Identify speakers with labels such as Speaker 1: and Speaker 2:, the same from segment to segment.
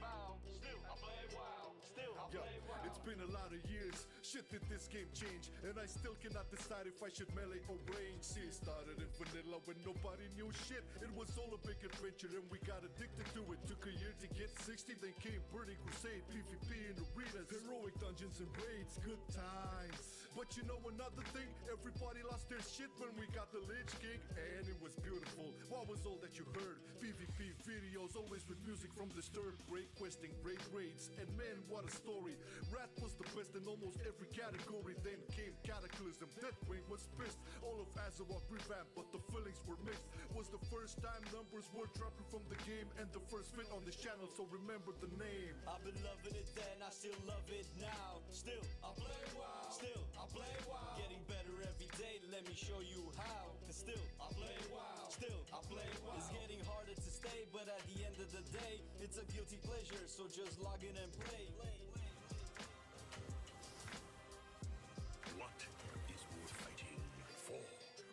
Speaker 1: /bow. Still I play WoW. Still I play WoW.
Speaker 2: It's been a lot of years. Shit, did this game change? And I still cannot decide if I should melee or range. See, it started in vanilla when nobody knew shit. It was all a big adventure and we got addicted to it. Took a year to get 60, then came Burning Crusade, PvP in arenas, heroic dungeons and raids, good times. But you know another thing, everybody lost their shit when we got the Lich King, and it was beautiful. What was all that you heard? PvP videos, always with music from Disturbed, great questing, great raids, and man, what a story. Rat was the best in almost every category. Then came Cataclysm, Deathwing was pissed. All of Azeroth revamped, but the feelings were mixed. Was the first time numbers were dropping from the game, and the first fit on this channel, so remember the name.
Speaker 1: I've been loving it then, I still love it now. Still I play WoW. Still I play WoW. Getting better every day, let me show you how. Cause still I play WoW. Still I play WoW. It's getting harder to stay, but at the end of the day, it's a guilty pleasure, so just log in and play.
Speaker 3: What is worth fighting for?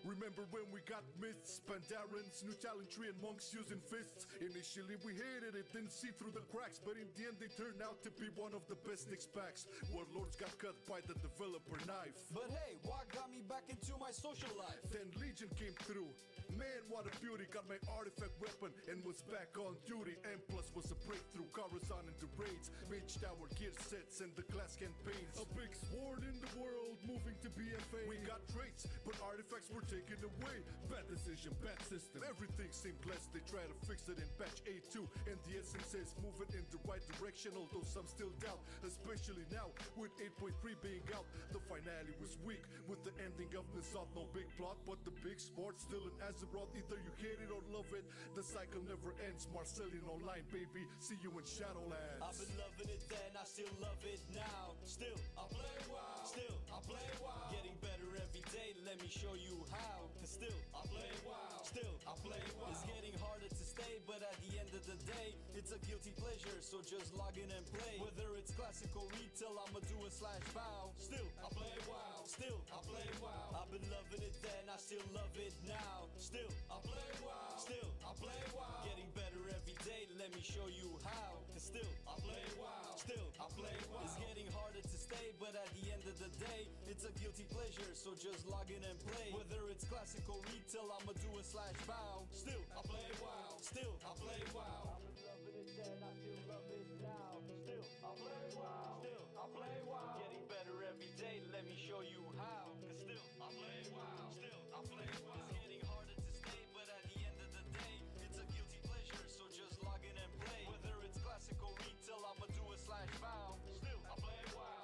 Speaker 2: Remember when we got myths, Pandarans, new talent tree and monks using fists? Initially we hated it, didn't see through the cracks, but in the end they turned out to be one of the best Nyx packs. Warlords got cut by the developer knife.
Speaker 1: But hey, what got me back into my social life?
Speaker 2: Then Legion came through. Man, what a beauty, got my artifact weapon and was back on duty. M plus was a breakthrough, Coruscant into raids, Mage Tower gear sets and the class campaigns. A big sword in the world, moving to BFA. We got traits, but artifacts were taken away. Bad decision, bad system, everything seemed blessed. They try to fix it in patch A2, and the essence says moving in the right direction, although some still doubt, especially now with 8.3 being out. The finale was weak with the ending of Nissath, no big plot, but the big sport still in Azeroth. Either you hate it or love it, the cycle never ends. Marcelian online, baby, see you in Shadowlands.
Speaker 1: I've been loving it then, I still love it now. Still I play WoW. Still I play WoW. Getting better every day, let me show you how. Cause still I play WoW. Still I play WoW. It's getting harder to stay, but at the end of the day, it's a guilty pleasure, so just log in and play. Whether it's classic or retail, I'ma do a /bow. Still I play WoW. Still I play WoW. I've been loving it then, I still love it now. Still I play WoW. Still I play WoW. Getting better every day, let me show you how. Cause still I play WoW. Still I play WoW. It's getting harder to stay, but at the end of the day, it's a guilty pleasure, so just log in and play. Whether it's classic or retail, I'ma do a /bow. Still I play WoW. Still I play WoW. I've been loving it then, I still love it now. Still I play WoW. Still I play WoW. Getting better every day, let me show you how. Cause still I play WoW. Still I play WoW. It's getting harder to stay, but at the end of the day, it's a guilty pleasure, so just log in and play. Whether it's classic or retail, I'ma do a /bow. Still I play WoW. Still I play WoW.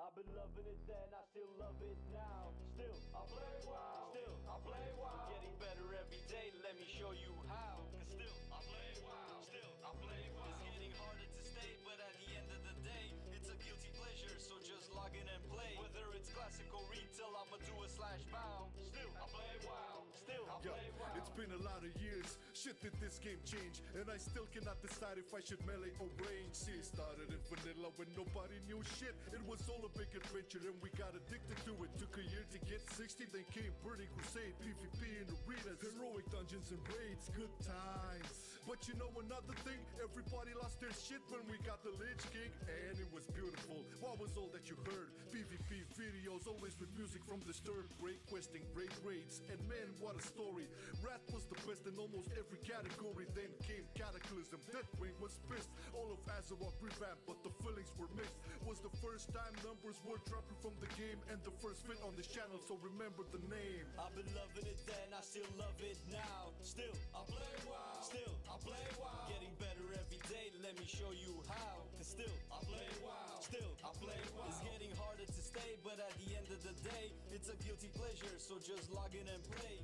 Speaker 1: I've been loving it then, I still love it now. Still I play WoW. Still I play WoW. Getting better every day, let me show you how. Cause still I play WoW. Still I play WoW. It's getting harder to stay, but at the end of the day, it's a guilty pleasure, so just log in and play. Whether it's classic or retail, I'ma do a /bow. Still I play WoW. Still I play WoW.
Speaker 2: It's been a lot of years. Shit, did this game change? And I still cannot decide if I should melee or range. See, it started in vanilla when nobody knew shit. It was all a big adventure and we got addicted to it. Took a year to get 60, then came Burning Crusade, PvP in arenas, heroic dungeons and raids, good times. But you know another thing, everybody lost their shit when we got the Lich King, and it was beautiful. What was all that you heard? PvP videos, always with music from Disturbed, great questing, great raids, and man, what a story. Rat was the best in almost every category. Then came Cataclysm, Deathwing was pissed. All of Azeroth revamped, but the feelings were mixed. Was the first time numbers were dropping from the game, and the first fit on this channel, so remember the name.
Speaker 1: I've been loving it then, I still love it now. Still I play WoW. Still I play WoW. Getting better every day, let me show you how. Cause still I play WoW. Still I play WoW. It's getting harder to stay, but at the end of the day, it's a guilty pleasure, so just log in and play.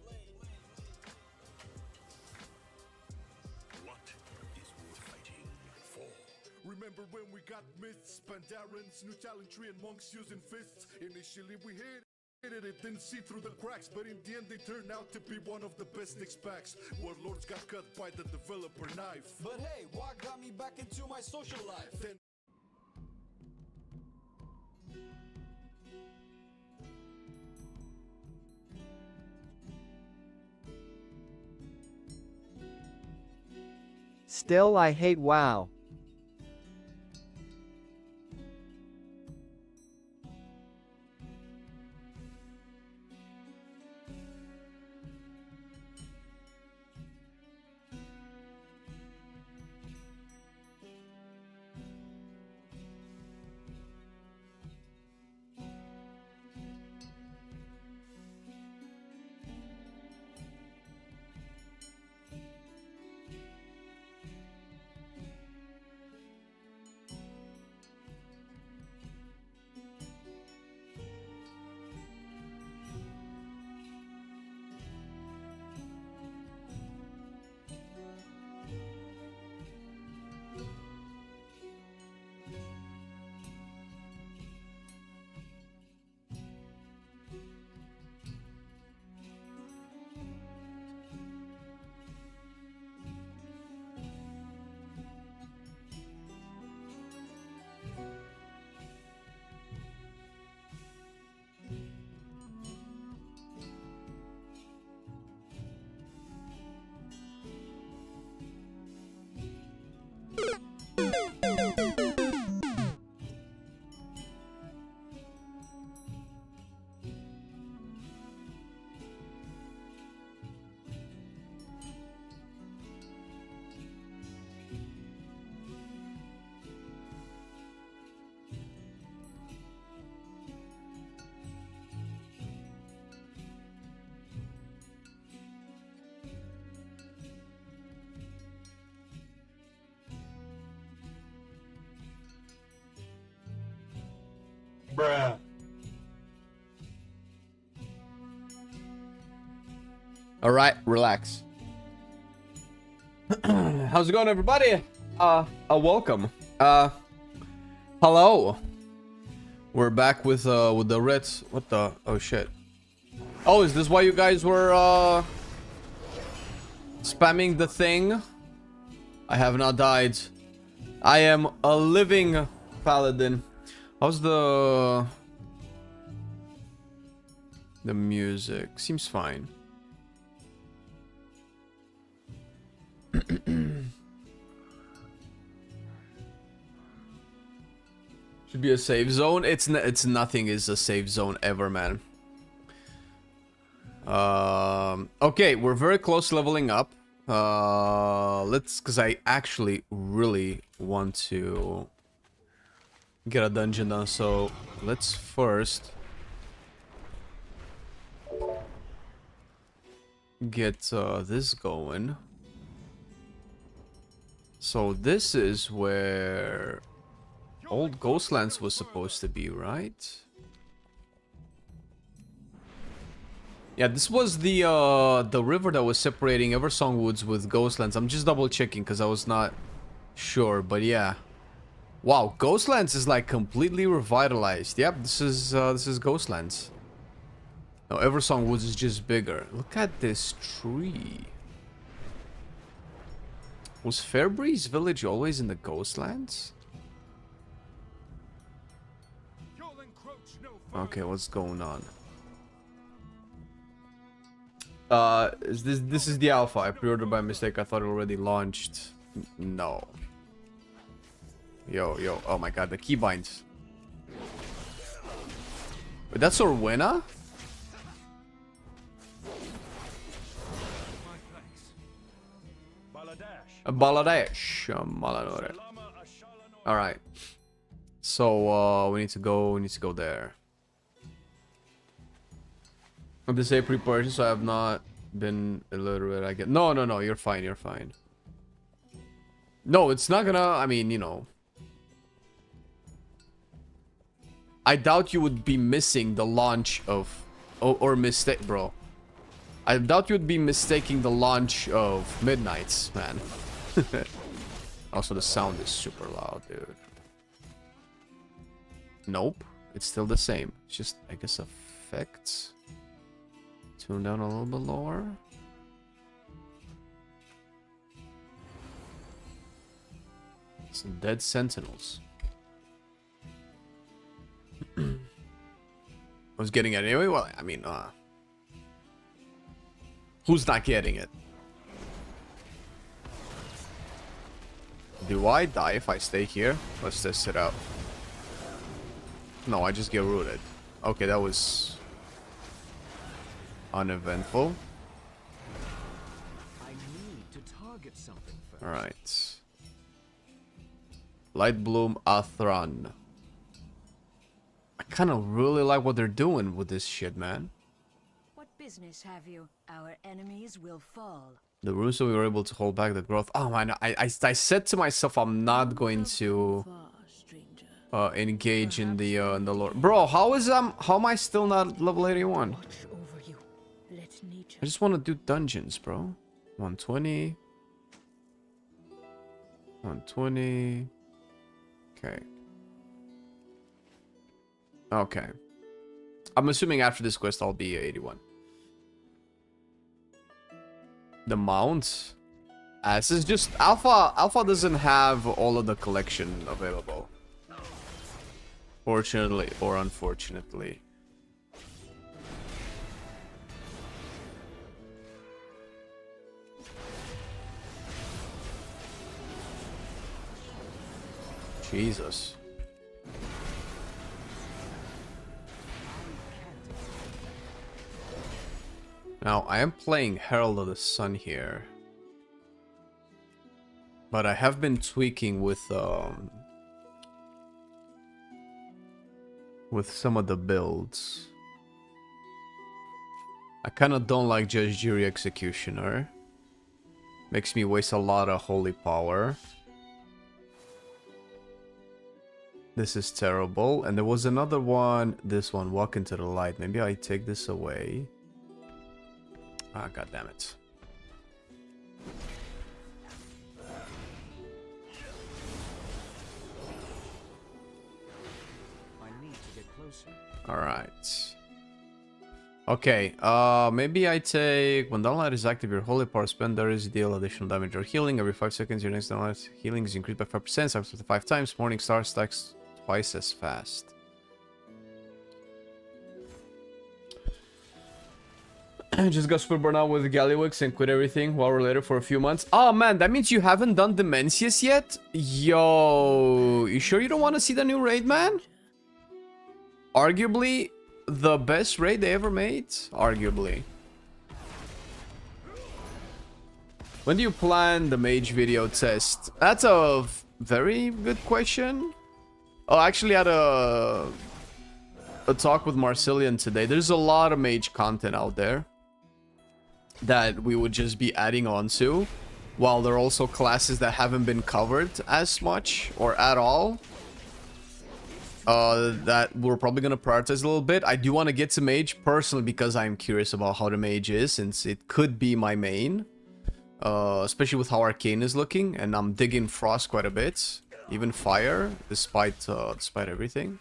Speaker 3: What is worth fighting for?
Speaker 2: Remember when we got myths, Pandarans, new talent tree and monks using fists? Initially we hated It didn't see through the cracks, but in the end they turned out to be one of the best packs. Warlords got cut by the developer knife.
Speaker 1: But hey, what got me back into my social life?
Speaker 2: Then
Speaker 4: Still I hate WoW.
Speaker 5: Bruh. All right, relax. How's it going, everybody? Welcome. Hello. We're back with the Reds. What the? Oh shit. Oh, is this why you guys were spamming the thing? I have not died. I am a living paladin. How's the music? Seems fine. Should be a safe zone. It's nothing is a safe zone ever, man. Okay, we're very close to leveling up. Because I actually really want to get a dungeon done, so let's first get this going. So this is where old Ghostlands was supposed to be, right? Yeah, this was the river that was separating Eversong Woods with Ghostlands. I'm just double checking because I was not sure, but yeah. Wow, Ghostlands is like completely revitalized. Yep, this is Ghostlands. No, Eversong Woods is just bigger. Look at this tree. Was Fairbreeze Village always in the Ghostlands? Okay, what's going on? This is the alpha. I pre-ordered by mistake. I thought it already launched. No. Yo, oh my god, the keybinds. Wait, that's Orwena? Baladesh. Alright. So, we need to go there. This is pre-purchase, so I have not been illiterate, I get. No, you're fine, you're fine. No, it's not gonna, I mean, you know. I doubt you would be missing the launch of... Or mistake, bro. I doubt you would be mistaking the launch of Midnights, man. Also, the sound is super loud, dude. Nope. It's still the same. It's just, I guess, a Perfect. Tune down a little bit lower. Some dead sentinels. I was getting it anyway. Well, I mean, who's not getting it? Do I die if I stay here? Let's test it out. No, I just get rooted. Okay, that was uneventful.
Speaker 6: I need to target something first.
Speaker 5: All right. Light Bloom Athron. I kind of really like what they're doing with this shit, man.
Speaker 7: What business have you? Our enemies will fall.
Speaker 5: The runes that we were able to hold back the growth. Oh man, I said to myself I'm not going to engage in the lore. Bro, how am I still not level 81? I just want to do dungeons, bro. 120. 120. Okay. Okay. I'm assuming after this quest I'll be 81. The mount. This is just alpha. Alpha doesn't have all of the collection available. Fortunately or unfortunately. Jesus. Now, I am playing Herald of the Sun here. But I have been tweaking with some of the builds. I kind of don't like Judge, Jury, Executioner. Makes me waste a lot of holy power. This is terrible. And there was another one, this one, Walk into the Light. Maybe I take this away. Ah, god damn it.
Speaker 6: I need to get closer.
Speaker 5: Alright. Okay, maybe I take... When Downlight is active, your holy power spenders deal additional damage or healing. Every 5 seconds, your next Downlight healing is increased by 5%, up to 5 times. Morning Star stacks twice as fast. Just got super burned out with Gallywix and quit everything while we're later for a few months. Oh man, that means you haven't done Demencius yet? Yo, you sure you don't want to see the new raid, man? Arguably the best raid they ever made? Arguably. When do you plan the mage video test? That's a very good question. Oh, I actually had a talk with Marcelian today. There's a lot of mage content out there that we would just be adding on to, while there are also classes that haven't been covered as much or at all, that we're probably going to prioritize a little bit. I do want to get to mage personally because I'm curious about how the mage is, since it could be my main, especially with how arcane is looking, and I'm digging frost quite a bit, even fire, despite everything.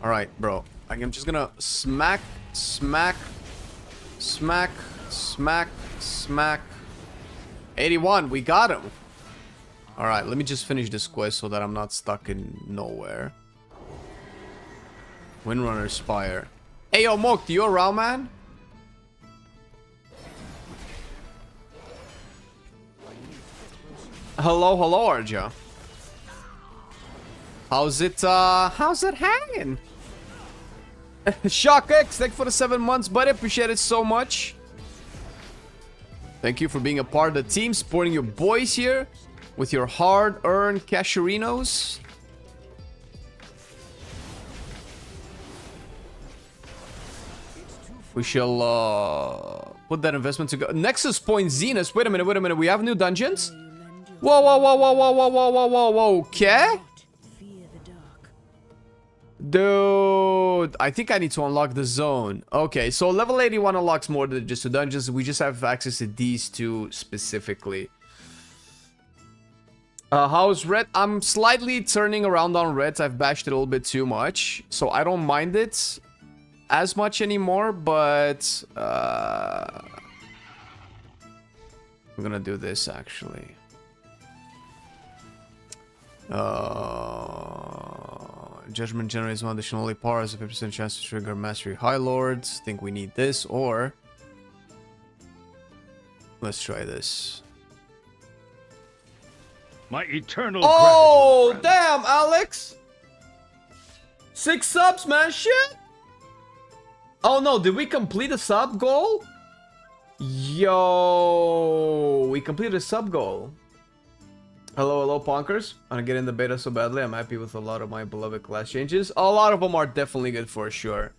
Speaker 5: All right, bro, I'm just gonna smack, smack, smack, smack, smack. 81, we got him. All right, let me just finish this quest so that I'm not stuck in nowhere. Windrunner Spire. Hey, yo, Mook, you around, man? Hello, hello, Arja. How's it hanging? Shock X, thank you for the 7 months, buddy. Appreciate it so much. Thank you for being a part of the team, supporting your boys here with your hard-earned casherinos. We shall put that investment to go. Nexus Point Zenus. Wait a minute. We have new dungeons? Whoa, whoa, whoa, whoa, whoa, whoa, whoa, whoa, whoa, whoa. Okay. Dude, I think I need to unlock the zone. Okay, so level 81 unlocks more than just the dungeons. We just have access to these two specifically. How's Ret? I'm slightly turning around on Ret. I've bashed it a little bit too much, so I don't mind it. as much anymore, but I'm gonna do this actually. Judgment generates one additional holy power, has a 50% chance to trigger Mastery High Lords. Think we need this, or let's try this.
Speaker 8: My eternal
Speaker 5: Oh,
Speaker 8: gratitude, friend.
Speaker 5: damn, Alex! 6 subs, man, shit! Oh no, did we complete a sub goal? Yo, we completed a sub goal. Hello, hello, Ponkers. I want to get in the beta so badly. I'm happy with a lot of my beloved class changes. A lot of them are definitely good for sure.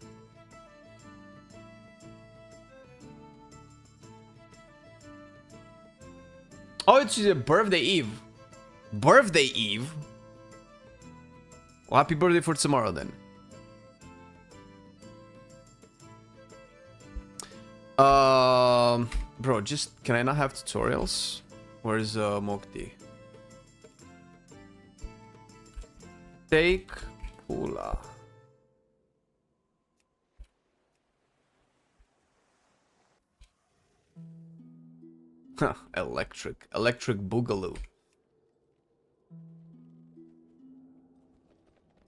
Speaker 5: Oh, it's a birthday eve. Birthday eve? Well, happy birthday for tomorrow then. Bro, just can I not have tutorials? Where's Mokti? Take Pula. Huh, electric boogaloo.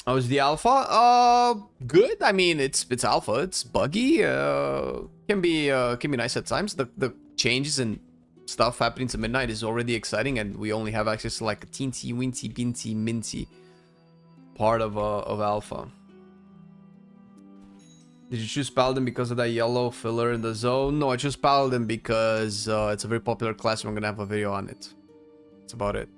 Speaker 5: How's the alpha? Good. I mean, it's alpha. It's buggy. Can be nice at times. The changes and stuff happening to midnight is already exciting, and we only have access to like a teensy, wincy, binty, minty part of alpha. Did you choose Paladin because of that yellow filler in the zone? No, I chose Paladin because it's a very popular class and we're gonna have a video on it. That's about it.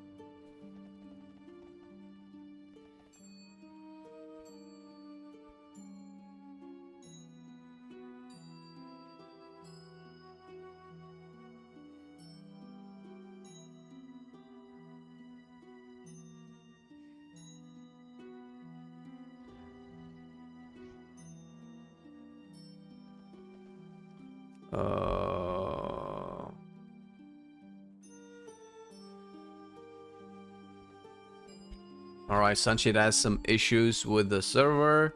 Speaker 5: Alright, Sunshade has some issues with the server.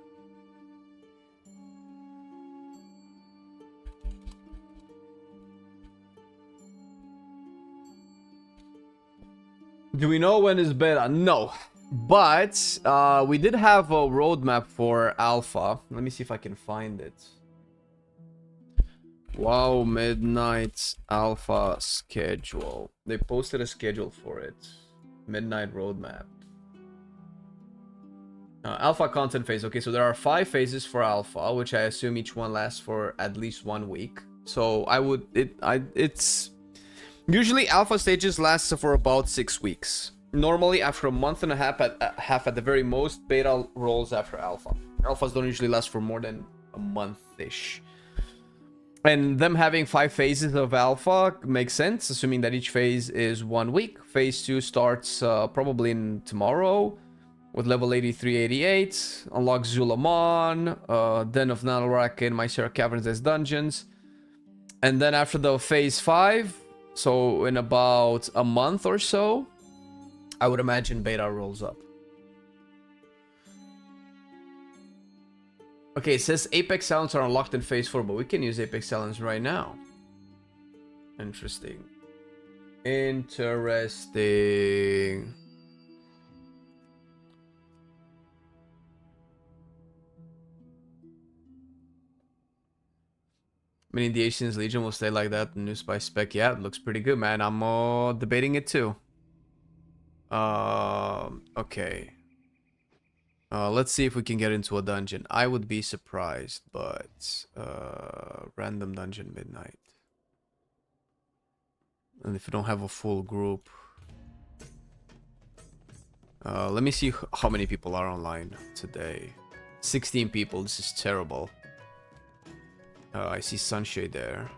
Speaker 5: Do we know when is beta? No. But we did have a roadmap for alpha. Let me see if I can find it. WoW Midnight Alpha schedule. They posted a schedule for it. Midnight roadmap. Alpha content phase. Okay, so there are 5 phases for alpha, which I assume each one lasts for at least 1 week. So it's usually alpha stages last for about 6 weeks. Normally, after a month and a half at the very most, beta rolls after alpha. Alphas don't usually last for more than a month-ish. And them having 5 phases of alpha makes sense, assuming that each phase is 1 week. Phase 2 starts probably tomorrow with level 83-88. Unlock Zulamon, Den of Nalrak and Mycera Caverns as dungeons. And then after the phase 5, so in about a month or so, I would imagine beta rolls up. Okay, it says Apex Talents are unlocked in phase 4, but we can use Apex Talents right now. Interesting. Interesting. Meaning the Asians Legion will stay like that. New spy spec. Yeah, it looks pretty good, man. I'm debating it too. Okay. Let's see if we can get into a dungeon. I would be surprised, but random dungeon midnight. And if you don't have a full group, let me see how many people are online today. 16 people. This is terrible. I see Sunshade there.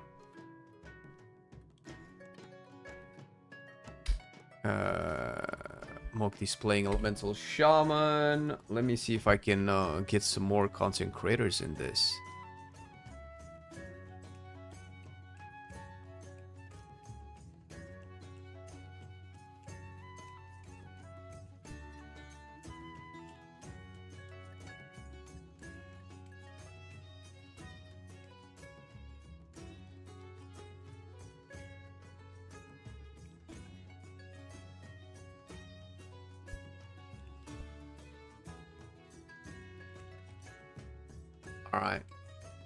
Speaker 5: Mokti's playing Elemental Shaman. Let me see if I can get some more content creators in this. Alright.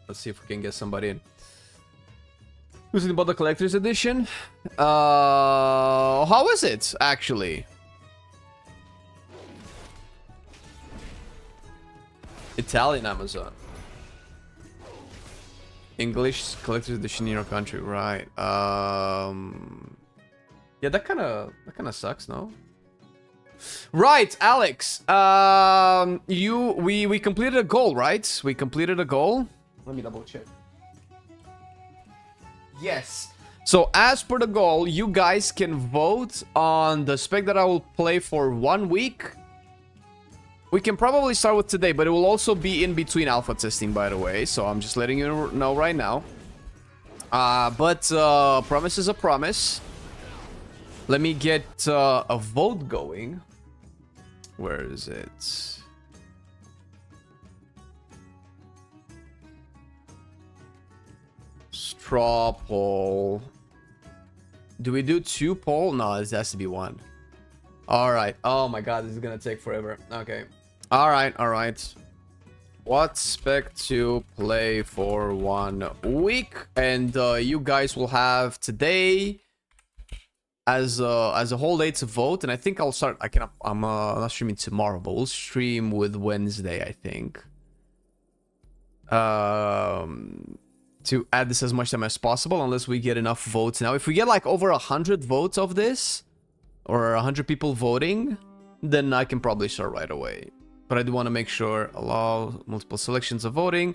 Speaker 5: Let's see if we can get somebody in. Who's about the collector's edition? How is it, actually? Italian Amazon. English collector's edition in your country, right? Yeah, that kind of sucks, no? Right, Alex. We completed a goal, right? We completed a goal. Let me double check. Yes. So as per the goal, you guys can vote on the spec that I will play for 1 week. We can probably start with today, but it will also be in between alpha testing, by the way. So I'm just letting you know right now. But promise is a promise. Let me get a vote going. Where is it? Straw poll. Do we do 2 poll? No, this has to be 1. All right. Oh my god, this is gonna take forever. Okay. All right. What spec to play for 1 week? And you guys will have today as a whole day to vote. And I think I'll start. I'm not streaming tomorrow, but we'll stream with Wednesday, I think. To add this as much time as possible, unless we get enough votes. Now, if we get like over 100 votes of this, or 100 people voting, then I can probably start right away. But I do want to make sure allow multiple selections of voting,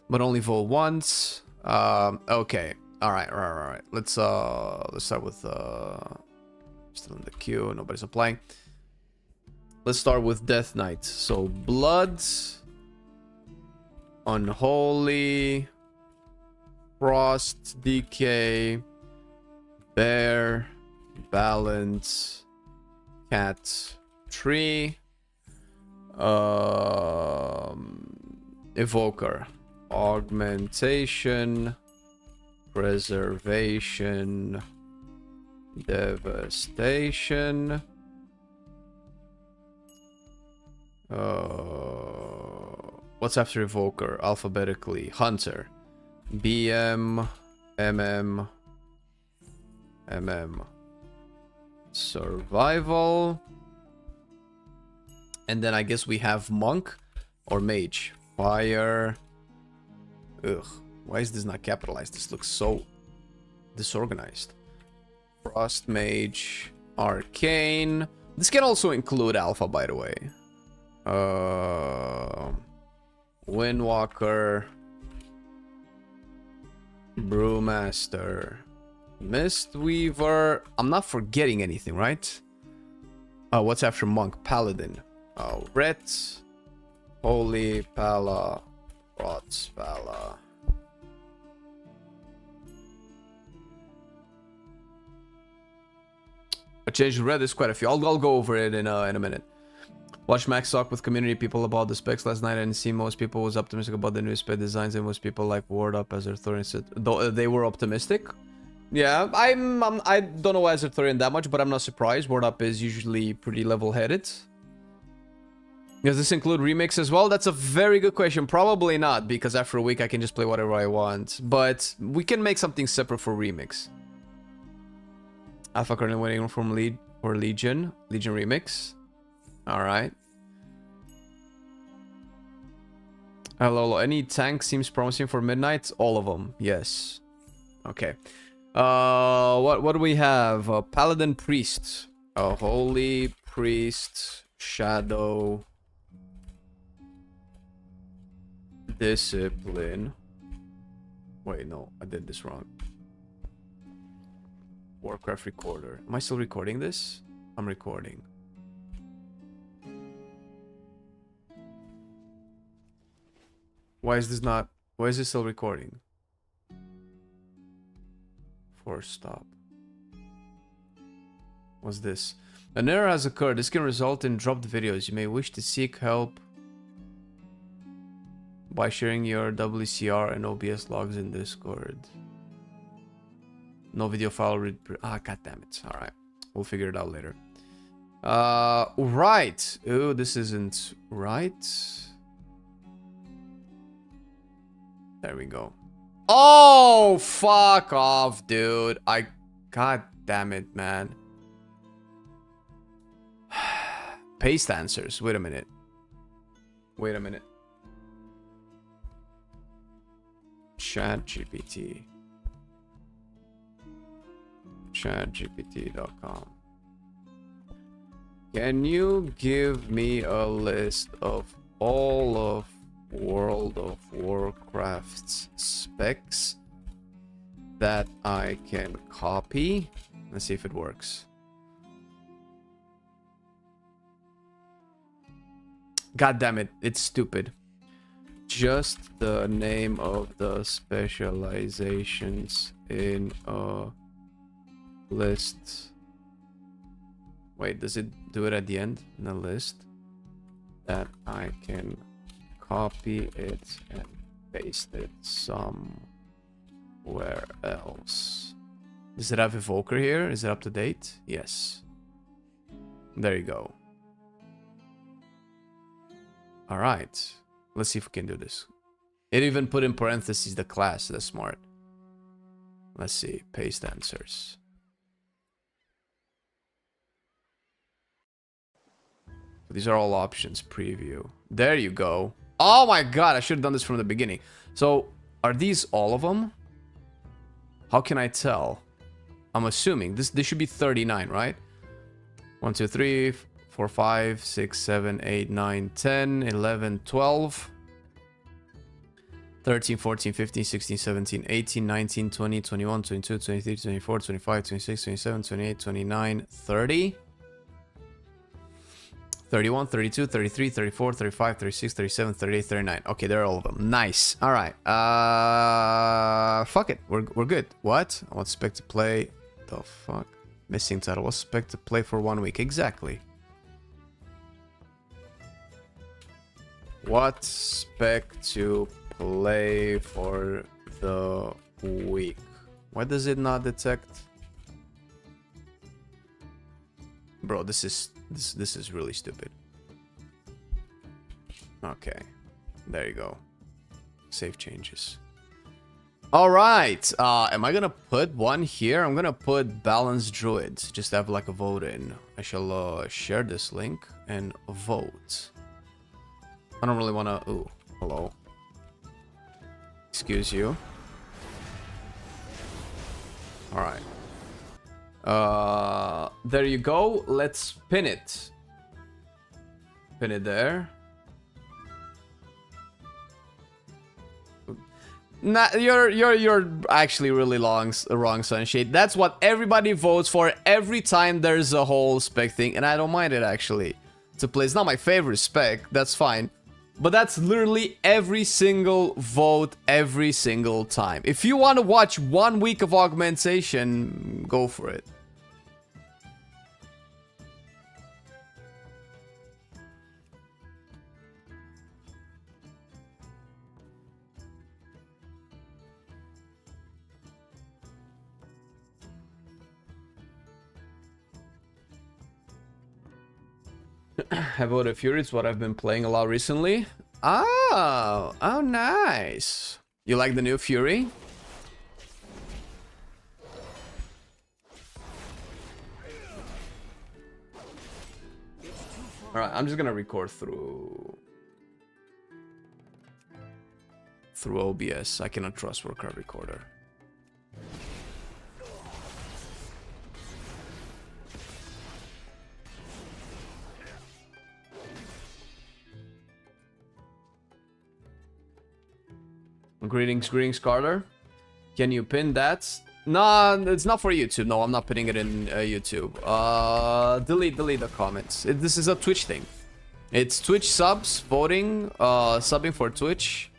Speaker 5: but only vote once. Okay. All right. Let's start with still in the queue. Nobody's applying. Let's start with Death Knight. So Blood, Unholy, Frost, Decay, Bear, Balance, Cat, Tree, Evoker, Augmentation, Preservation, Devastation, what's after Evoker alphabetically? Hunter, BM, MM, Survival, and then I guess we have Monk or Mage. Fire. Ugh, why is this not capitalized? This looks so disorganized. Frost Mage, Arcane. This can also include Alpha, by the way. Windwalker, Brewmaster, Mistweaver. I'm not forgetting anything, right? What's after Monk? Paladin. Ret, Holy, Pala, Rot, Pala. I changed red. There's quite a few. I'll go over it in a minute. Watch Max talk with community people about the specs last night, and see most people was optimistic about the new spec designs, and most people like Ward Up as Arthurian said. They were optimistic. Yeah, I don't know as Arthurian that much, but I'm not surprised. Ward Up is usually pretty level-headed. Does this include remix as well? That's a very good question. Probably not, because after a week I can just play whatever I want. But we can make something separate for remix. Alpha currently waiting from Legion remix. Alright. Hello, any tank seems promising for midnight? All of them, yes. Okay. What do we have? Paladin Priest. Holy Priest. Shadow. Discipline. Wait, no, I did this wrong. Warcraft recorder. Am I still recording this? I'm recording. Why is this still recording? Force stop. What's this? An error has occurred. This can result in dropped videos. You may wish to seek help by sharing your WCR and OBS logs in Discord. No video file read. God damn it. Alright. We'll figure it out later. Right. Oh, this isn't right. There we go. Oh, fuck off, dude. God damn it, man. Paste answers. Wait a minute. Wait a minute. ChatGPT. ChatGPT.com. Can you give me a list of all of World of Warcraft's specs that I can copy? Let's see if it works. God damn it, it's stupid. Just the name of the specializations in a list. Wait, does it do it at the end in a list? That I can copy it and paste it somewhere else. Does it have Evoker here? Is it up to date? Yes. There you go. Alright. Let's see if we can do this. It even put in parentheses the class. That's smart. Let's see. Paste answers. These are all options. Preview. There you go. Oh my god, I should have done this from the beginning. So, are these all of them? How can I tell? I'm assuming. This should be 39, right? 1, 2, 3, 4, 5, 6, 7, 8, 9, 10, 11, 12. 13, 14, 15, 16, 17, 18, 19, 20, 21, 22, 23, 24, 25, 26, 27, 28, 29, 30. 31, 32, 33, 34, 35, 36, 37, 38, 39. Okay, they're all of them. Nice. All right. Fuck it. We're good. What? I was expect to play. The fuck? Missing title. Was expect to play for 1 week. Exactly. What spec to play for the week? Why does it not detect? Bro, this is really stupid. Okay. There you go. Save changes. All right. Am I gonna put one here? I'm gonna put Balanced Druid. Just have like a vote in. I shall share this link and vote. I don't really wanna. Ooh, hello. Excuse you. All right. There you go. Let's pin it. Pin it there. Nah, you're actually really wrong, Sunshade. That's what everybody votes for every time there's a whole spec thing, and I don't mind it actually. To play, it's not my favorite spec. That's fine. But that's literally every single vote, every single time. If you want to watch 1 week of augmentation, go for it. How about a Fury? It's what I've been playing a lot recently. Oh, nice. You like the new Fury? Alright, I'm just gonna record through OBS. I cannot trust Warcraft Recorder. Greetings, Carter. Can you pin that? No, it's not for YouTube. No, I'm not putting it in YouTube. Delete the comments. This is a Twitch thing. It's Twitch subs, voting, subbing for Twitch.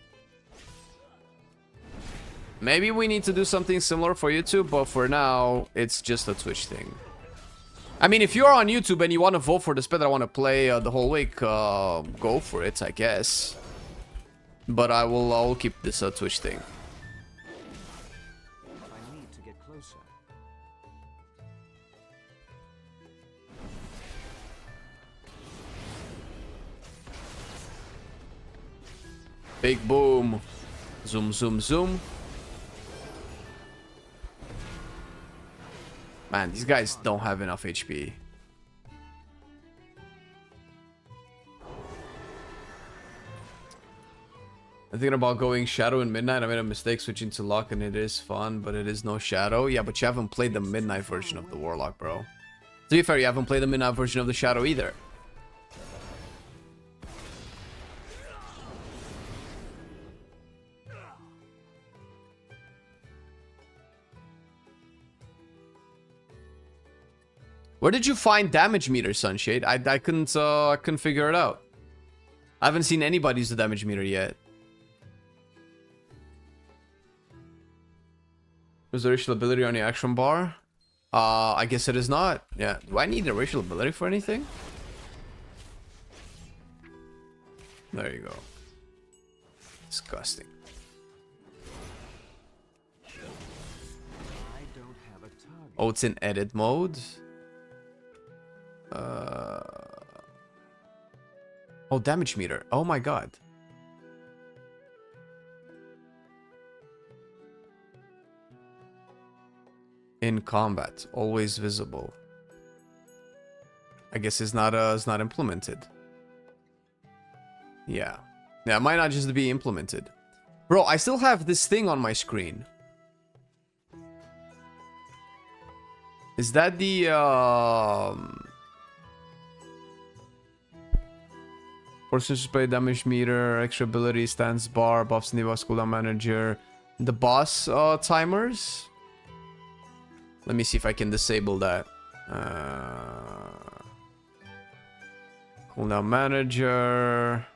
Speaker 5: Maybe we need to do something similar for YouTube, but for now, it's just a Twitch thing. I mean, if you're on YouTube and you want to vote for the spec that I want to play the whole week, go for it, I guess. But I will keep this a Twitch thing.
Speaker 6: I need to get closer.
Speaker 5: Big boom. Zoom, zoom, zoom. Man, these guys don't have enough HP. I'm thinking about going Shadow in Midnight. I made a mistake switching to Lock, and it is fun, but it is no Shadow. Yeah, but you haven't played the Midnight version of the Warlock, bro. To be fair, you haven't played the Midnight version of the Shadow either. Where did you find damage meter, Sunshade? I couldn't figure it out. I haven't seen anybody use the damage meter yet. Is there racial ability on the action bar? I guess it is not. Yeah. Do I need a racial ability for anything? There you go. Disgusting.
Speaker 6: I don't have a target.
Speaker 5: Oh, it's in edit mode. Oh, damage meter. Oh my god. In combat, always visible. I guess it's not implemented. Yeah. Yeah, it might not just be implemented. Bro, I still have this thing on my screen. Is that the forces display damage meter, extra ability, stance bar, buffs in the boss cooldown manager, the boss timers? Let me see if I can disable that. Cooldown manager.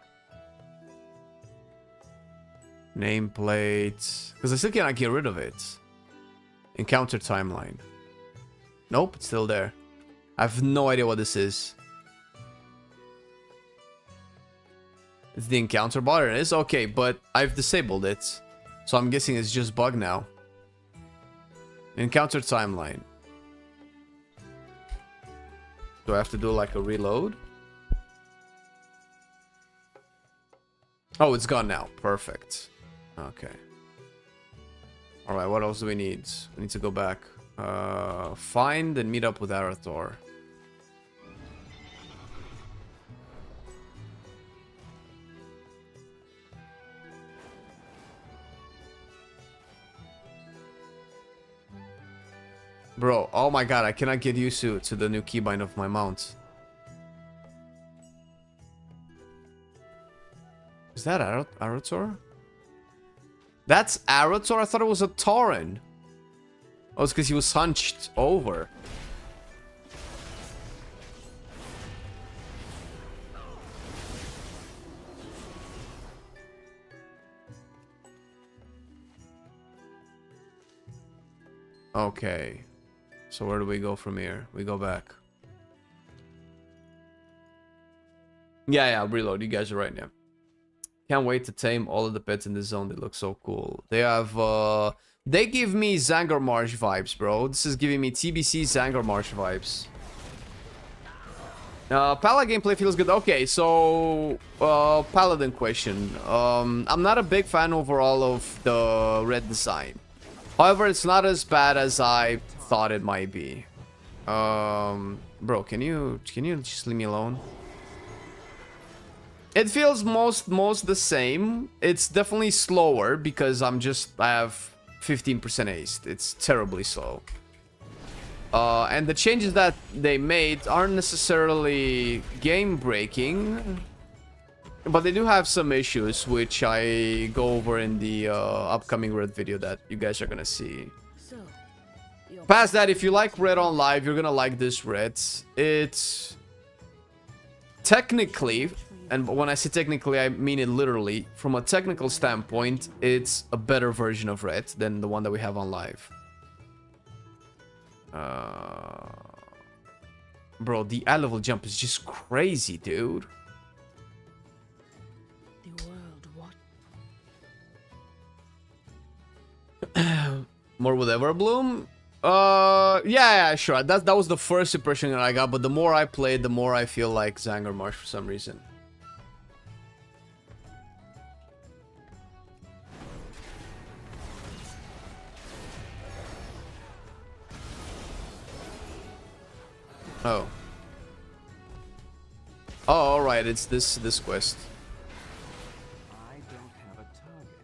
Speaker 5: Nameplate. Because I still cannot get rid of it. Encounter timeline. Nope, it's still there. I have no idea what this is. It's the encounter bar. It is? Okay, but I've disabled it. So I'm guessing it's just bug now. Encounter timeline. Do I have to do like a reload? Oh, it's gone now. Perfect. Okay. Alright, what else do we need? We need to go back. Find and meet up with Arathor. Bro, oh my god, I cannot get used to the new keybind of my mount. Is that Arathor? That's Arathor? I thought it was a Tauren. Oh, it's because he was hunched over. Okay. So where do we go from here? We go back. Yeah, reload. You guys are right now. Can't wait to tame all of the pets in the zone. They look so cool. They have, they give me Zangarmarsh vibes, bro. This is giving me TBC Zangarmarsh vibes. Pala gameplay feels good. Okay, so, Paladin question. I'm not a big fan overall of the red design. However, it's not as bad as I thought it might be. Bro, can you just leave me alone? It feels most the same. It's definitely slower because I have 15% haste. It's terribly slow. And the changes that they made aren't necessarily game breaking, but they do have some issues, which I go over in the upcoming Red video that you guys are gonna see. Past that, if you like Red on Live, you're gonna like this Red. It's technically, and when I say technically, I mean it literally, from a technical standpoint, it's a better version of Red than the one that we have on Live. Bro, the eye level jump is just crazy, dude.
Speaker 7: The world, what?
Speaker 5: More with Everbloom? Yeah, sure. That was the first impression that I got, but the more I played, the more I feel like Zangarmarsh for some reason. Oh. Oh, alright, it's this quest.
Speaker 6: I don't have a target.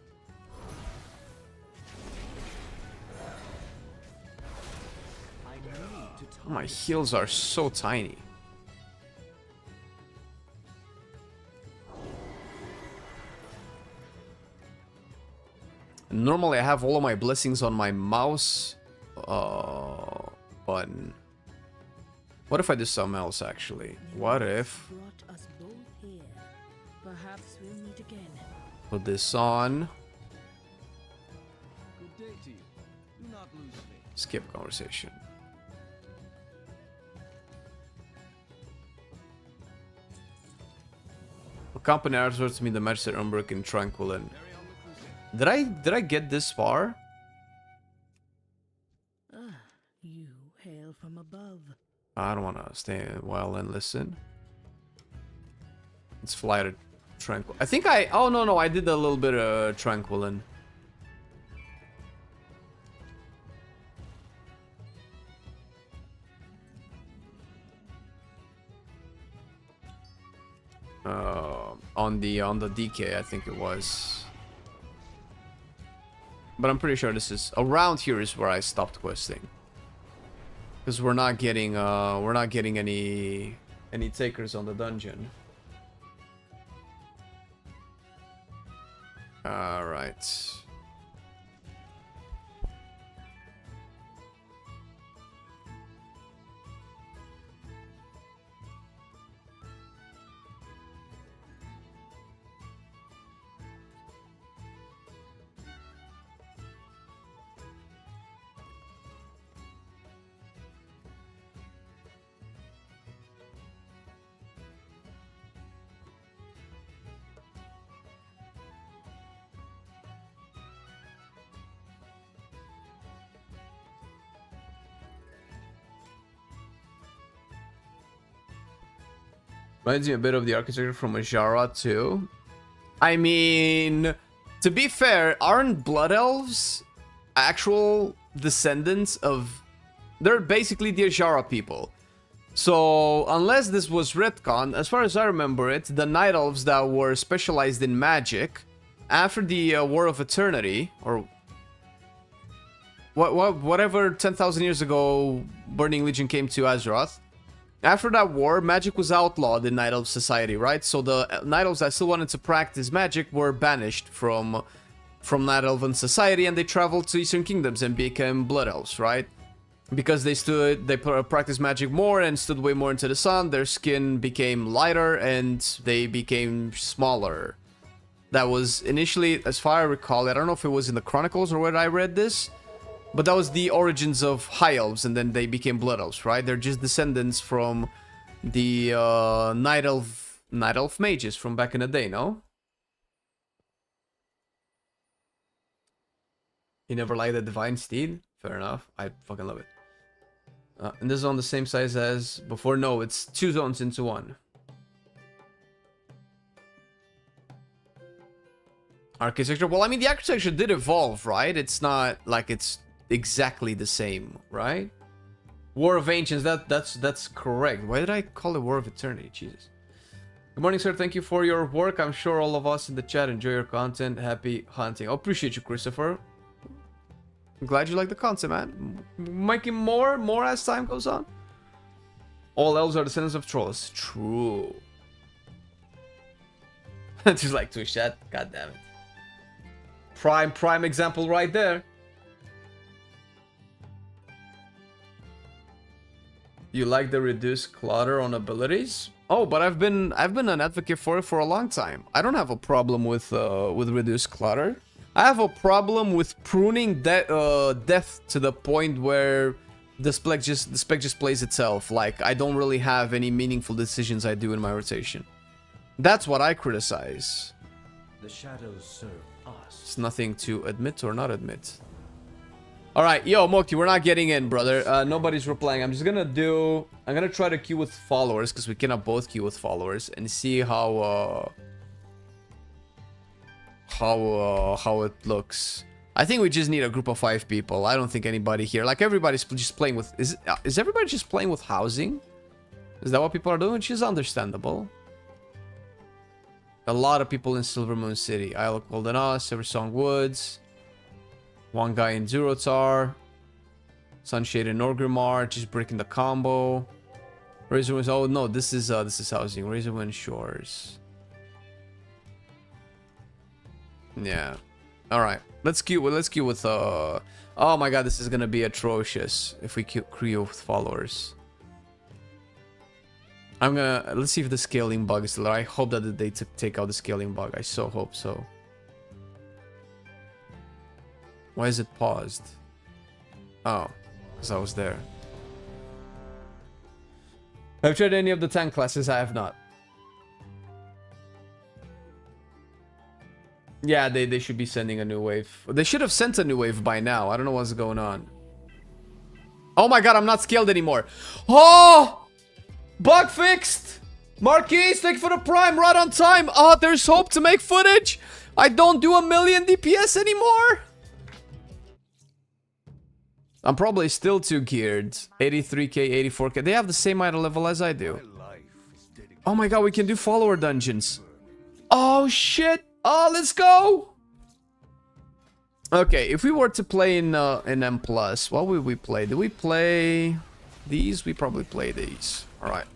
Speaker 6: I need to target.
Speaker 5: My heals are so tiny. Normally I have all of my blessings on my mouse button. What if I do something else actually? What if
Speaker 7: Brought us both here. Perhaps we'll meet again.
Speaker 5: put this on?
Speaker 6: Good day to you. Do not lose faith.
Speaker 5: Skip conversation. Accompany Arthur to meet the match at Umbric and Tranquillin.
Speaker 6: Carry on the crusade.
Speaker 5: Did I get this far?
Speaker 7: Ah, you hail from above.
Speaker 5: I don't want to stay a while and listen. Let's fly to Tranquil. I think I... Oh, no, I did a little bit of Tranquillin. On the DK, I think it was. But I'm pretty sure this is... Around here is where I stopped questing. Because we're not getting any takers on the dungeon. Alright. Reminds me a bit of the architecture from Ajara too. I mean, to be fair, aren't Blood Elves actual descendants of... They're basically the Ajara people. So, unless this was retcon, as far as I remember it, the Night Elves that were specialized in magic, after the War of Eternity, or... whatever 10,000 years ago Burning Legion came to Azeroth, after that war, magic was outlawed in Night Elf society, right? So the Night Elves that still wanted to practice magic were banished from Night Elven society, and they traveled to Eastern Kingdoms and became Blood Elves, right? Because they practiced magic more and stood way more into the sun, their skin became lighter and they became smaller. That was initially, as far as I recall, I don't know if it was in the Chronicles or where I read this, but that was the origins of High Elves, and then they became Blood Elves, right? They're just descendants from the Night Elf mages from back in the day, no? You never liked the Divine Steed? Fair enough. I fucking love it. And this is on the same size as before? No, it's 2 zones into 1. Architecture? Well, I mean, the architecture did evolve, right? It's not like it's exactly the same, right? War of Ancients, that's correct. Why did I call it War of Eternity? Jesus. Good morning, sir. Thank you for your work. I'm sure all of us in the chat enjoy your content. Happy hunting. I appreciate you, Christopher. I'm glad you like the content, man. Making more as time goes on. All elves are descendants of trolls. True. Just like Twitch chat. God damn it. Prime example right there. You like the reduced clutter on abilities? Oh, but I've been an advocate for it for a long time. I don't have a problem with reduced clutter. I have a problem with pruning death to the point where the spec just plays itself. Like, I don't really have any meaningful decisions I do in my rotation. That's what I criticize.
Speaker 6: The shadows serve us.
Speaker 5: It's nothing to admit or not admit. Alright, yo, Mokti, we're not getting in, brother. Nobody's replying. I'm gonna try to queue with followers, because we cannot both queue with followers, and see how it looks. I think we just need a group of 5 people. I don't think anybody here... Like, everybody's just playing with... Is everybody just playing with housing? Is that what people are doing? Which is understandable. A lot of people in Silvermoon City. Isle of Golden Silversong Woods. One guy in Zurotar. Sunshade and Orgrimmar just breaking the combo. Razorwind. Oh no, this is housing. Razorwind Shores. Yeah. All right. Let's queue with oh my god, this is gonna be atrocious if we queue with followers. Let's see if the scaling bug is still there. I hope that they take out the scaling bug. I so hope so. Why is it paused? Oh, because I was there. Have you tried any of the tank classes? I have not. Yeah, they should be sending a new wave. They should have sent a new wave by now. I don't know what's going on. Oh my god, I'm not scaled anymore. Oh! Bug fixed! Marquise, thank you for the prime, right on time. Oh, there's hope to make footage. I don't do 1,000,000 DPS anymore. I'm probably still too geared. 83k, 84k. They have the same item level as I do. Oh my god, we can do follower dungeons. Oh shit. Oh, let's go. Okay, if we were to play in M+, what would we play? Do we play these? We probably play these. All right.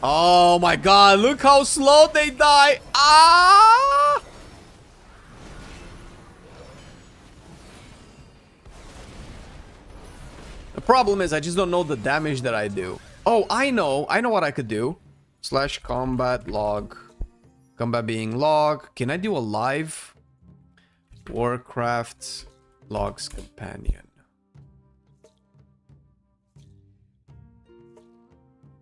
Speaker 5: Oh my god, look how slow they die. Ah! The problem is I just don't know the damage that I do. Oh, I know what I could do. / combat log. Combat being log. Can I do a live? Warcraft logs companion.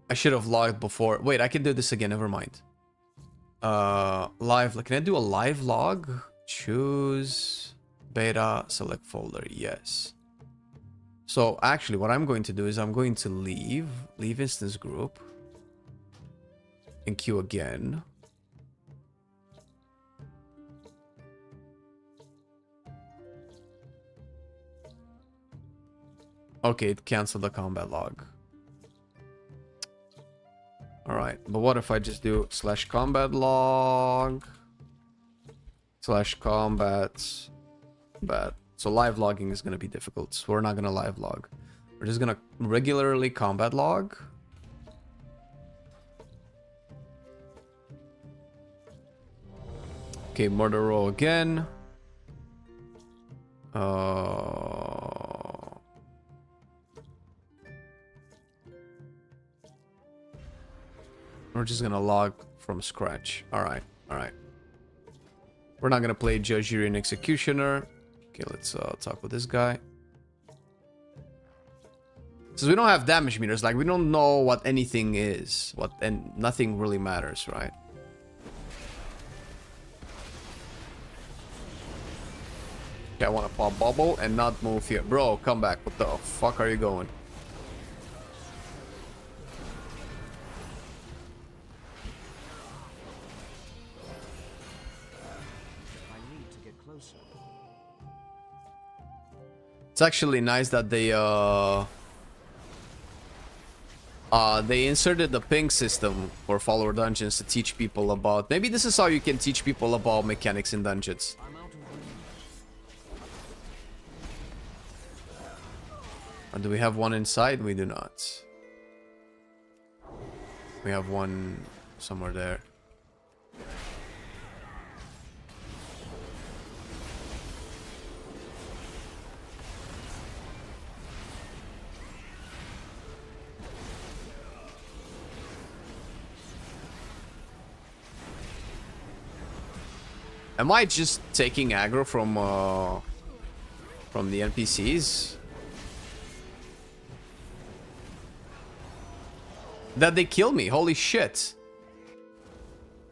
Speaker 5: I should have logged before. Wait, I can do this again. Never mind. Live. Can I do a live log? Choose beta. Select folder. Yes. So actually, what I'm going to do is I'm going to leave instance group and queue again. Okay, it canceled the combat log. All right, but what if I just do / combat log / combat bat. So live logging is going to be difficult. So we're not going to live log. We're just going to regularly combat log. Okay, murder row again. We're just gonna log from scratch. All right. We're not gonna play Jajirian Executioner. Okay, let's talk with this guy. Since we don't have damage meters, like we don't know what anything is, and nothing really matters, right? Okay, I want to pop bubble and not move here, bro. Come back. What the fuck are you going? It's actually nice that they inserted the ping system for follower dungeons to teach people about. Maybe this is how you can teach people about mechanics in dungeons. Do we have one inside? We do not. We have one somewhere there. Am I just taking aggro from the NPCs? That they kill me, holy shit.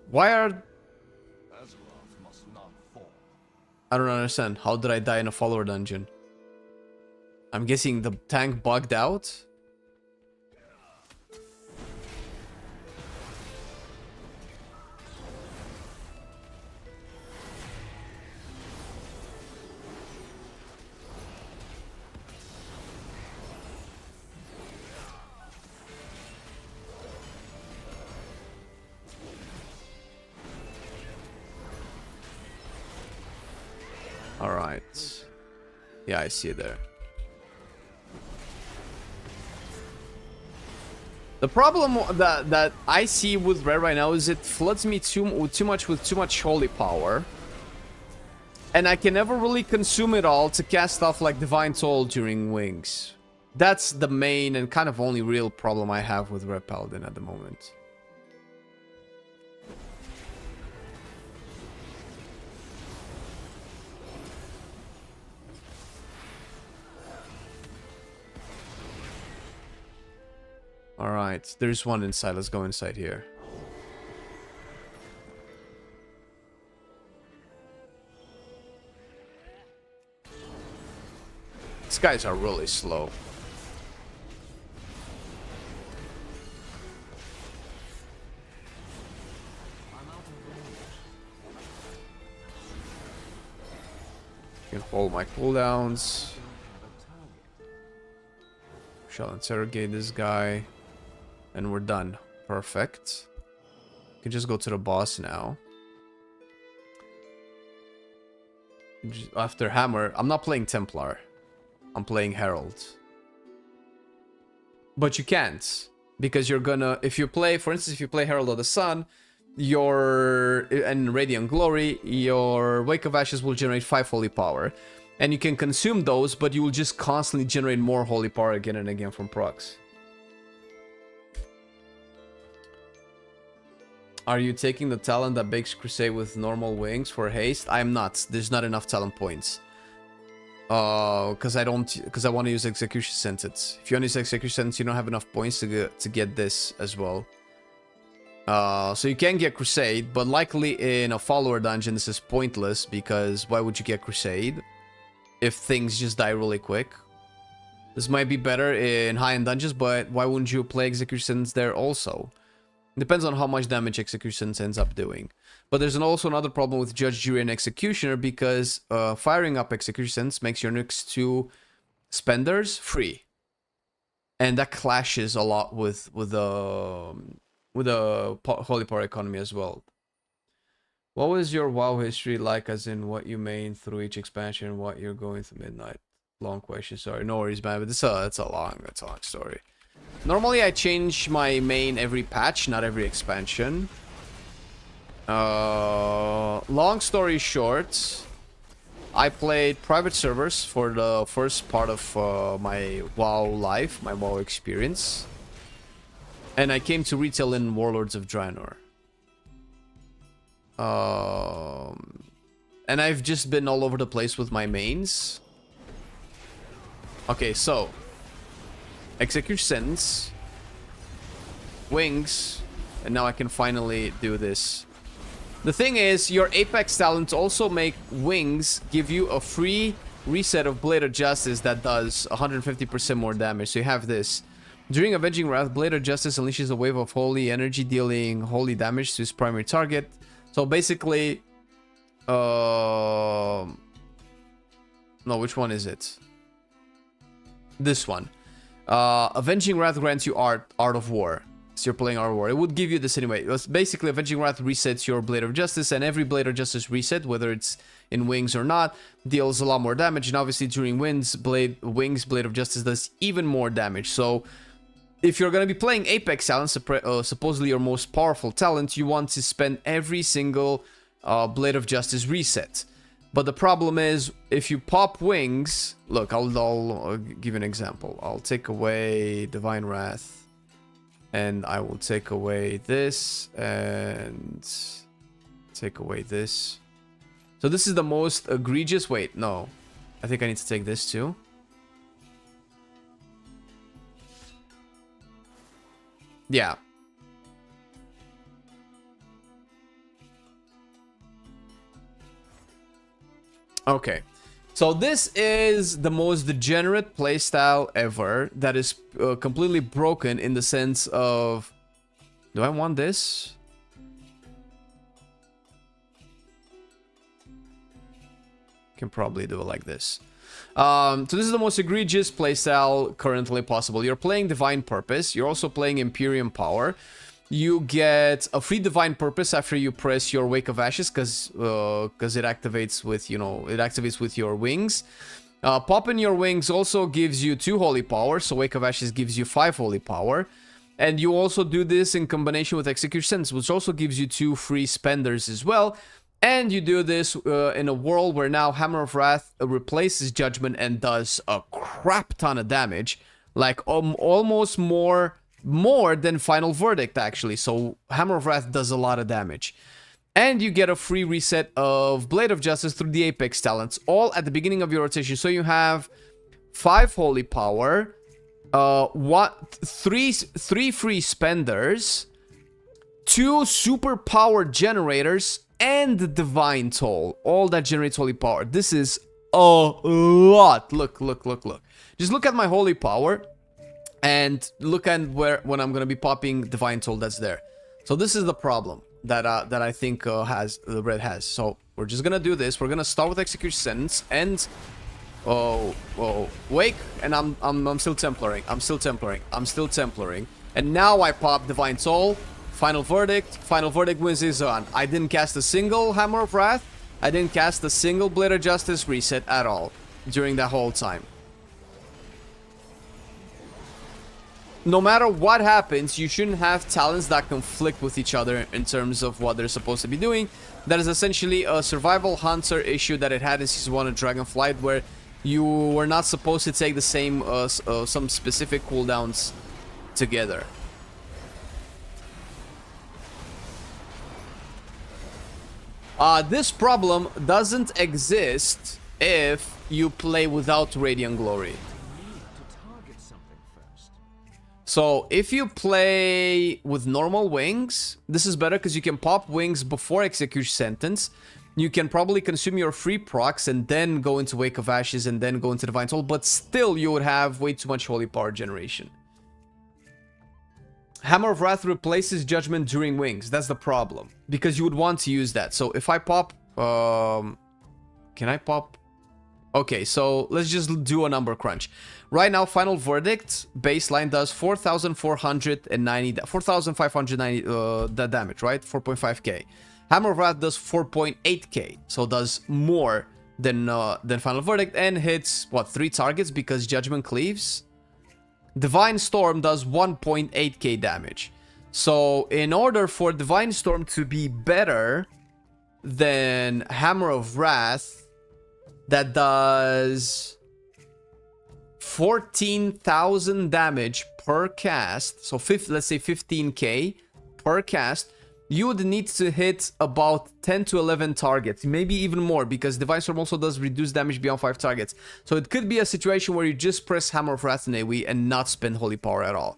Speaker 5: Why are... I don't understand. How did I die in a follower dungeon? I'm guessing the tank bugged out? Alright. Yeah, I see it there. The problem that I see with red right now is it floods me too much with too much holy power. And I can never really consume it all to cast stuff like Divine Toll during wings. That's the main and kind of only real problem I have with Ret Paladin at the moment. Alright, there's one inside. Let's go inside here. These guys are really slow. I can hold my cooldowns. Shall interrogate this guy. And we're done. Perfect. Can just go to the boss now. After Hammer, I'm not playing Templar. I'm playing Herald. But you can't. Because you're gonna... If you play... For instance, if you play Herald of the Sun, and Radiant Glory, your Wake of Ashes will generate 5 holy power. And you can consume those, but you will just constantly generate more holy power again and again from procs. Are you taking the talent that bakes Crusade with normal wings for haste? I'm not. There's not enough talent points. Because I want to use Execution Sentence. If you want to use Execution Sentence, you don't have enough points to get this as well. So you can get Crusade, but likely in a follower dungeon this is pointless, because why would you get Crusade if things just die really quick? This might be better in high-end dungeons, but why wouldn't you play Execution Sentence there also? Depends on how much damage Execution ends up doing. But there's also another problem with Judge, Jury, and Executioner, because firing up Execution makes your next 2 spenders free. And that clashes a lot with the Holy Power economy as well. What was your WoW history like, as in what you main through each expansion and what you're going through midnight? Long question, sorry. No worries, man, but it's a long story. Normally, I change my main every patch, not every expansion. Long story short, I played private servers for the first part of my WoW life, my WoW experience. And I came to retail in Warlords of Draenor. And I've just been all over the place with my mains. Okay, so... Execute Sentence, Wings, and now I can finally do this. The thing is, your Apex talents also make Wings give you a free reset of Blade of Justice that does 150% more damage. So you have this. During Avenging Wrath, Blade of Justice unleashes a wave of holy energy, dealing holy damage to his primary target. So basically... No, which one is it? This one. Avenging Wrath grants you Art of War. So you're playing Art of War. It would give you this anyway. It's basically, Avenging Wrath resets your Blade of Justice, and every Blade of Justice reset, whether it's in Wings or not, deals a lot more damage. And obviously during Wings, Blade of Justice does even more damage. So if you're going to be playing Apex talent, supposedly your most powerful talent, you want to spend every single Blade of Justice reset. But the problem is, if you pop Wings... Look, I'll give you an example. I'll take away Divine Wrath. And I will take away this. And... take away this. So this is the most egregious... Wait, no. I think I need to take this too. Yeah. Okay, so this is the most degenerate playstyle ever that is completely broken in the sense of... Do I want this? Can probably do it like this. So this is the most egregious playstyle currently possible. You're playing Divine Purpose. You're also playing Imperium Power. You get a free divine purpose after you press your Wake of Ashes, because it activates with, you know, it activates with your wings. Popping your wings also gives you 2 holy power, so Wake of Ashes gives you 5 holy power. And you also do this in combination with Execution, which also gives you 2 free spenders as well. And you do this in a world where now Hammer of Wrath replaces Judgment and does a crap ton of damage, like almost more than Final Verdict, actually. So Hammer of Wrath does a lot of damage. And you get a free reset of Blade of Justice through the Apex talents, all at the beginning of your rotation. So you have 5 holy power, 3 free spenders, 2 super power generators, and Divine Toll. All that generates holy power. This is a lot. Look. Just look at my holy power. And look at when I'm gonna be popping Divine Toll that's there. So this is the problem that I think the red has. So we're just gonna do this. We're gonna start with Execute Sentence and Wake, and I'm still templaring. I'm still templaring. And now I pop Divine Toll, Final Verdict. Final Verdict wins is on. I didn't cast a single Hammer of Wrath. I didn't cast a single Blade of Justice reset at all during that whole time. No matter what happens, you shouldn't have talents that conflict with each other in terms of what they're supposed to be doing. That is essentially a survival hunter issue that it had in Season 1 of Dragonflight, where you were not supposed to take the same, some specific cooldowns together. This problem doesn't exist if you play without Radiant Glory. So if you play with normal wings, this is better because you can pop wings before Execute Sentence. You can probably consume your free procs and then go into Wake of Ashes and then go into Divine Toll, but still you would have way too much holy power generation. Hammer of Wrath replaces Judgment during wings. That's the problem, because you would want to use that. So if I pop, can I pop? Okay, so let's just do a number crunch. Right now, Final Verdict baseline does 4,590 the damage, right? 4.5k. Hammer of Wrath does 4.8k, so does more than Final Verdict, and hits what, 3 targets because Judgment cleaves. Divine Storm does 1.8k damage. So in order for Divine Storm to be better than Hammer of Wrath, that does 14,000 damage per cast, so let's say 15k per cast, you would need to hit about 10 to 11 targets, maybe even more, because Divine Storm also does reduce damage beyond 5 targets. So it could be a situation where you just press Hammer of Wrath in AoE and not spend holy power at all.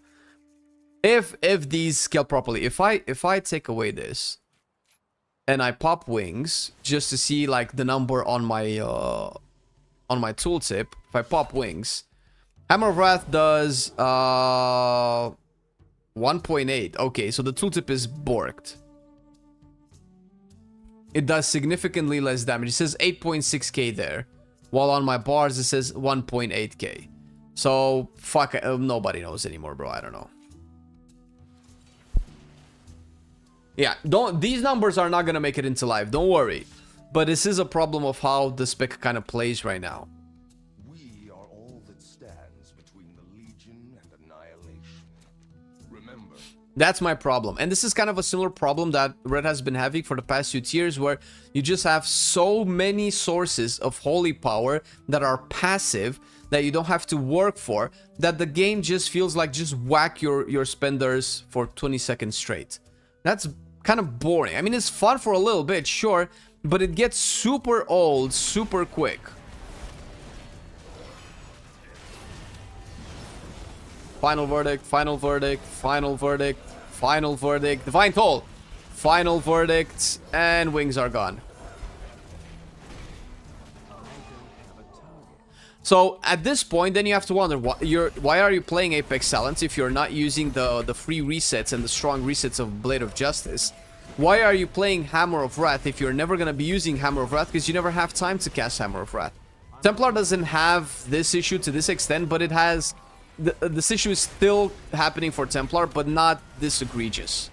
Speaker 5: If these scale properly, if I take away this and I pop wings just to see like the number on my tooltip, if I pop wings, Hammer of Wrath does 1.8. Okay, so the tooltip is borked. It does significantly less damage. It says 8.6k there, while on my bars it says 1.8k. So fuck, nobody knows anymore, bro. I don't know. Yeah, these numbers are not gonna make it into live, don't worry. But this is a problem of how the spec kind of plays right now.
Speaker 3: We are all that stands between the Legion and annihilation. Remember,
Speaker 5: That's my problem. And this is kind of a similar problem that Red has been having for the past few tiers, where you just have so many sources of holy power that are passive, that you don't have to work for, that the game just feels like just whack your spenders for 20 seconds straight. That's kind of boring. I mean, it's fun for a little bit, sure, but it gets super old super quick. Final Verdict, Final Verdict, Final Verdict, Final Verdict, Divine Toll, Final Verdict, and wings are gone. So at this point, then you have to wonder, why are you playing Apex Talents if you're not using the free resets and the strong resets of Blade of Justice? Why are you playing Hammer of Wrath if you're never going to be using Hammer of Wrath, because you never have time to cast Hammer of Wrath? Templar doesn't have this issue to this extent, but it has... This issue is still happening for Templar, but not this egregious.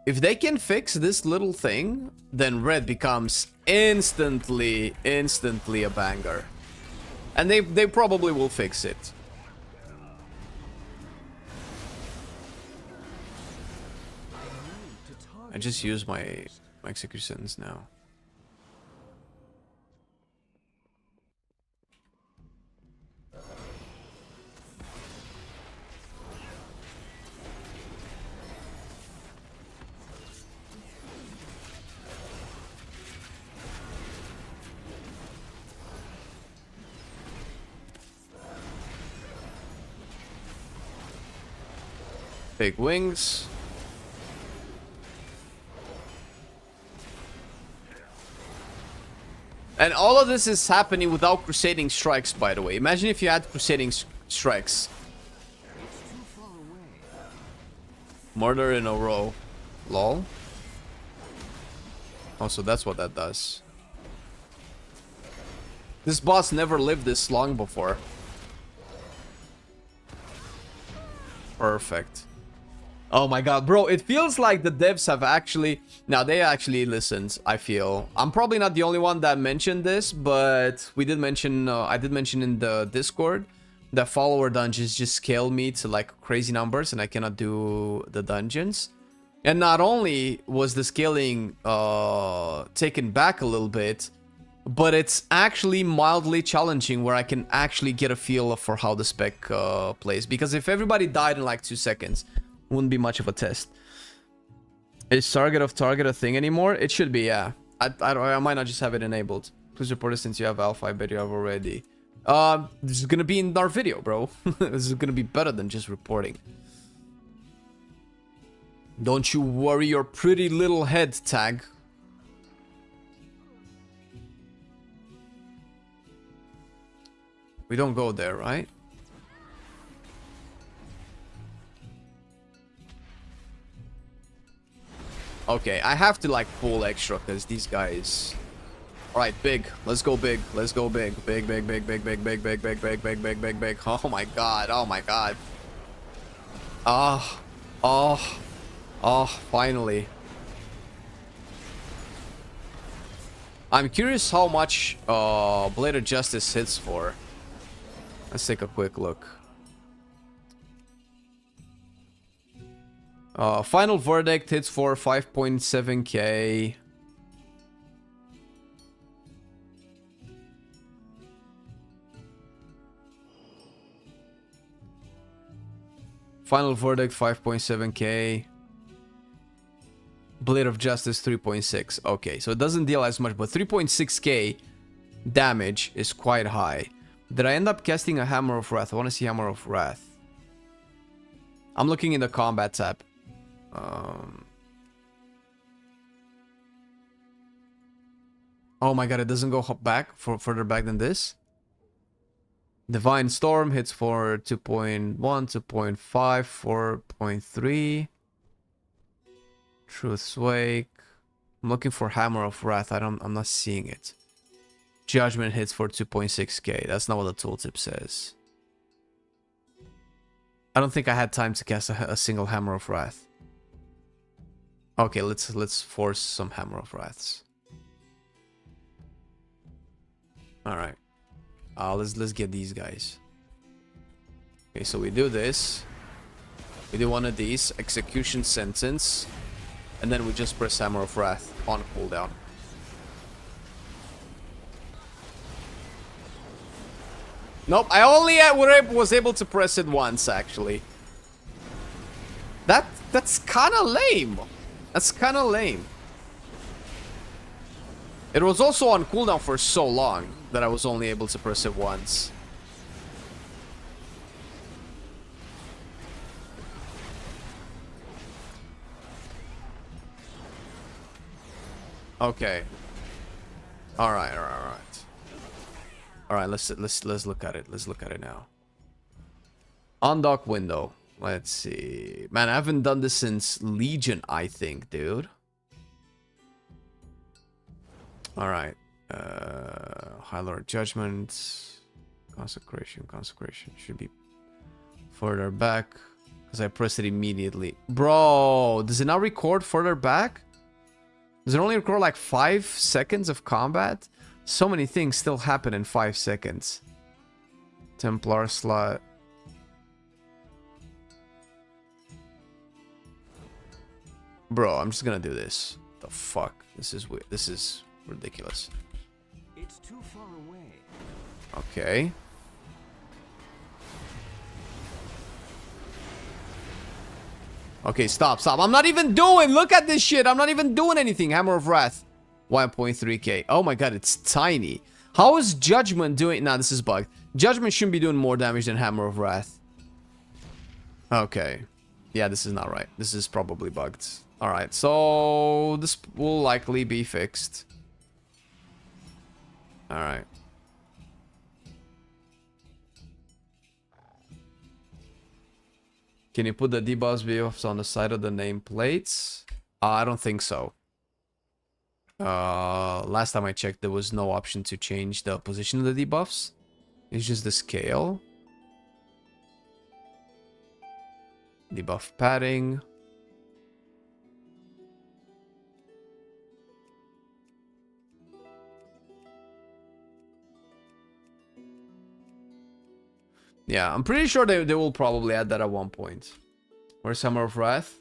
Speaker 5: If they can fix this little thing, then red becomes instantly a banger. And they probably will fix it. I just use my executions now. Big wings. And all of this is happening without crusading strikes, by the way. Imagine if you had crusading strikes. Murder in a row. Lol. Oh, so that's what that does. This boss never lived this long before. Perfect. Oh my god, bro, it feels like the devs have actually... Now, they actually listened, I feel. I'm probably not the only one that mentioned this, but we did mention... I did mention in the Discord that follower dungeons just scale me to like crazy numbers and I cannot do the dungeons. And not only was the scaling taken back a little bit, but it's actually mildly challenging where I can actually get a feel for how the spec plays. Because if everybody died in like 2 seconds... wouldn't be much of a test. Is target of target a thing anymore? It should be, yeah. I might not just have it enabled. Please report it since you have alpha. I bet you have already. This is gonna be in our video, bro. This is gonna be better than just reporting. Don't you worry your pretty little head, tag. We don't go there, right? Okay, I have to like pull extra because these guys... Alright, big. Let's go big. Let's go big. Big, big, big, big, big, big, big, big, big, big, big, big, big. Oh my god. Oh my god. Finally. I'm curious how much Blade of Justice hits for. Let's take a quick look. Final Verdict hits for 5.7k. Final Verdict 5.7k. Blade of Justice 3.6. Okay, so it doesn't deal as much, but 3.6k damage is quite high. Did I end up casting a Hammer of Wrath? I want to see Hammer of Wrath. I'm looking in the combat tab. Oh my god, it doesn't go back further back than this. Divine Storm hits for 2.1, 2.5, 4.3. Truth's Wake. I'm looking for Hammer of Wrath. I'm not seeing it. Judgment hits for 2.6k. That's not what the tooltip says. I don't think I had time to cast a single Hammer of Wrath. Okay, let's force some Hammer of Wraths. All right. Let's get these guys. Okay, so we do this. We do one of these execution sentence, and then we just press Hammer of Wrath on cooldown. Nope, I only was able to press it once actually. That's kind of lame. That's kind of lame. It was also on cooldown for so long that I was only able to press it once. Okay. All right. All right, let's look at it. Let's look at it now. Undock window. Let's see. Man, I haven't done this since Legion, I think, dude. All right. High Lord Judgment. Consecration should be further back. Because I pressed it immediately. Bro, does it not record further back? Does it only record like 5 seconds of combat? So many things still happen in 5 seconds. Templar slot. Bro, I'm just gonna do this. The fuck? This is weird. This is ridiculous.
Speaker 6: It's too far away.
Speaker 5: Okay. Okay, stop. I'm not even doing. Look at this shit. I'm not even doing anything. Hammer of Wrath. 1.3k. Oh my god, it's tiny. How is Judgment doing? Nah, this is bugged. Judgment shouldn't be doing more damage than Hammer of Wrath. Okay. Yeah, this is not right. This is probably bugged. Alright, so this will likely be fixed. Alright. Can you put the debuffs on the side of the nameplates? I don't think so. Last time I checked, there was no option to change the position of the debuffs. It's just the scale. Debuff padding. Yeah, I'm pretty sure they will probably add that at one point. Where's Hammer of Wrath?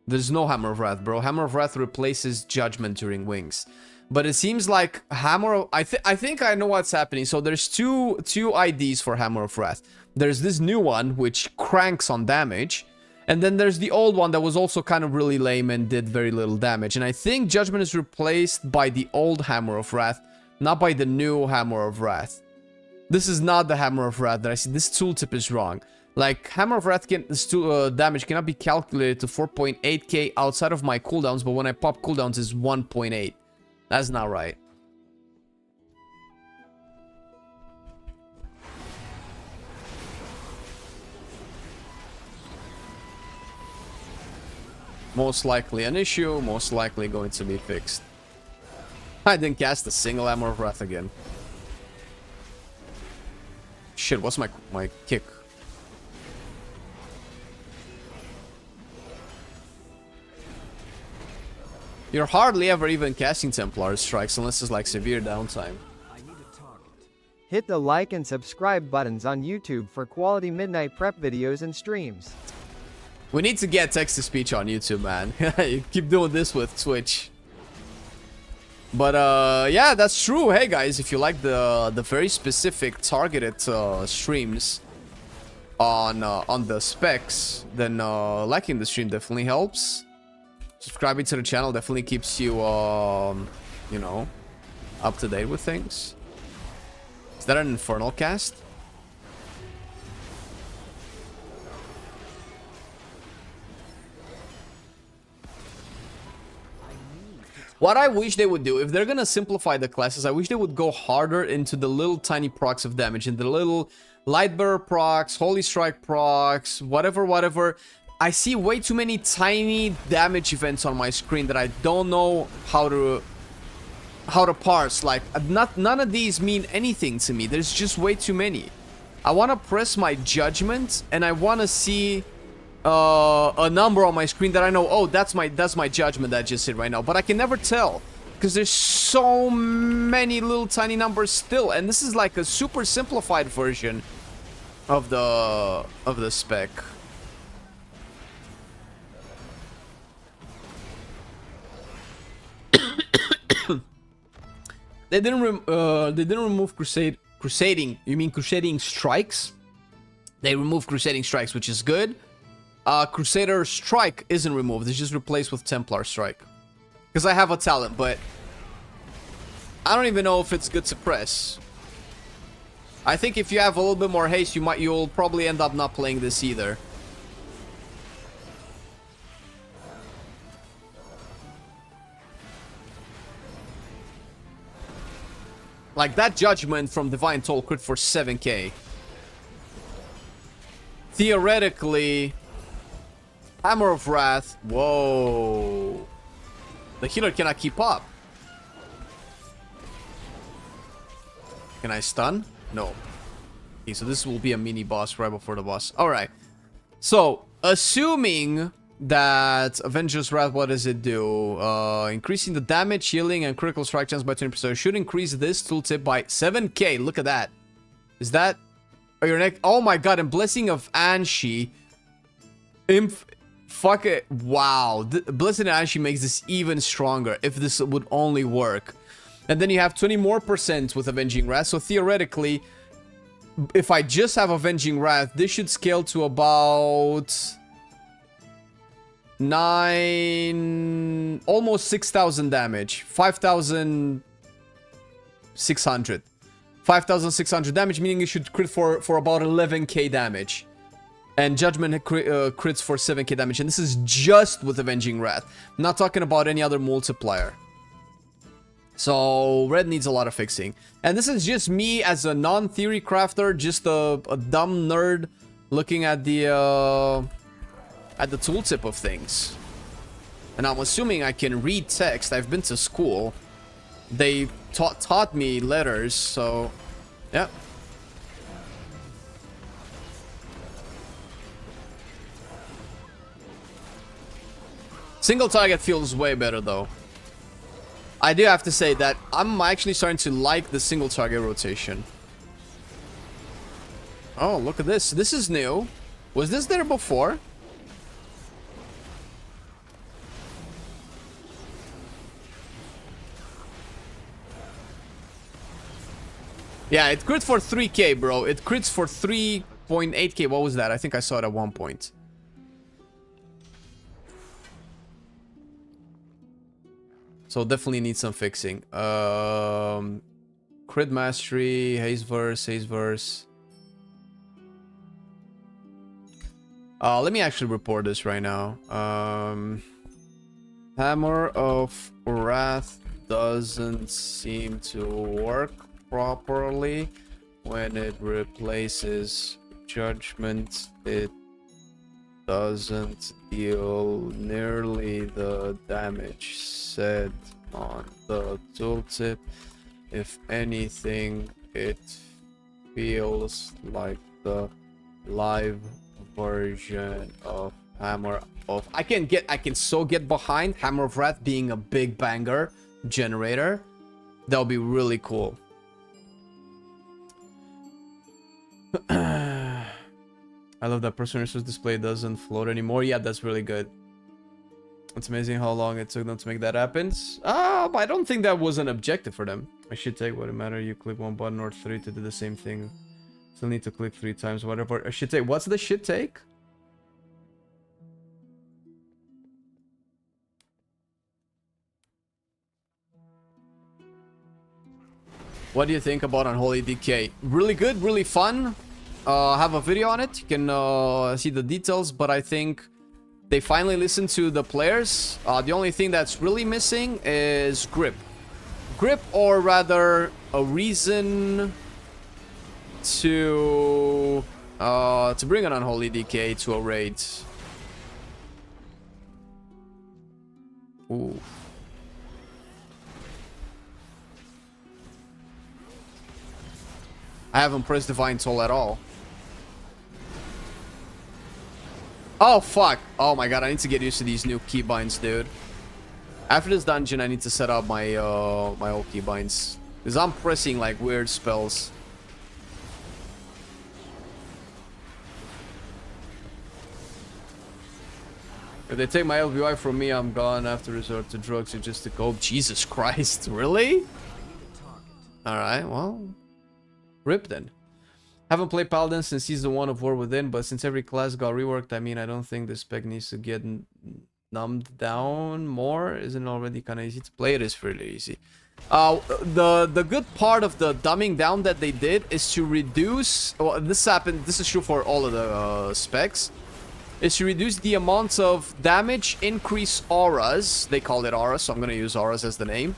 Speaker 5: There's no Hammer of Wrath, bro. Hammer of Wrath replaces Judgment during Wings. But it seems like Hammer of... I think I know what's happening. So there's two IDs for Hammer of Wrath. There's this new one, which cranks on damage. And then there's the old one that was also kind of really lame and did very little damage. And I think Judgment is replaced by the old Hammer of Wrath, not by the new Hammer of Wrath. This is not the Hammer of Wrath that I see. This tooltip is wrong. Like, Hammer of Wrath damage cannot be calculated to 4.8k outside of my cooldowns, but when I pop cooldowns is 1.8. That's not right. Most likely an issue, most likely going to be fixed. I didn't cast a single Hammer of Wrath again. Shit, what's my kick? You're hardly ever even casting Templar strikes unless it's like severe downtime.
Speaker 6: I need a target.
Speaker 4: Hit the like and subscribe buttons on YouTube for quality midnight prep videos and streams.
Speaker 5: We need to get text-to-speech on YouTube, man. You keep doing this with Twitch. But yeah, that's true. Hey guys, if you like the very specific targeted streams on the specs, then liking the stream definitely helps. Subscribing to the channel definitely keeps you you know, up to date with things. Is that an Infernal cast? What I wish they would do, if they're gonna simplify the classes, I wish they would go harder into the little tiny procs of damage, and the little Lightbearer procs, Holy Strike procs, whatever. I see way too many tiny damage events on my screen that I don't know how to parse. Like, none of these mean anything to me. There's just way too many. I want to press my Judgment, and I want to see a number on my screen that I know, oh, that's my Judgment that just hit right now. But I can never tell because there's so many little tiny numbers still, and this is like a super simplified version of the spec. They didn't remove crusading. You mean crusading strikes? They removed crusading strikes, which is good. Crusader strike isn't removed. It's just replaced with Templar strike. Because I have a talent, but I don't even know if it's good to press. I think if you have a little bit more haste, you'll probably end up not playing this either. Like, that Judgment from Divine Toll crit for 7k. Theoretically, Hammer of Wrath. Whoa. The healer cannot keep up. Can I stun? No. Okay, so this will be a mini boss right before the boss. Alright. So, assuming that Avenger's Wrath, what does it do? Increasing the damage, healing, and critical strike chance by 20%. It should increase this tooltip by 7k. Look at that. Is that... Oh, your neck... Oh my god, and Blessing of Anshi. Fuck it. Wow. Blessing of Anshi makes this even stronger if this would only work. And then you have 20% more with Avenging Wrath. So theoretically, if I just have Avenging Wrath, this should scale to about... almost 6,000 damage. 5,600. 5,600 damage, meaning it should crit for about 11k damage. And Judgment crits for 7k damage. And this is just with Avenging Wrath. I'm not talking about any other multiplier. So, red needs a lot of fixing. And this is just me as a non-theory crafter, just a dumb nerd looking at the tooltip of things. And I'm assuming I can read text. I've been to school. They taught me letters, so... Yeah. Single target feels way better, though. I do have to say that I'm actually starting to like the single target rotation. Oh, look at this. This is new. Was this there before? Yeah, it crits for 3k, bro. It crits for 3.8k. What was that? I think I saw it at one point. So definitely needs some fixing. Crit Mastery, Haze Verse. Let me actually report this right now. Hammer of Wrath doesn't seem to work properly when it replaces Judgment. It doesn't deal nearly the damage set on the tooltip. If anything, it feels like the live version of Hammer of... I can so get behind Hammer of Wrath being a big banger generator. That would be really cool. I love that person resource display doesn't float anymore. Yeah, that's really good. It's amazing how long it took them to make that happen. But I don't think that was an objective for them. I should take what it matter. You click one button or three to do the same thing. Still need to click 3 times. Whatever. I should take. What's the shit take? What do you think about Unholy Decay? Really good, really fun. Have a video on it. You can see the details, but I think they finally listened to the players. The only thing that's really missing is grip. Grip, or rather a reason to bring an Unholy Decay to a raid. Ooh. I haven't pressed Divine Toll at all. Oh, fuck. Oh, my God. I need to get used to these new keybinds, dude. After this dungeon, I need to set up my my old keybinds. Because I'm pressing, like, weird spells. If they take my LVI from me, I'm gone. After resort to drugs, it's just a go. Jesus Christ. Really? Alright, well... Rip then. Haven't played Paladin since Season 1 of War Within, but since every class got reworked, I mean, I don't think this spec needs to get numbed down more. Isn't it already kind of easy to play? It is fairly easy. The good part of the dumbing down that they did is to reduce... Well, this is true for all of the specs. Is to reduce the amount of damage, increase auras. They call it auras, so I'm going to use auras as the name.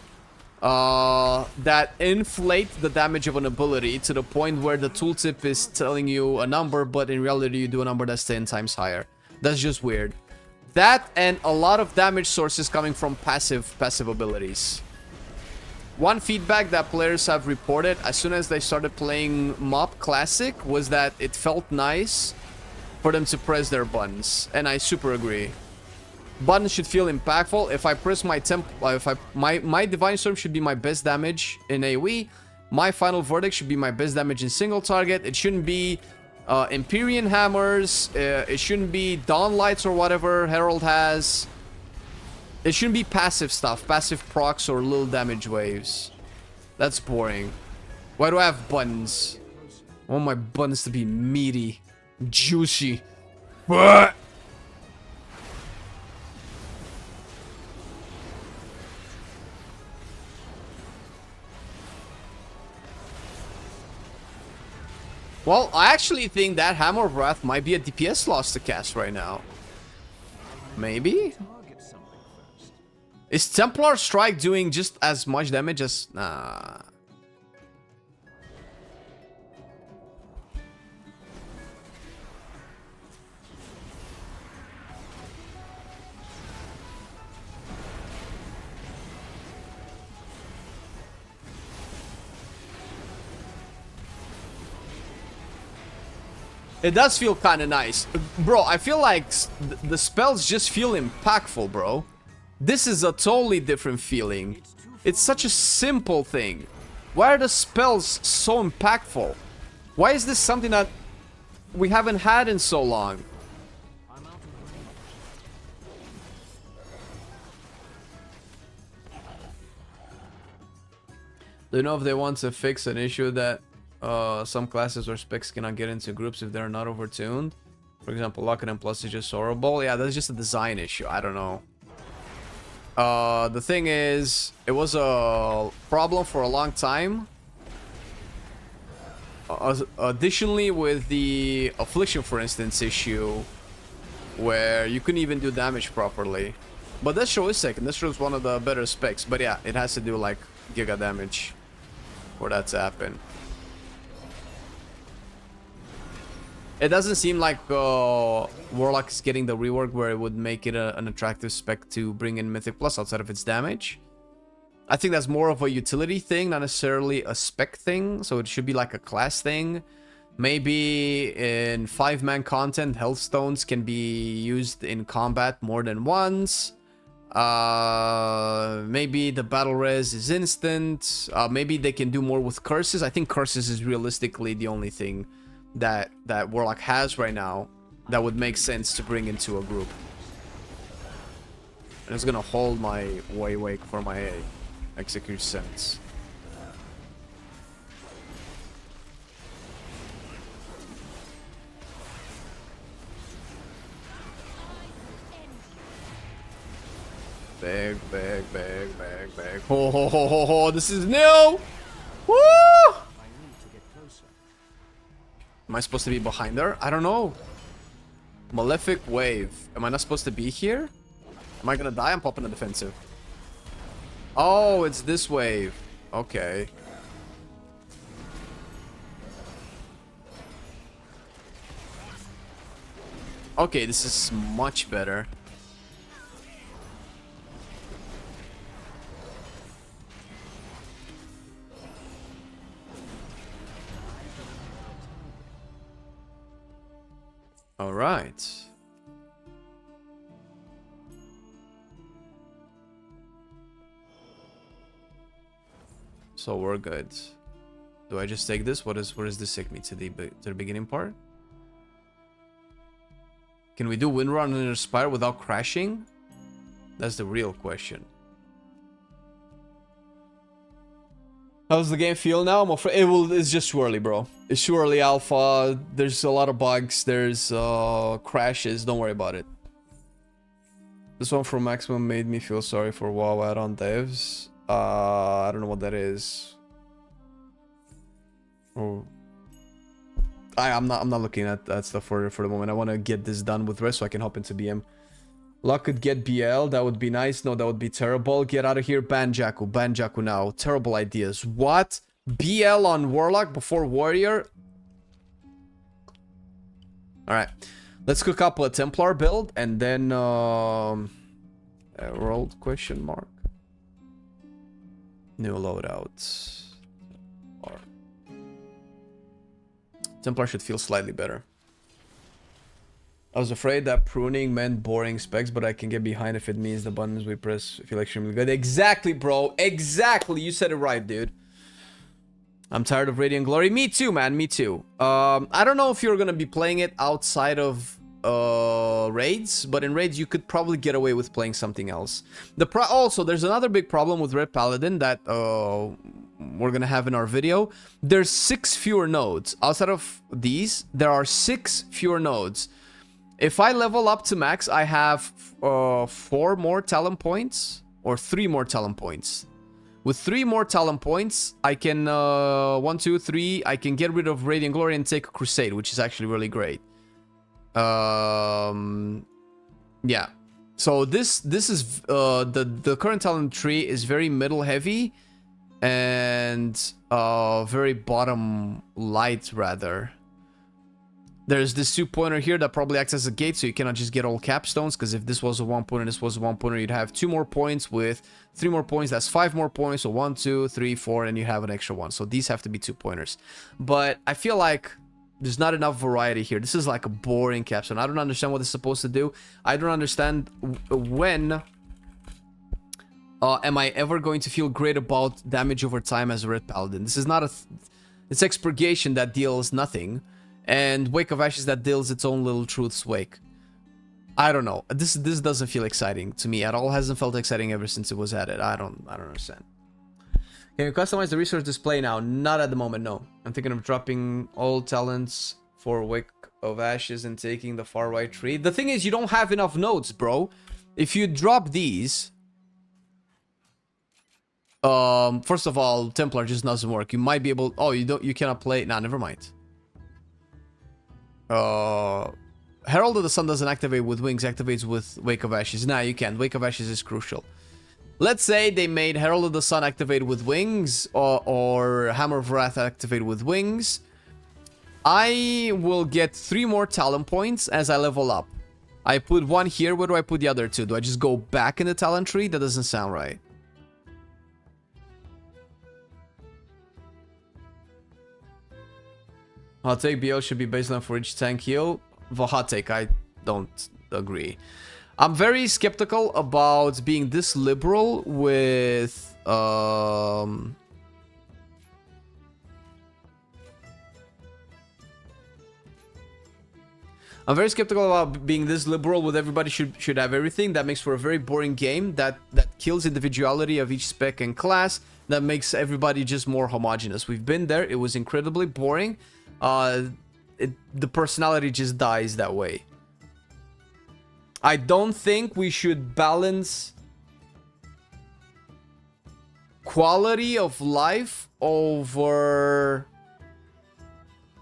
Speaker 5: That inflate the damage of an ability to the point where the tooltip is telling you a number, but in reality you do a number that's 10 times higher. That's just weird. That and a lot of damage sources coming from passive abilities. One feedback that players have reported as soon as they started playing Mop Classic was that it felt nice for them to press their buttons, and I super agree. Buttons should feel impactful. If I press my my Divine Storm should be my best damage in AoE. My Final Verdict should be my best damage in single target. It shouldn't be Empyrean Hammers. It shouldn't be Dawn Lights or whatever Herald has. It shouldn't be passive stuff, passive procs or little damage waves. That's boring. Why do I have buttons? I want my buttons to be meaty, juicy. What? Well, I actually think that Hammer of Wrath might be a DPS loss to cast right now. Maybe? Is Templar Strike doing just as much damage as... Nah. It does feel kind of nice. Bro, I feel like the spells just feel impactful, bro. This is a totally different feeling. It's such a simple thing. Why are the spells so impactful? Why is this something that we haven't had in so long? Do you know if they want to fix an issue that some classes or specs cannot get into groups if they're not overtuned? For example, Lock-in and Plus is just horrible. Yeah, that's just a design issue. I don't know. The thing is, it was a problem for a long time. Additionally, with the Affliction, for instance, issue, where you couldn't even do damage properly. But this show is sick, and this show is one of the better specs. But yeah, it has to do like giga damage for that to happen. It doesn't seem like Warlock is getting the rework where it would make it an attractive spec to bring in Mythic Plus outside of its damage. I think that's more of a utility thing, not necessarily a spec thing. So it should be like a class thing. Maybe in 5-man content, Health Stones can be used in combat more than once. Maybe the battle res is instant. Maybe they can do more with curses. I think curses is realistically the only thing that Warlock has right now that would make sense to bring into a group. And it's gonna hold my wake for my Execute Sense. Big. Ho ho ho ho ho, this is new! Woo! Am I supposed to be behind her? I don't know. Malefic Wave. Am I not supposed to be here? Am I gonna die? I'm popping the defensive. Oh, it's this wave. Okay. Okay, this is much better. All right. So we're good. Do I just take this? Where does this take me to the beginning part? Can we do Windrun and Inspire without crashing? That's the real question. How's the game feel now? I'm afraid it's just too early, bro. It's too early alpha. There's a lot of bugs. There's crashes. Don't worry about it. This one from Maximum made me feel sorry for WoW add-on devs. I don't know what that is. Oh, I'm not looking at that stuff for the moment. I want to get this done with rest so I can hop into BM. Luck could get BL. That would be nice. No, that would be terrible. Get out of here. Ban Jakku. Ban Jakku now. Terrible ideas. What? BL on Warlock before Warrior? Alright. Let's cook up a Templar build and then World question mark. New loadout. Templar should feel slightly better. I was afraid that pruning meant boring specs, but I can get behind if it means the buttons we press feel extremely good. Exactly, bro. Exactly. You said it right, dude. I'm tired of Radiant Glory. Me too, man. Me too. I don't know if you're gonna be playing it outside of raids, but in raids you could probably get away with playing something else. Also, there's another big problem with Ret Paladin that we're gonna have in our video. There's 6 fewer nodes. Outside of these, there are 6 fewer nodes. If I level up to max, I have 4 more talent points or 3 more talent points. With 3 more talent points, I can 1, 2, 3. I can get rid of Radiant Glory and take a Crusade, which is actually really great. Yeah. So this is the current talent tree is very middle heavy and very bottom light rather. There's this 2-pointer here that probably acts as a gate, so you cannot just get all capstones, because if this was a 1-pointer and this was a 1-pointer, you'd have 2 more points with 3 more points. That's 5 more points, so 1, 2, 3, 4, and you have an extra 1. So these have to be 2-pointers. But I feel like there's not enough variety here. This is like a boring capstone. I don't understand what it's supposed to do. I don't understand when am I ever going to feel great about damage over time as a Ret Paladin. This is not a... It's Expurgation that deals nothing. And Wake of Ashes that deals its own little truth's wake. I don't know. This doesn't feel exciting to me at all. Hasn't felt exciting ever since it was added. I don't understand. Can you customize the resource display now? Not at the moment, no. I'm thinking of dropping all talents for Wake of Ashes and taking the far right tree. The thing is, you don't have enough nodes, bro. If you drop these, first of all, Templar just doesn't work. You might be able... Oh, you cannot play... Nah, never mind. Herald of the Sun doesn't activate with wings, activates with Wake of Ashes. Nah, you can't. Wake of Ashes is crucial. Let's say they made Herald of the Sun activate with wings, or Hammer of Wrath activate with wings. I will get 3 more talent points as I level up. I put 1 here. Where do I put the other 2? Do I just go back in the talent tree? That doesn't sound right. Hot take, BL should be baseline for each tank heal. The hot take, I don't agree. I'm very skeptical about being this liberal with... I'm very skeptical about being this liberal with everybody should have everything. That makes for a very boring game that kills individuality of each spec and class. That makes everybody just more homogenous. We've been there. It was incredibly boring. The personality just dies that way. I don't think we should balance quality of life over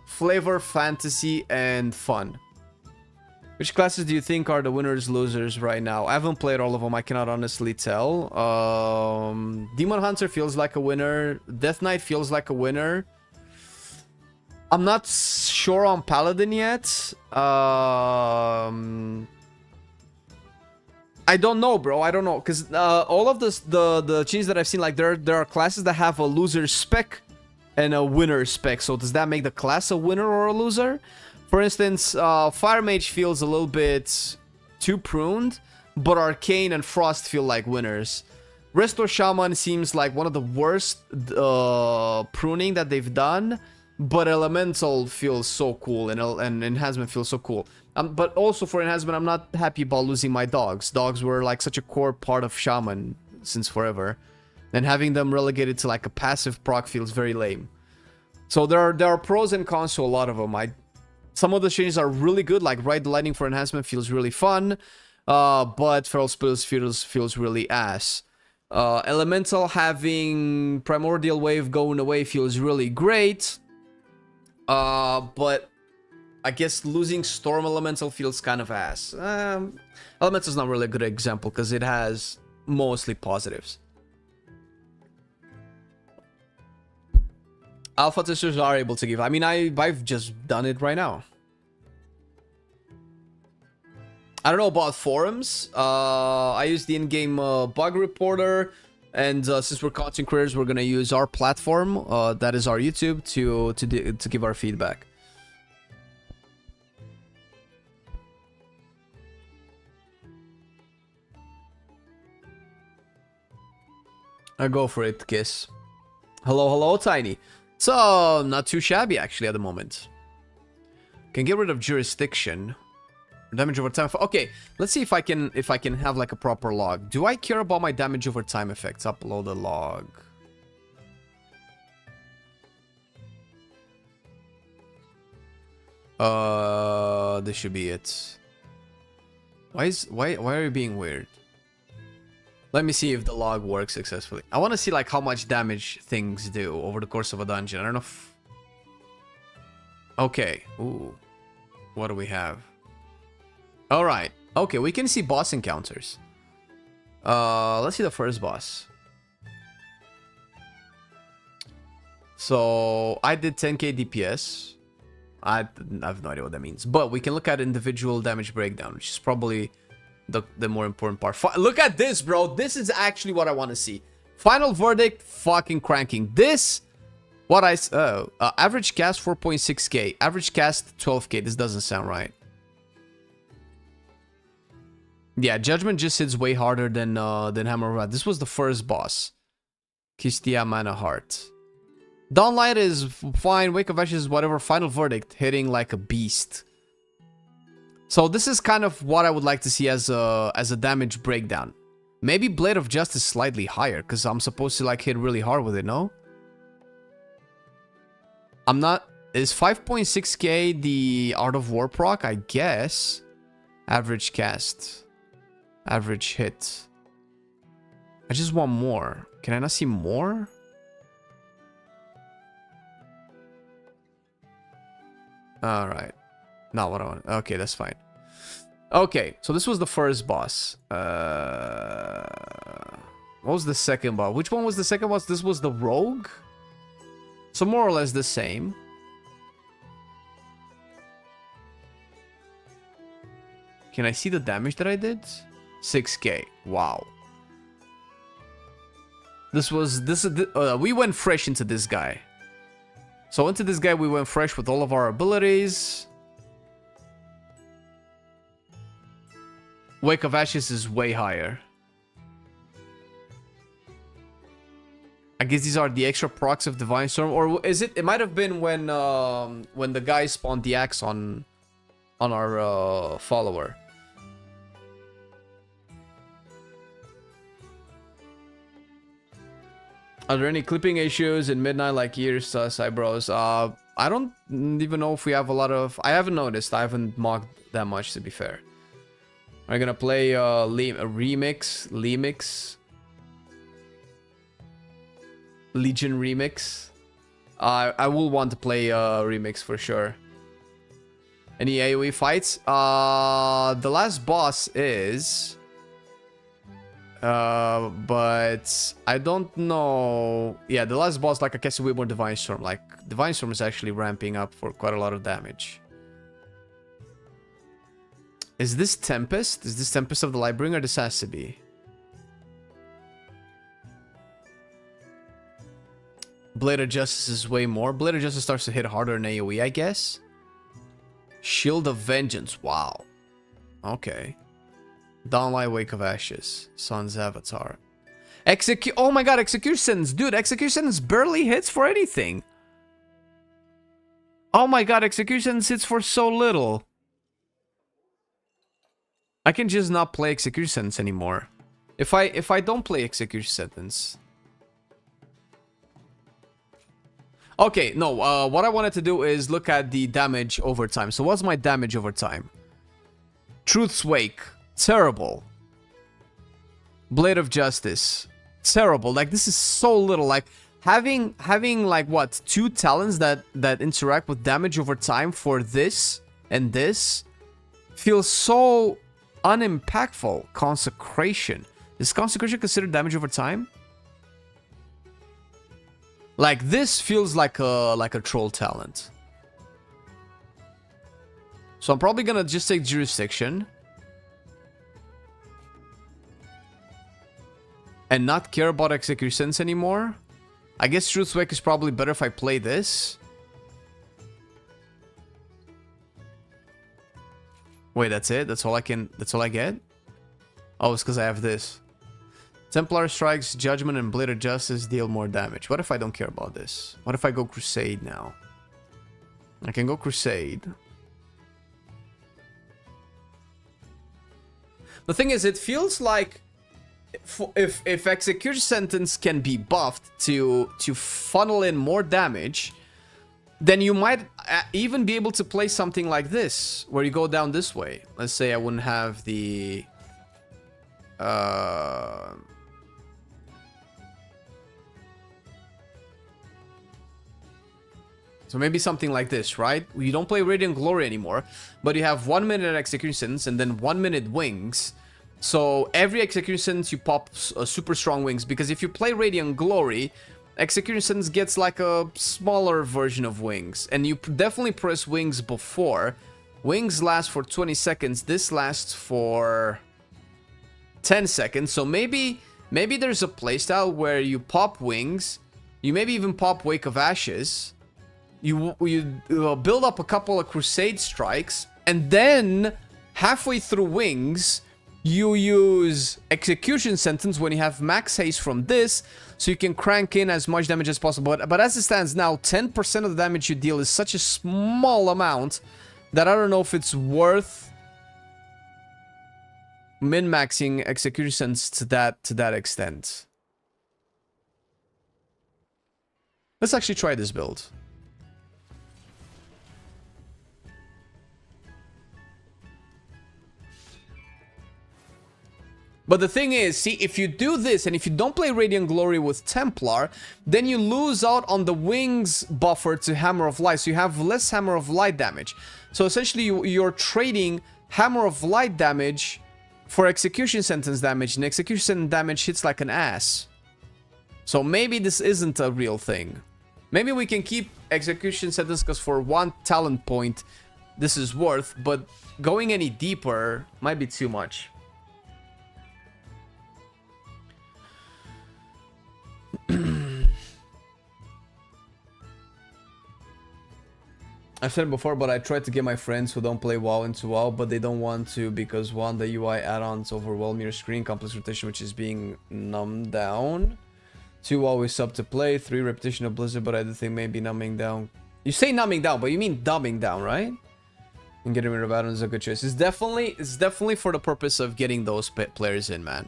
Speaker 5: flavor, fantasy, and fun. Which classes do you think are the winners, losers right now? I haven't played all of them. I cannot honestly tell. Demon Hunter feels like a winner. Death Knight feels like a winner. I'm not sure on Paladin yet. I don't know, bro. I don't know, because all of the changes that I've seen, like there are classes that have a loser spec and a winner spec. So does that make the class a winner or a loser? For instance, Fire Mage feels a little bit too pruned, but Arcane and Frost feel like winners. Restore Shaman seems like one of the worst pruning that they've done. But Elemental feels so cool, and Enhancement feels so cool. But also for Enhancement, I'm not happy about losing my dogs. Dogs were like such a core part of Shaman since forever. And having them relegated to like a passive proc feels very lame. So there are pros and cons to a lot of them. Some of the changes are really good, like Ride the Lightning for Enhancement feels really fun. But Feral Spills feels really ass. Elemental having Primordial Wave going away feels really great. But I guess losing Storm Elemental feels kind of ass. Elemental's not really a good example because it has mostly positives. Alpha testers are able to give. I mean, I've just done it right now. I don't know about forums. I use the in-game bug reporter. And since we're content creators, we're going to use our platform, that is our YouTube, to give our feedback. I go for it, Kiss. Hello, hello, Tiny. So, not too shabby, actually, at the moment. Can get rid of jurisdiction. Damage over time. Okay, let's see if I can have like a proper log. Do I care about my damage over time effects? Upload a log. This should be it. Why are you being weird? Let me see if the log works successfully. I want to see like how much damage things do over the course of a dungeon. I don't know if... Okay. Ooh. What do we have? Alright. Okay, we can see boss encounters. Let's see the first boss. So, I did 10k DPS. I have no idea what that means. But we can look at individual damage breakdown, which is probably the more important part. Look at this, bro. This is actually what I want to see. Final verdict, fucking cranking. This, what I... average cast 4.6k. Average cast 12k. This doesn't sound right. Yeah, Judgment just hits way harder than Hammer of Wrath. This was the first boss. Kistia Mana Heart. Dawnlight is fine. Wake of Ashes is whatever. Final Verdict, hitting like a beast. So this is kind of what I would like to see as a damage breakdown. Maybe Blade of Justice slightly higher, because I'm supposed to like hit really hard with it, no? I'm not... Is 5.6k the Art of War proc? I guess. Average cast. Average hit. I just want more. Can I not see more? Alright. Not what I want. Okay, that's fine. Okay, so this was the first boss. What was the second boss? Which one was the second boss? This was the Rogue? So more or less the same. Can I see the damage that I did? 6k. Wow. We went fresh into this guy. So into this guy we went fresh with all of our abilities. Wake of Ashes is way higher. I guess these are the extra procs of Divine Storm, or is it? It might have been when the guy spawned the axe on our follower. Are there any clipping issues in Midnight like years, Cybros? I don't even know if we have a lot of... I haven't noticed. I haven't mocked that much, to be fair. I'm gonna play a remix. Legion remix. I will want to play a remix for sure. Any AoE fights? The last boss is... but I don't know. Yeah, the last boss, like I guess we were Divine Storm. Like Divine Storm is actually ramping up for quite a lot of damage. Is this Tempest? Is this Tempest of the Lightbringer? This has to be. Blade of Justice is way more. Blade of Justice starts to hit harder in AoE, I guess. Shield of Vengeance. Wow. Okay. Dawnlight, Wake of Ashes. Sun's Avatar. Oh my god, Executions. Dude, Executions barely hits for anything. Oh my god, Executions hits for so little. I can just not play Executions anymore. If I don't play Executions. Okay, no, what I wanted to do is look at the damage over time. So what's my damage over time? Truth's Wake. Terrible. Blade of Justice. Terrible. Like, this is so little. Like, having like, what, 2 talents that interact with damage over time for this and this feels so unimpactful. Consecration. Is Consecration considered damage over time? Like, this feels like a troll talent. So I'm probably gonna just take Jurisdiction. And not care about Executions anymore. I guess Truth's Wake is probably better if I play this. Wait, that's it? That's all I get? Oh, it's because I have this. Templar strikes, Judgment, and Blade of Justice deal more damage. What if I don't care about this? What if I go Crusade now? I can go Crusade. The thing is, it feels like if Execution Sentence can be buffed to funnel in more damage, then you might even be able to play something like this, where you go down this way. Let's say I wouldn't have the... So maybe something like this, right? You don't play Radiant Glory anymore, but you have 1 minute Execution Sentence and then 1 minute Wings. So every Execution Sentence you pop super strong Wings, because if you play Radiant Glory, Execution Sentence gets like a smaller version of Wings. And you definitely press Wings before. Wings last for 20 seconds. This lasts for 10 seconds. So maybe there's a playstyle where you pop Wings. You maybe even pop Wake of Ashes. You build up a couple of Crusade strikes. And then halfway through Wings, you use Execution Sentence when you have max haste from this, so you can crank in as much damage as possible. But as it stands now, 10% of the damage you deal is such a small amount that I don't know if it's worth min-maxing Execution Sentence to that extent. Let's actually try this build. But the thing is, see, if you do this, and if you don't play Radiant Glory with Templar, then you lose out on the Wings buffer to Hammer of Light, so you have less Hammer of Light damage. So essentially, you're trading Hammer of Light damage for Execution Sentence damage, and Execution Sentence damage hits like an ass. So maybe this isn't a real thing. Maybe we can keep Execution Sentence, because for 1 talent point, this is worth, but going any deeper might be too much. I've said it before, but I tried to get my friends who don't play WoW into WoW, but they don't want to because 1, the UI add-ons overwhelm your screen, complex rotation which is being numbed down. 2, WoW is sub to play. 3, repetition of Blizzard, but I do think maybe numbing down. You say numbing down, but you mean dumbing down, right? And getting rid of add-ons is a good choice. It's definitely for the purpose of getting those players in, man.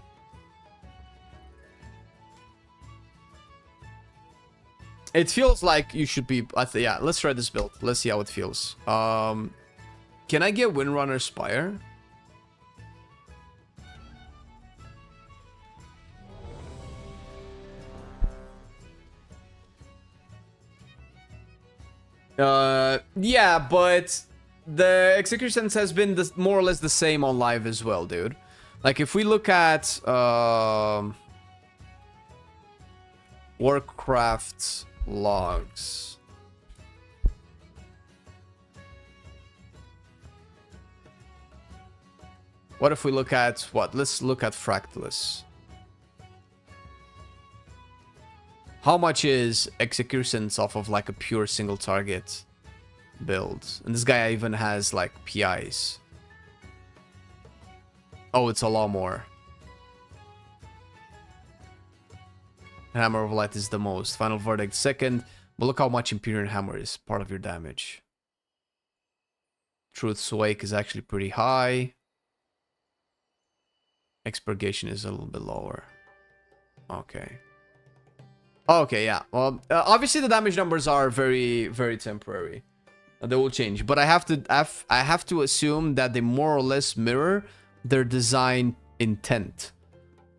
Speaker 5: It feels like you should be... yeah, let's try this build. Let's see how it feels. Can I get Windrunner Spire? Yeah, but the execution has been more or less the same on live as well, dude. Like, if we look at Warcraft logs. What if we look at what? Let's look at Fractalus. How much is executions off of like a pure single target build? And this guy even has like PIs. Oh, it's a lot more. Hammer of Light is the most. Final Verdict second. But look how much Imperial Hammer is part of your damage. Truth's Wake is actually pretty high. Expurgation is a little bit lower. Okay. Okay, yeah. Well, obviously the damage numbers are very, very temporary. They will change. But I have to assume that they more or less mirror their design intent.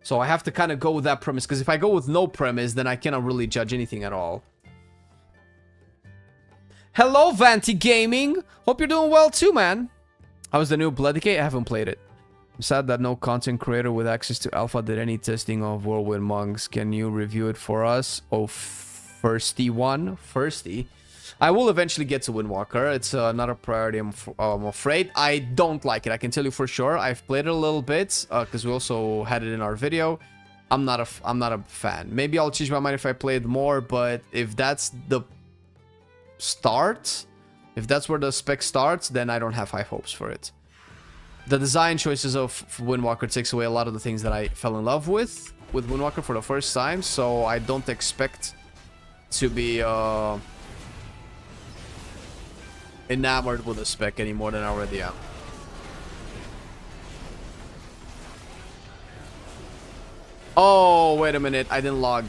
Speaker 5: So I have to kind of go with that premise, because if I go with no premise, then I cannot really judge anything at all. Hello, Vanti Gaming! Hope you're doing well too, man! How's the new Bloodgate? I haven't played it. I'm sad that no content creator with access to alpha did any testing of Whirlwind Monks. Can you review it for us? Oh, Firsty one? Firsty? I will eventually get to Windwalker. It's not a priority, I'm afraid. I don't like it, I can tell you for sure. I've played it a little bit, because we also had it in our video. I'm not a fan. Maybe I'll change my mind if I play it more, but if that's the start, if that's where the spec starts, then I don't have high hopes for it. The design choices of Windwalker takes away a lot of the things that I fell in love with. with Moonwalker for the first time, so I don't expect to be enamored with the spec any more than I already am. Oh, wait a minute. I didn't log.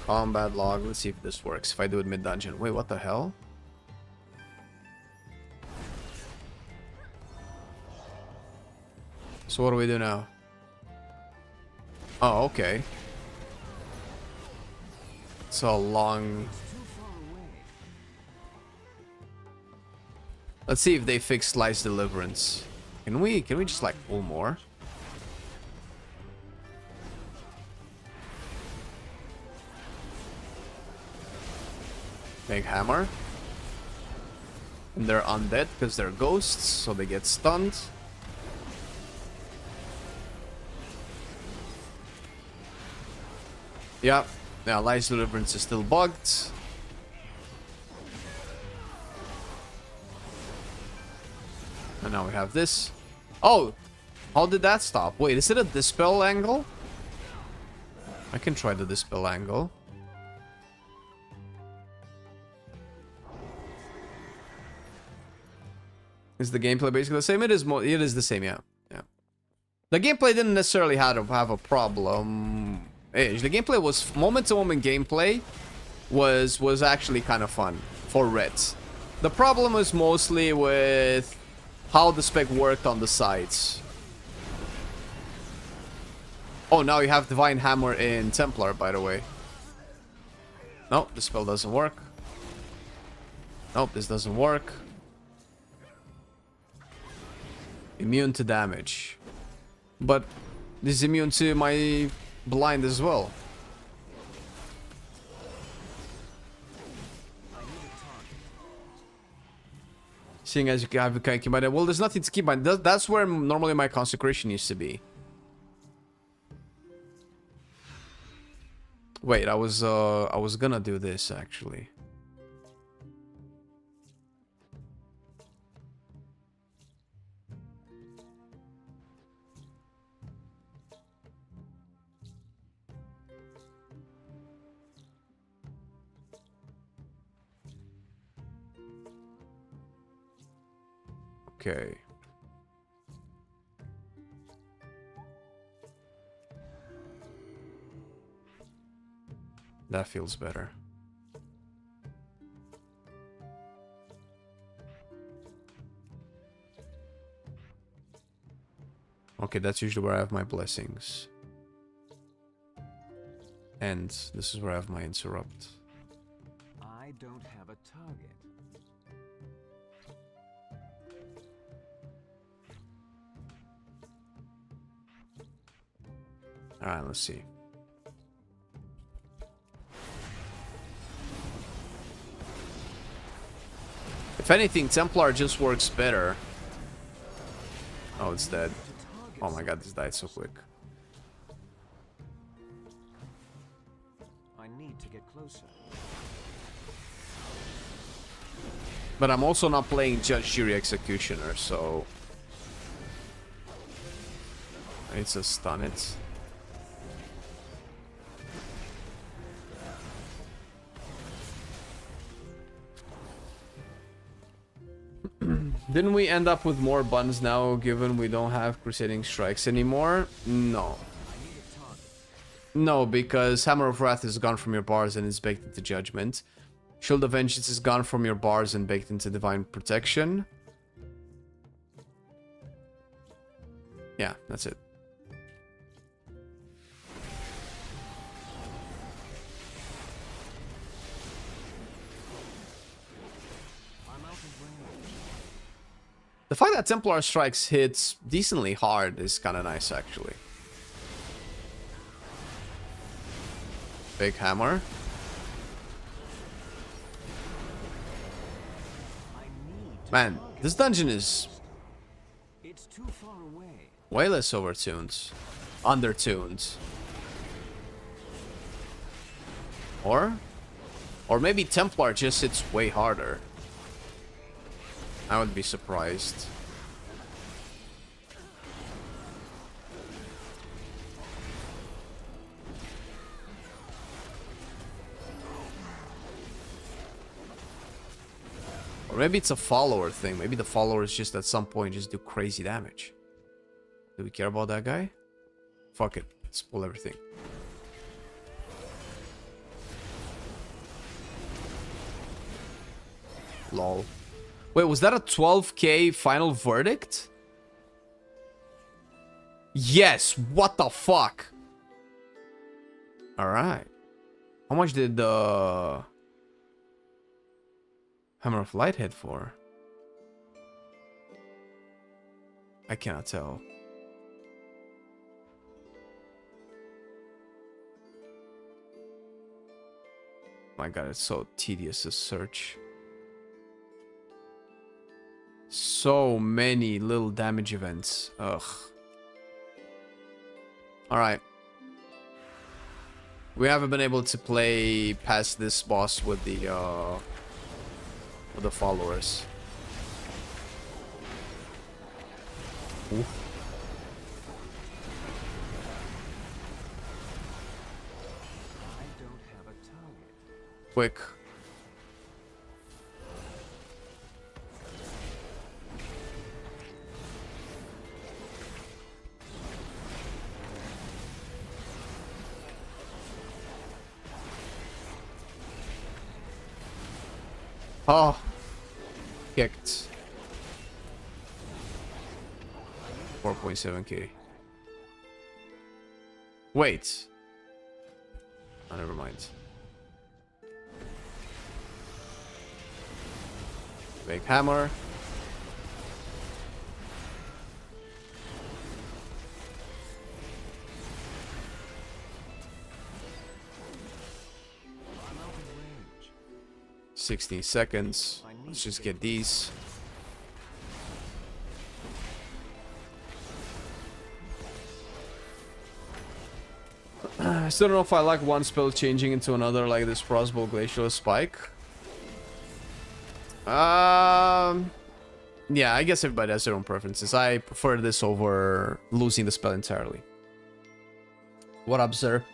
Speaker 5: Combat log. Let's see if this works. If I do it mid-dungeon. Wait, what the hell? So what do we do now? Oh, okay. It's a long... Let's see if they fix Slice Deliverance. Can we just like pull more? Make hammer. And they're undead because they're ghosts, so they get stunned. Yeah, Slice Deliverance is still bugged. And now we have this. Oh! How did that stop? Wait, is it a dispel angle? I can try the dispel angle. Is the gameplay basically the same? It is the same, yeah. Yeah. The gameplay didn't necessarily have a problem. The gameplay was moment-to-moment gameplay was actually kind of fun for Ret. The problem was mostly with how the spec worked on the sides. Oh, now you have Divine Hammer in Templar, by the way. Nope, the spell doesn't work. Nope, this doesn't work. Immune to damage. But this is immune to my blind as well. Seeing as you have a keep by, well, there's nothing to keep by. That's where normally my consecration used to be. Wait, I was gonna do this actually. Okay. That feels better. Okay, that's usually where I have my blessings. And this is where I have my interrupt.
Speaker 6: I don't have a target.
Speaker 5: Alright, let's see. If anything, Templar just works better. Oh, it's dead. Oh my god, this died so quick.
Speaker 6: I need to get closer.
Speaker 5: But I'm also not playing Judge, Jury, Executioner, so... I need to stun it. Didn't we end up with more buns now, given we don't have Crusading Strikes anymore? No. No, because Hammer of Wrath is gone from your bars and is baked into Judgment. Shield of Vengeance is gone from your bars and baked into Divine Protection. Yeah, that's it. The fact that Templar Strikes hits decently hard is kind of nice, actually. Big hammer. Man, this dungeon is
Speaker 6: Too far away.
Speaker 5: way less overtuned. Undertuned. Or maybe Templar just hits way harder. I would be surprised. Or maybe it's a follower thing. Maybe the followers just at some point just do crazy damage. Do we care about that guy? Fuck it. Let's pull everything. Lol. Wait, was that a 12k final verdict? Yes, what the fuck? Alright. How much did the Hammer of Light hit for? I cannot tell. My god, it's so tedious to search. So many little damage events. Ugh. Alright. We haven't been able to play past this boss with the followers. Oof.
Speaker 6: I don't have a target.
Speaker 5: Quick. Oh. Kicked. 4.7k. Wait. Oh, never mind. Big hammer.
Speaker 6: I'm out of range.
Speaker 5: 16 seconds. Let's just get these. I still don't know if I like one spell changing into another, like this Crossbow Glacial Spike. Yeah, I guess everybody has their own preferences. I prefer this over losing the spell entirely. What up, sir?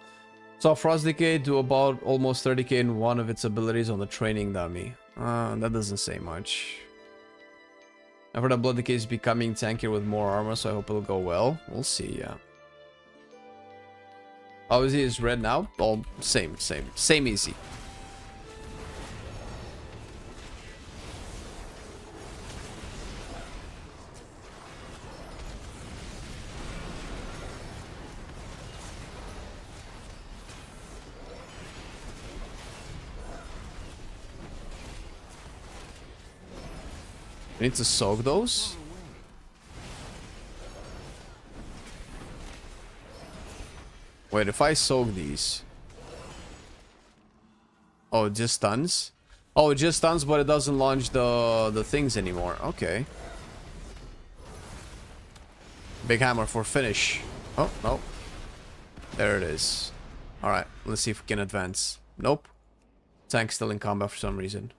Speaker 5: Saw Frost Decay do about almost 30k in one of its abilities on the training dummy. That doesn't say much. I've heard that Blood Decay is becoming tankier with more armor, so I hope it'll go well. We'll see, yeah. How easy is red now? All same easy. I need to soak those. Wait, if I soak these... Oh, it just stuns? Oh, it just stuns, but it doesn't launch the things anymore. Okay. Big hammer for finish. Oh, no. There it is. Alright, let's see if we can advance. Nope. Tank's still in combat for some reason.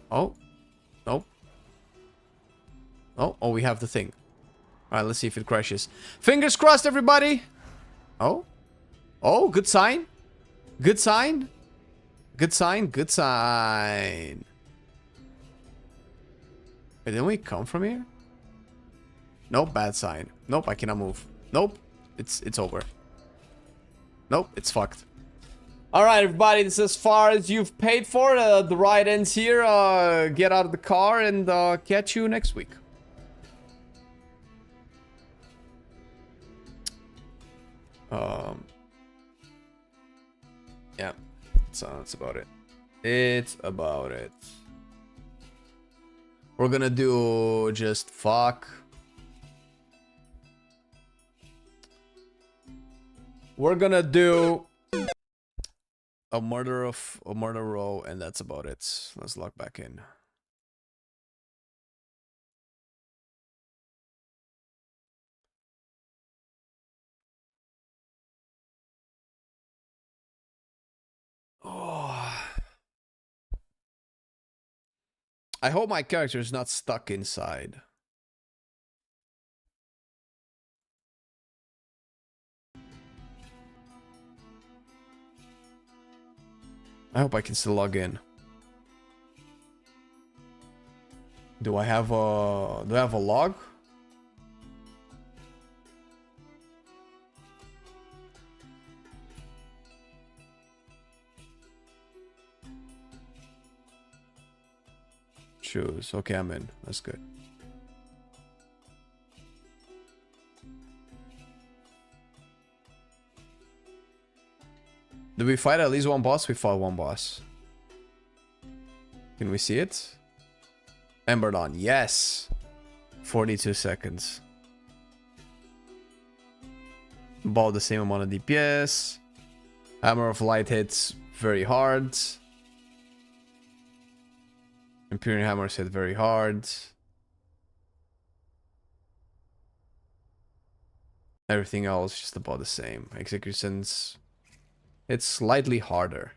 Speaker 5: Oh. Nope. Oh, we have the thing. Alright, let's see if it crashes. Fingers crossed, everybody! Oh. Oh, good sign. Good sign. Good sign. Good sign. Wait, didn't we come from here? Nope, bad sign. Nope, I cannot move. Nope. It's over. Nope, it's fucked. Alright, everybody, this is as far as you've paid for. The ride ends here. Get out of the car and catch you next week. Yeah, that's about it. It's about it. We're gonna do just fuck. We're gonna do a murder row, and that's about it. Let's log back in. Oh. I hope my character is not stuck inside. I hope I can still log in. Do I have a log? Choose. Okay, I'm in. That's good. Did we fight at least one boss? We fought one boss. Can we see it? Ember Dawn. Yes. 42 seconds. About the same amount of DPS. Hammer of Light hits very hard. Imperial Hammers hit very hard. Everything else just about the same. Executions, it's slightly harder.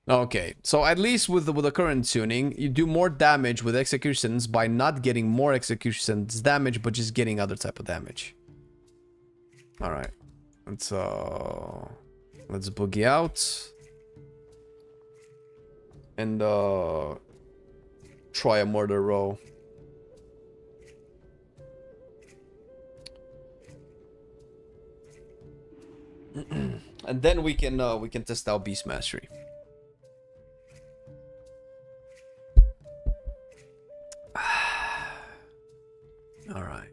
Speaker 5: Okay, so at least with the current tuning, you do more damage with executions by not getting more executions damage, but just getting other type of damage. All right, let's boogie out and try a murder row. And then we can test out Beast Mastery. All right.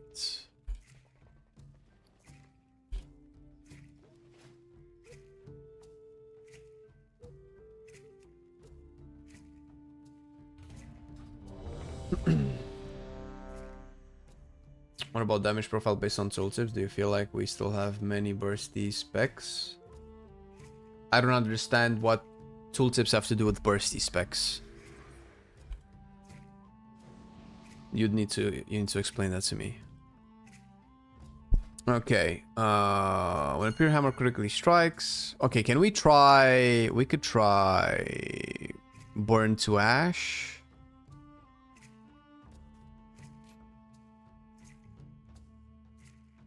Speaker 5: What about damage profile based on tooltips? Do you feel like we still have many bursty specs? I don't understand what tooltips have to do with bursty specs. You need to explain that to me. Okay. When a pure hammer critically strikes. Okay, can we try? We could try burn to ash.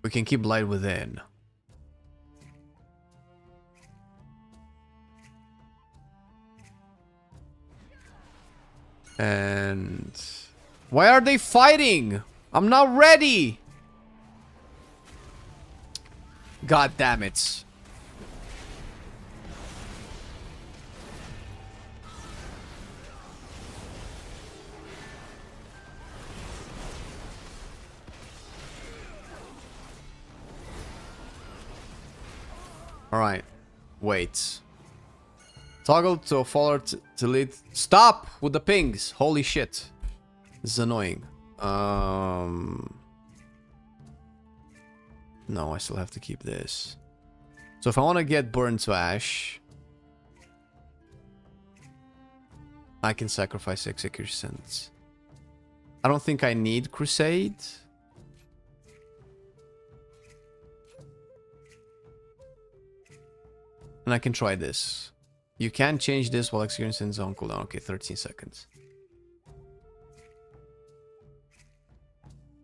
Speaker 5: We can keep light within. And why are they fighting? I'm not ready. God damn it. Alright. Wait. Toggle to follow to lead. Stop with the pings. Holy shit. This is annoying. No, I still have to keep this. So if I want to get burned to ash, I can sacrifice executions. I don't think I need crusade. And I can try this. You can change this while experiencing zone cooldown. Okay, 13 seconds.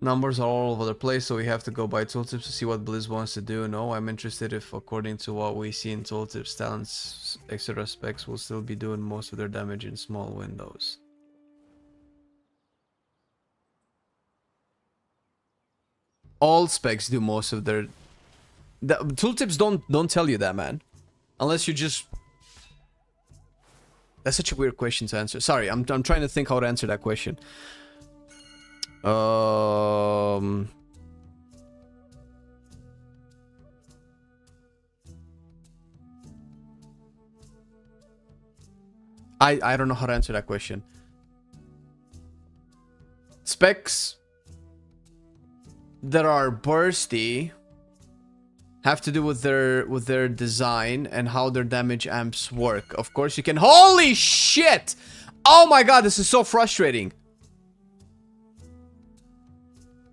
Speaker 5: Numbers are all over the place, so we have to go by tooltips to see what Blizz wants to do. No, I'm interested if, according to what we see in tooltips, talents, etc. specs will still be doing most of their damage in small windows. All specs do most of their... tooltips don't tell you that, man. Unless you just... That's such a weird question to answer. Sorry, I'm trying to think how to answer that question. I don't know how to answer that question. Specs that are bursty have to do with their design and how their damage amps work. Of course you can... Holy shit! Oh my god, this is so frustrating.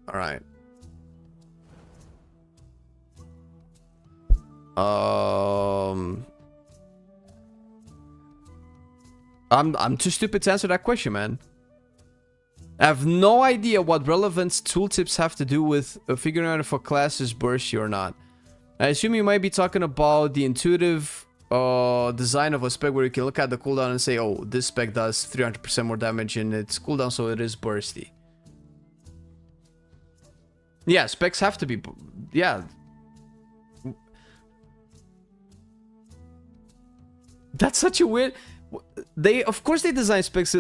Speaker 5: Alright. I'm too stupid to answer that question, man. I have no idea what relevance tooltips have to do with figuring out if a class is bursty or not. I assume you might be talking about the intuitive design of a spec where you can look at the cooldown and say, oh, this spec does 300% more damage in its cooldown, so it is bursty. Yeah, specs have to be... Yeah. That's such a weird... Of course they design specs.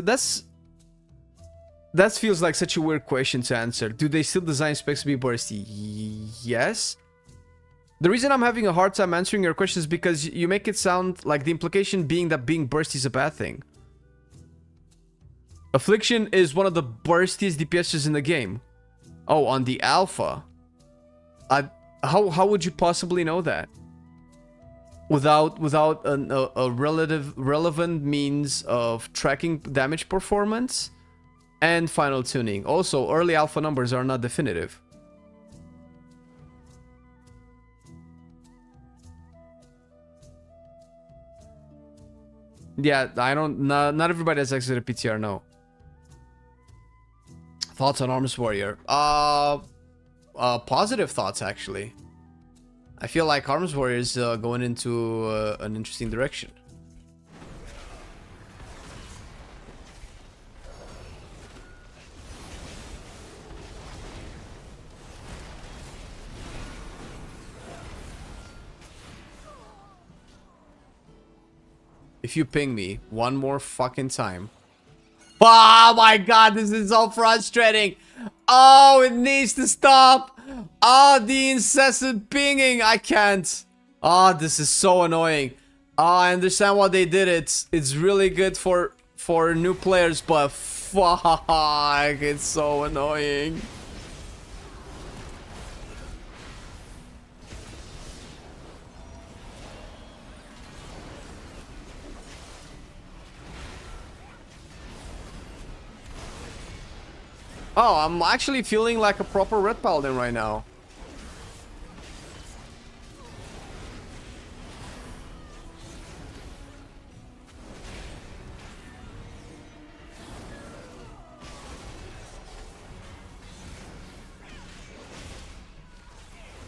Speaker 5: That feels like such a weird question to answer. Do they still design specs to be bursty? Yes. The reason I'm having a hard time answering your question is because you make it sound like the implication being that being bursty is a bad thing. Affliction is one of the burstiest DPSs in the game. Oh, on the alpha. How would you possibly know that? Without a relevant means of tracking damage performance and final tuning. Also, early alpha numbers are not definitive. Yeah, not everybody has access to PTR, no. Thoughts on Arms Warrior? Positive thoughts, actually. I feel like Arms Warrior is going into an interesting direction. If you ping me one more fucking time. Oh my god, this is so frustrating. Oh, it needs to stop. Oh, the incessant pinging. I can't. Oh, this is so annoying. Oh, I understand why they did it. It's really good for new players, but fuck, it's so annoying. Oh, I'm actually feeling like a proper Ret Paladin right now.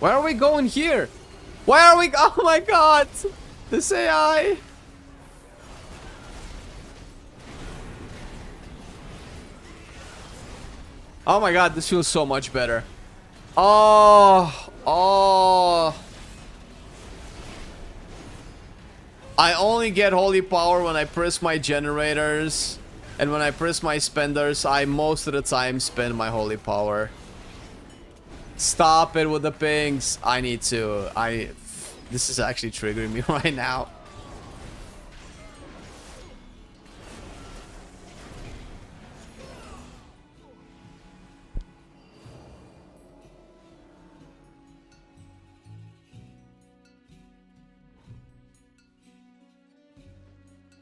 Speaker 5: Where are we going here? Where are we? Oh my god! This AI! Oh my god, this feels so much better. Oh. I only get holy power when I press my generators. And when I press my spenders, I most of the time spend my holy power. Stop it with the pings. I need to. This is actually triggering me right now.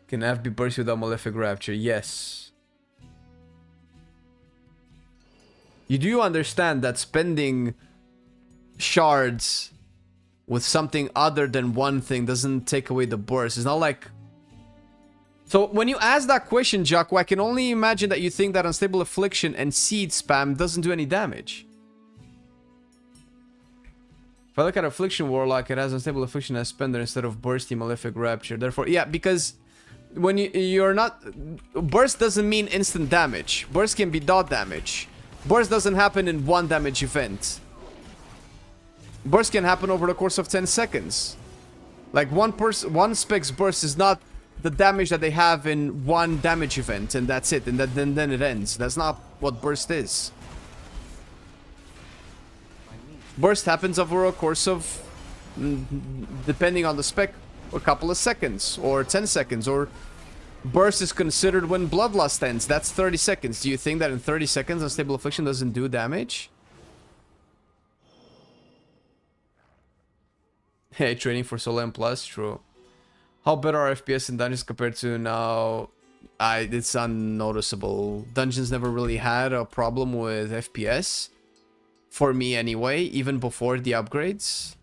Speaker 5: Can F be burst without Malefic Rapture? Yes. You do understand that spending shards with something other than one thing doesn't take away the burst. It's not like... So when you ask that question, Jaco, I can only imagine that you think that Unstable Affliction and Seed spam doesn't do any damage. If I look at Affliction Warlock, it has Unstable Affliction as spender instead of bursty Malefic Rapture. Therefore, yeah, because... when you're not... Burst doesn't mean instant damage. Burst can be dot damage. Burst doesn't happen in one damage event. Burst can happen over the course of 10 seconds. Like one spec's burst is not the damage that they have in one damage event, and that's it, and then it ends. That's not what burst is. Burst happens over a course of, depending on the spec, a couple of seconds, or 10 seconds, or burst is considered when Bloodlust ends. That's 30 seconds. Do you think that in 30 seconds Unstable Affliction doesn't do damage? Hey, training for Solo M+, true. How better are FPS in Dungeons compared to now? It's unnoticeable. Dungeons never really had a problem with FPS. For me anyway, even before the upgrades.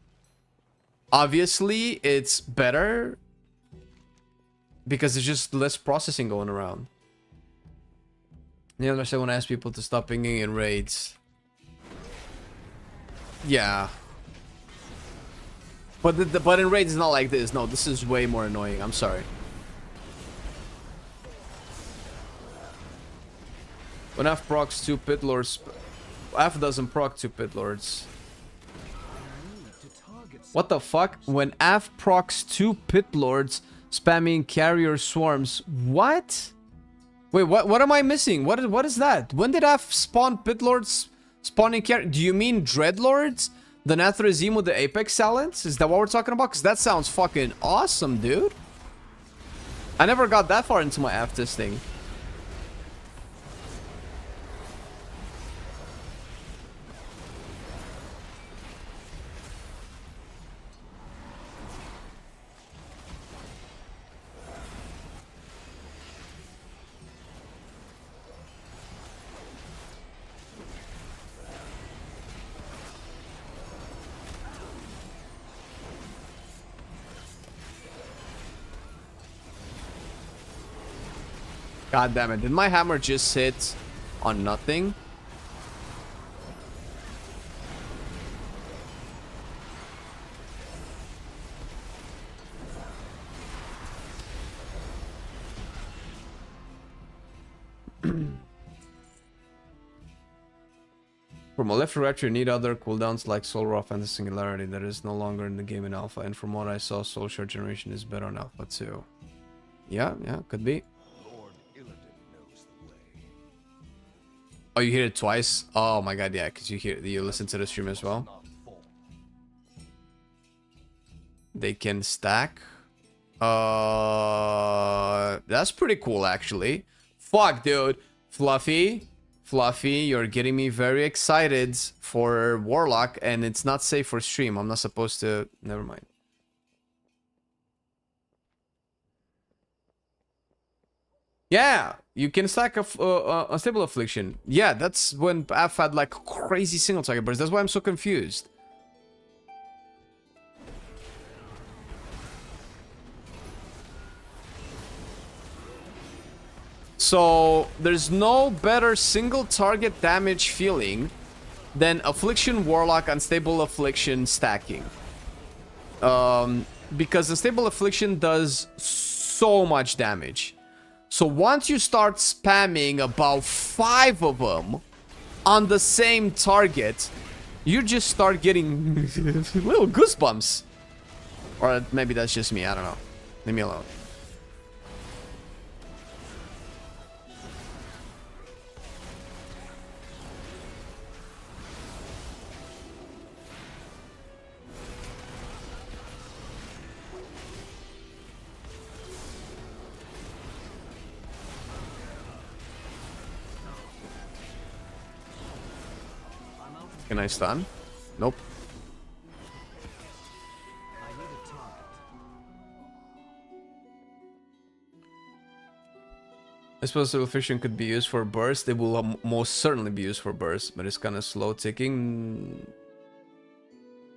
Speaker 5: Obviously, it's better because there's just less processing going around. You understand when I ask people to stop pinging in raids? Yeah. But in raid it's not like this. No, this is way more annoying. I'm sorry. When F procs 2 pit lords, F doesn't proc 2 pit lords. What the fuck? When F procs 2 pit lords, spamming carrier swarms. What? Wait, what am I missing? What is that? When did F spawn pit lords spawning carrier? Do you mean dreadlords? The Nathrazim with the Apex Silence? Is that what we're talking about? Because that sounds fucking awesome, dude. I never got that far into my F testing. God damn it. Did my hammer just hit on nothing? For Malefic Retro, you need other cooldowns like Soul Rough and the Singularity that is no longer in the game in Alpha. And from what I saw, Soul Shard Generation is better on Alpha too. Yeah, could be. Oh, you hear it twice? Oh my god, yeah, because you listen to the stream as well. They can stack. That's pretty cool actually. Fuck, dude. Fluffy, you're getting me very excited for Warlock, and it's not safe for stream. I'm not supposed to. Never mind. Yeah, you can stack a Stable Affliction. Yeah, that's when I've had like crazy single target bursts. That's why I'm so confused. So there's no better single target damage feeling than Affliction Warlock Unstable Affliction stacking. Because Unstable Affliction does so much damage. So once you start spamming about 5 of them on the same target, you just start getting little goosebumps. Or maybe that's just me, I don't know. Leave me alone. Can I stun? Nope. I suppose the Fission could be used for burst. They will most certainly be used for burst, but it's kind of slow ticking.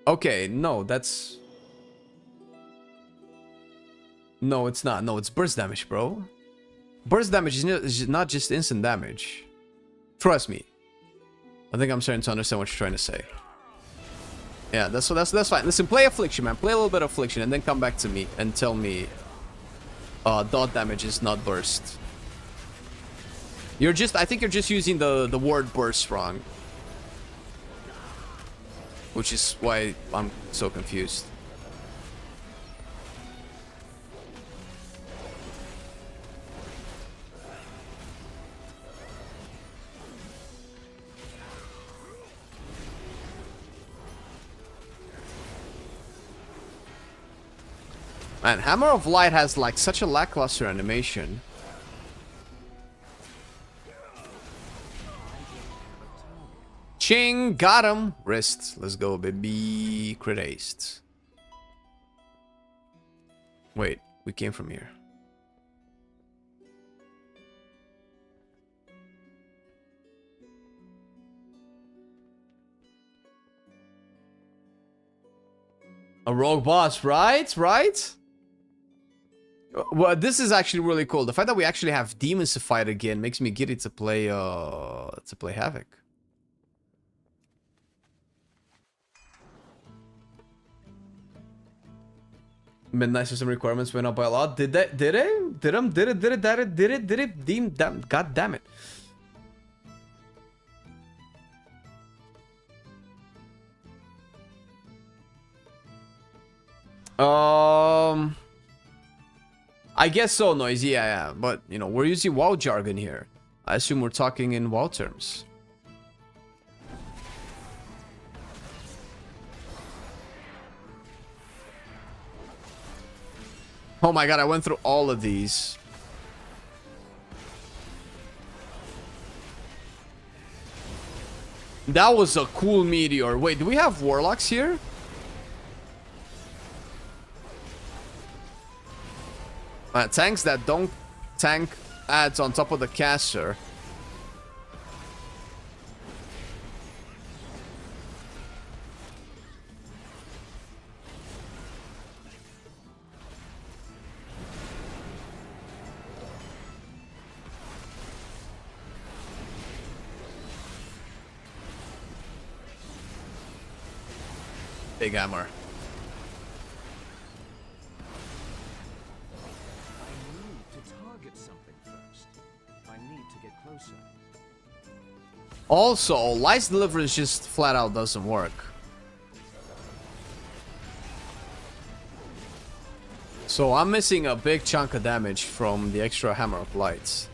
Speaker 5: Okay, no, that's... No, it's not. No, it's burst damage, bro. Burst damage is not just instant damage. Trust me. I think I'm starting to understand what you're trying to say. Yeah, that's fine. Listen, play Affliction, man. Play a little bit of Affliction, and then come back to me and tell me dot damage is not burst. I think you're just using the word burst wrong. Which is why I'm so confused. Man, Hammer of Light has like such a lackluster animation. Ching, got him. Wrist, let's go, baby. Crit aced. Wait, we came from here. A rogue boss, right? Right? Well, this is actually really cool. The fact that we actually have demons to fight again makes me giddy to play Havoc. Midnight system requirements went up by a lot. Did they? Did it? Did them? Did it? Did it? Did it? Did it? Did it? Damn, God damn it. I guess so, Noisy. Yeah. But, you know, we're using WoW jargon here. I assume we're talking in WoW terms. Oh my god, I went through all of these. That was a cool meteor. Wait, do we have warlocks here? Tanks that don't tank adds on top of the caster. Big hammer. Also, Light's Deliverance just flat out doesn't work. So I'm missing a big chunk of damage from the extra Hammer of Lights.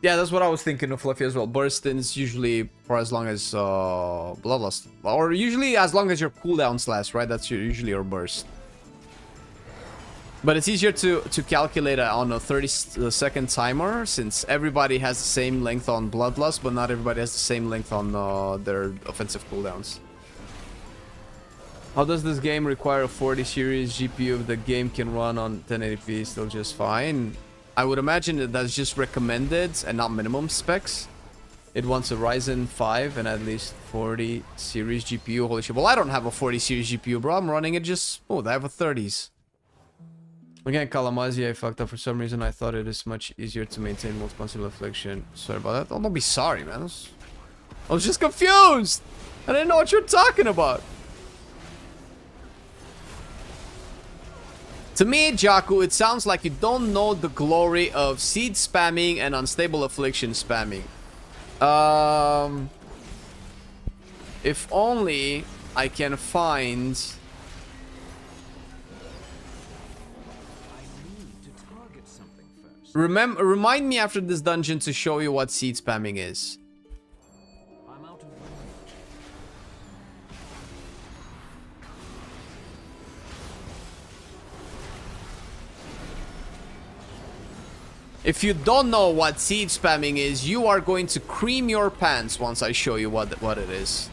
Speaker 5: Yeah, that's what I was thinking of Fluffy as well. Burst is usually for as long as Bloodlust. Or usually as long as your cooldowns last, right? That's usually your burst. But it's easier to calculate on a 30-second timer, since everybody has the same length on Bloodlust, but not everybody has the same length on their offensive cooldowns. How does this game require a 40 series GPU if the game can run on 1080p still just fine? I would imagine that that's just recommended and not minimum specs. It wants a Ryzen 5 and at least 40 series GPU. Holy shit. Well, I don't have a 40 series GPU, bro. I'm running it just smooth. I have a 30s. Again, Kalamazi, I fucked up for some reason. I thought it is much easier to maintain multiple affliction. Sorry about that. Oh, don't be sorry, man. I was just confused. I didn't know what you're talking about. To me, Jaku, it sounds like you don't know the glory of seed spamming and unstable affliction spamming. If only I can find... Remind me after this dungeon to show you what seed spamming is. If you don't know what seed spamming is, you are going to cream your pants once I show you what it is.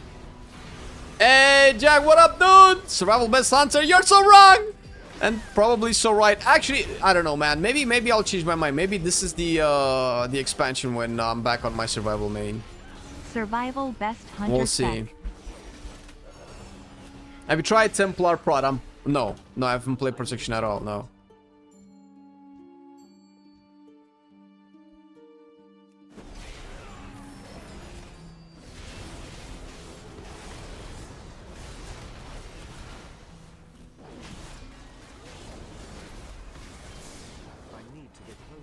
Speaker 5: Hey, Jack, what up, dude? Survival Best Hunter, you're so wrong! And probably so right. Actually, I don't know, man. Maybe I'll change my mind. Maybe this is the expansion when I'm back on my survival main.
Speaker 8: Survival Best Hunter.
Speaker 5: We'll see. Have you tried Templar Prod? No, I haven't played Protection at all, no.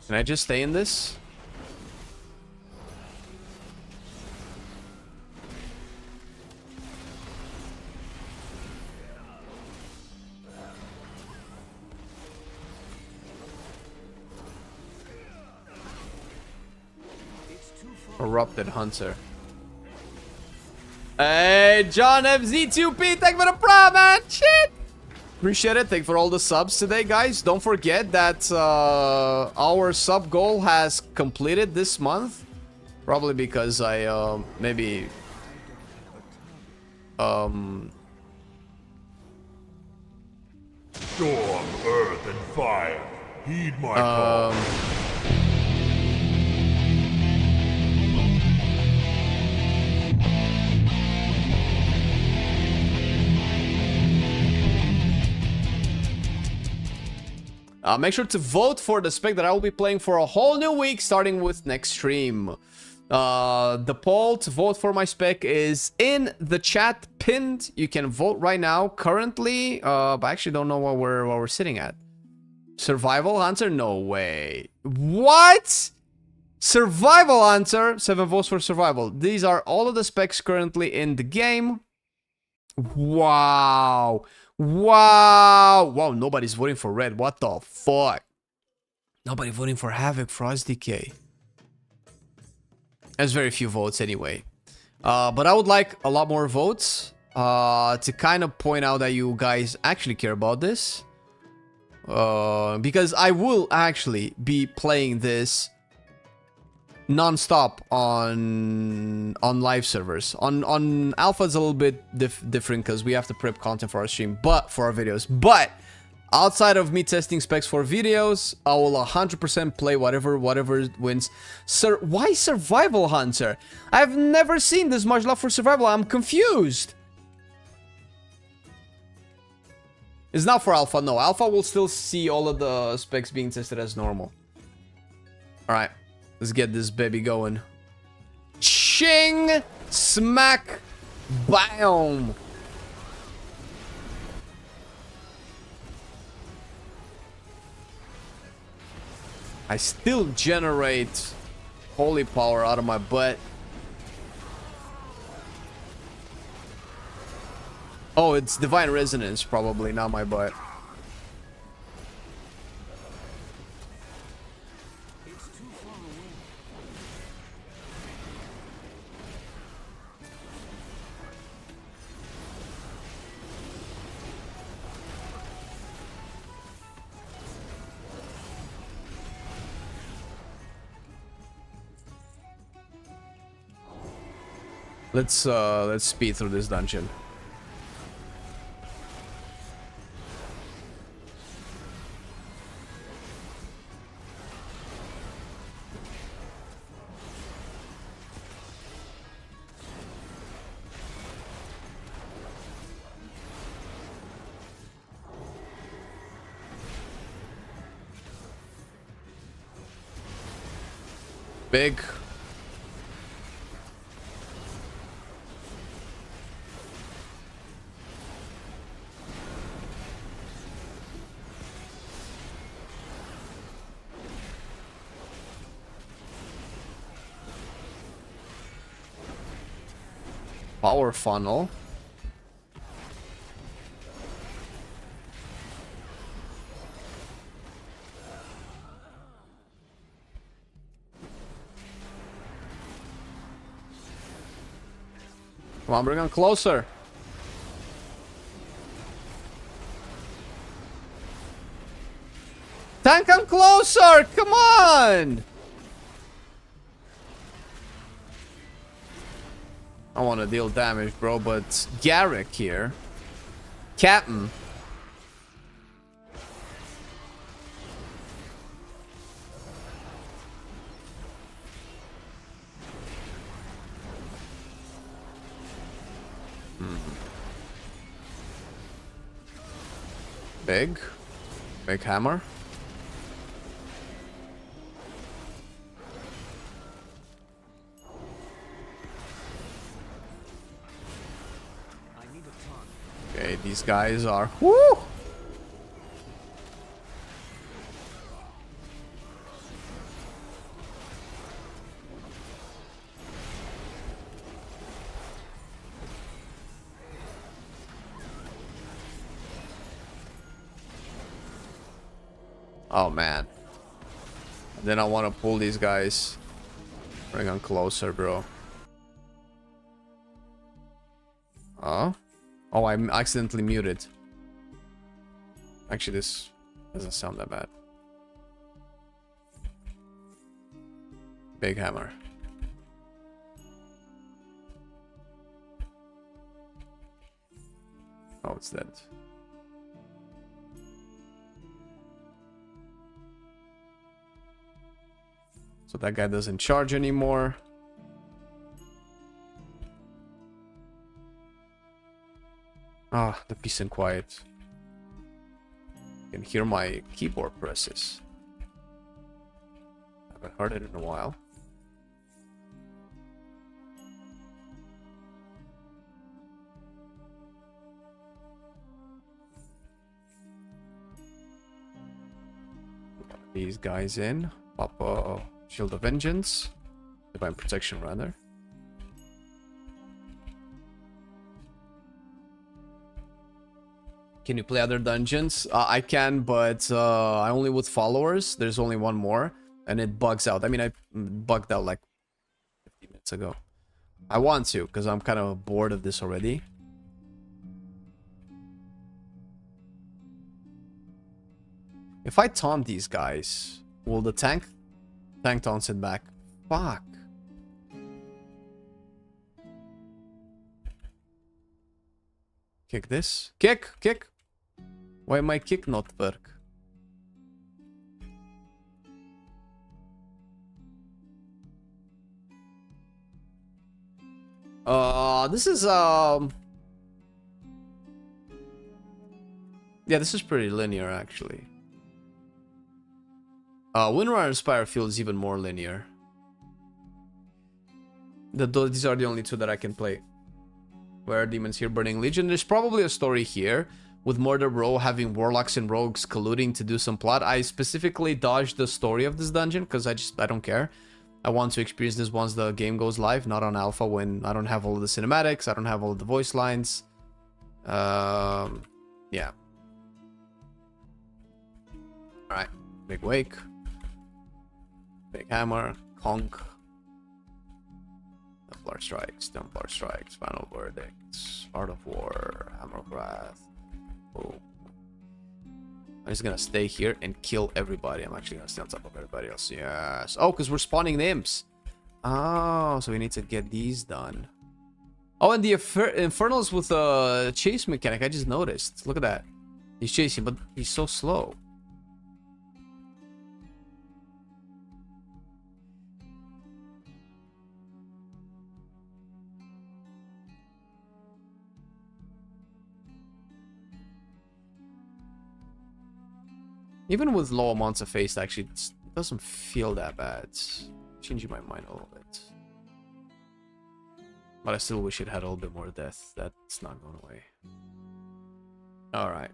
Speaker 5: Can I just stay in this? Corrupted Hunter. Hey, John FZ2P, thank you for the pro, man. Shit. Appreciate it. Thank you for all the subs today, guys. Don't forget that our sub goal has completed this month. Probably because I maybe
Speaker 9: Storm, earth, and fire. Heed my call.
Speaker 5: Make sure to vote for the spec that I will be playing for a whole new week, starting with next stream. The poll to vote for my spec is in the chat pinned. You can vote right now. Currently, but I actually don't know what we're sitting at. Survival Hunter? No way. What? Survival Hunter? 7 votes for survival. These are all of the specs currently in the game. Wow. Wow. Wow, nobody's voting for red. What the fuck? Nobody voting for Havoc, Frost Decay. There's very few votes anyway. But I would like a lot more votes to kind of point out that you guys actually care about this. Because I will actually be playing this non-stop on live servers. On alpha it's a little bit different because we have to prep content for our stream, but for our videos. But outside of me testing specs for videos, I will 100% play whatever wins. Sir, why Survival Hunter? I've never seen this much love for survival. I'm confused. It's not for alpha. No, alpha will still see all of the specs being tested as normal. All right. Let's get this baby going. Ching! Smack! Bam! I still generate holy power out of my butt. Oh, it's Divine Resonance, probably, not my butt. Let's speed through this dungeon. Big. Power funnel. Come on, bring him closer. Tank him closer! Come on! I want to deal damage, bro, but Garrick here. Captain. Big hammer. Okay, these guys are whoo. Oh man. Then I want to pull these guys. Bring them closer, bro. Oh, I accidentally muted. Actually, this doesn't sound that bad. Big hammer. Oh, it's dead. So that guy doesn't charge anymore. Ah, the peace and quiet. You can hear my keyboard presses. Haven't heard it in a while. These guys in. Pop a Shield of Vengeance. Divine Protection, rather. Can you play other dungeons? I can, but I only with followers. There's only one more, and it bugs out. I mean, I bugged out like 50 minutes ago. I want to, because I'm kind of bored of this already. If I taunt these guys, will the tank taunts it back? Fuck. Kick this. Kick. Why my kick not work? This is yeah, this is pretty linear actually. Windrunner Spire feels even more linear. These are the only two that I can play. Where are demons here? Burning Legion. There's probably a story here with Murder Row having warlocks and rogues colluding to do some plot. I specifically dodged the story of this dungeon because I don't care. I want to experience this once the game goes live, not on alpha when I don't have all of the cinematics, I don't have all of the voice lines. Yeah. Alright. Big Wake. Big Hammer. Conk. Templar Strikes, Final Verdicts, Art of War, Hammer of Wrath. Boom. I'm just gonna stay here and kill everybody. I'm actually gonna stay on top of everybody else. Yes. Oh, because we're spawning the imps. Oh, so we need to get these done. Oh, and the Infernals with a chase mechanic. I just noticed. Look at that. He's chasing, but he's so slow. Even with low amounts of haste, actually, it doesn't feel that bad. It's changing my mind a little bit. But I still wish it had a little bit more death. That's not going away. Alright.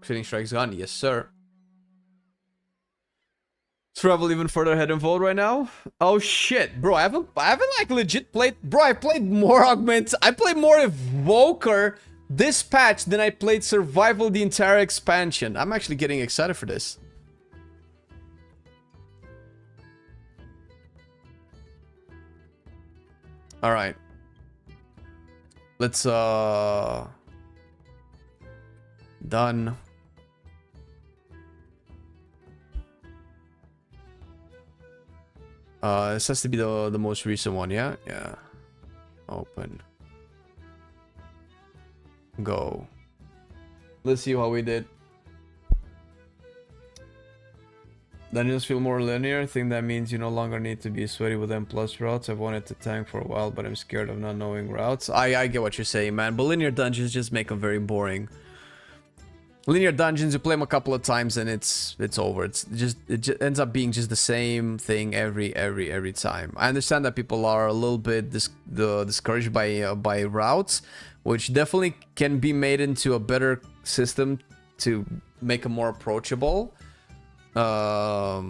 Speaker 5: Critting Strike's gone. Yes, sir. Travel even further ahead in Vault right now? Oh, shit. Bro, I haven't like, legit played... Bro, I played more Augments. I played more Evoker this patch than I played Survival the entire expansion. I'm actually getting excited for this. Alright. Let's done. This has to be the most recent one, yeah? Yeah. Open. Go. Let's see how we did. Dungeons feel more linear. I think that means you no longer need to be sweaty with M+ routes. I've wanted to tank for a while, but I'm scared of not knowing routes. I get what you're saying, man. But linear dungeons just make them very boring. Linear dungeons, you play them a couple of times and it's over. It just ends up being just the same thing every time. I understand that people are a little bit discouraged by routes, which definitely can be made into a better system to make them more approachable. Yeah,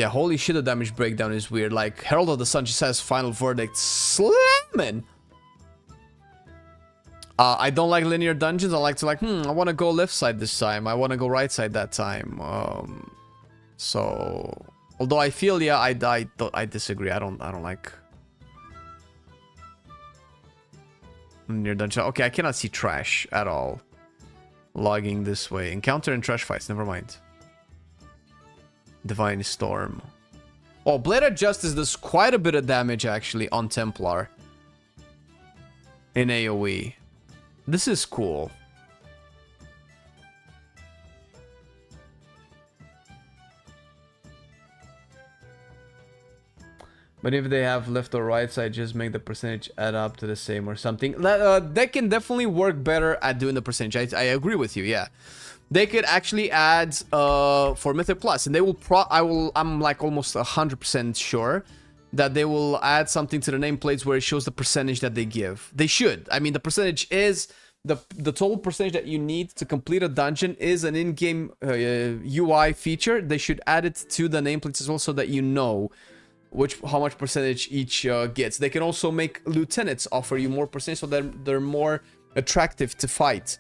Speaker 5: holy shit, the damage breakdown is weird. Like, Herald of the Sun just has Final Verdict slamming. I don't like linear dungeons. I like to I want to go left side this time. I want to go right side that time. So, although I feel, yeah, I disagree. I don't like linear dungeon. Okay, I cannot see trash at all. Logging this way. Encounter and trash fights. Never mind. Divine Storm. Oh, Blade of Justice does quite a bit of damage actually on Templar in AoE. This is cool. But if they have left or right side, just make the percentage add up to the same or something. They can definitely work better at doing the percentage. I agree with you, yeah. They could actually add for Mythic Plus, and they will I'm like almost 100% sure that they will add something to the nameplates where it shows the percentage that they give. They should. I mean, the percentage is the total percentage that you need to complete a dungeon is an in-game UI feature. They should add it to the nameplates as well so that you know how much percentage each gets. They can also make lieutenants offer you more percentage so that they're more attractive to fight.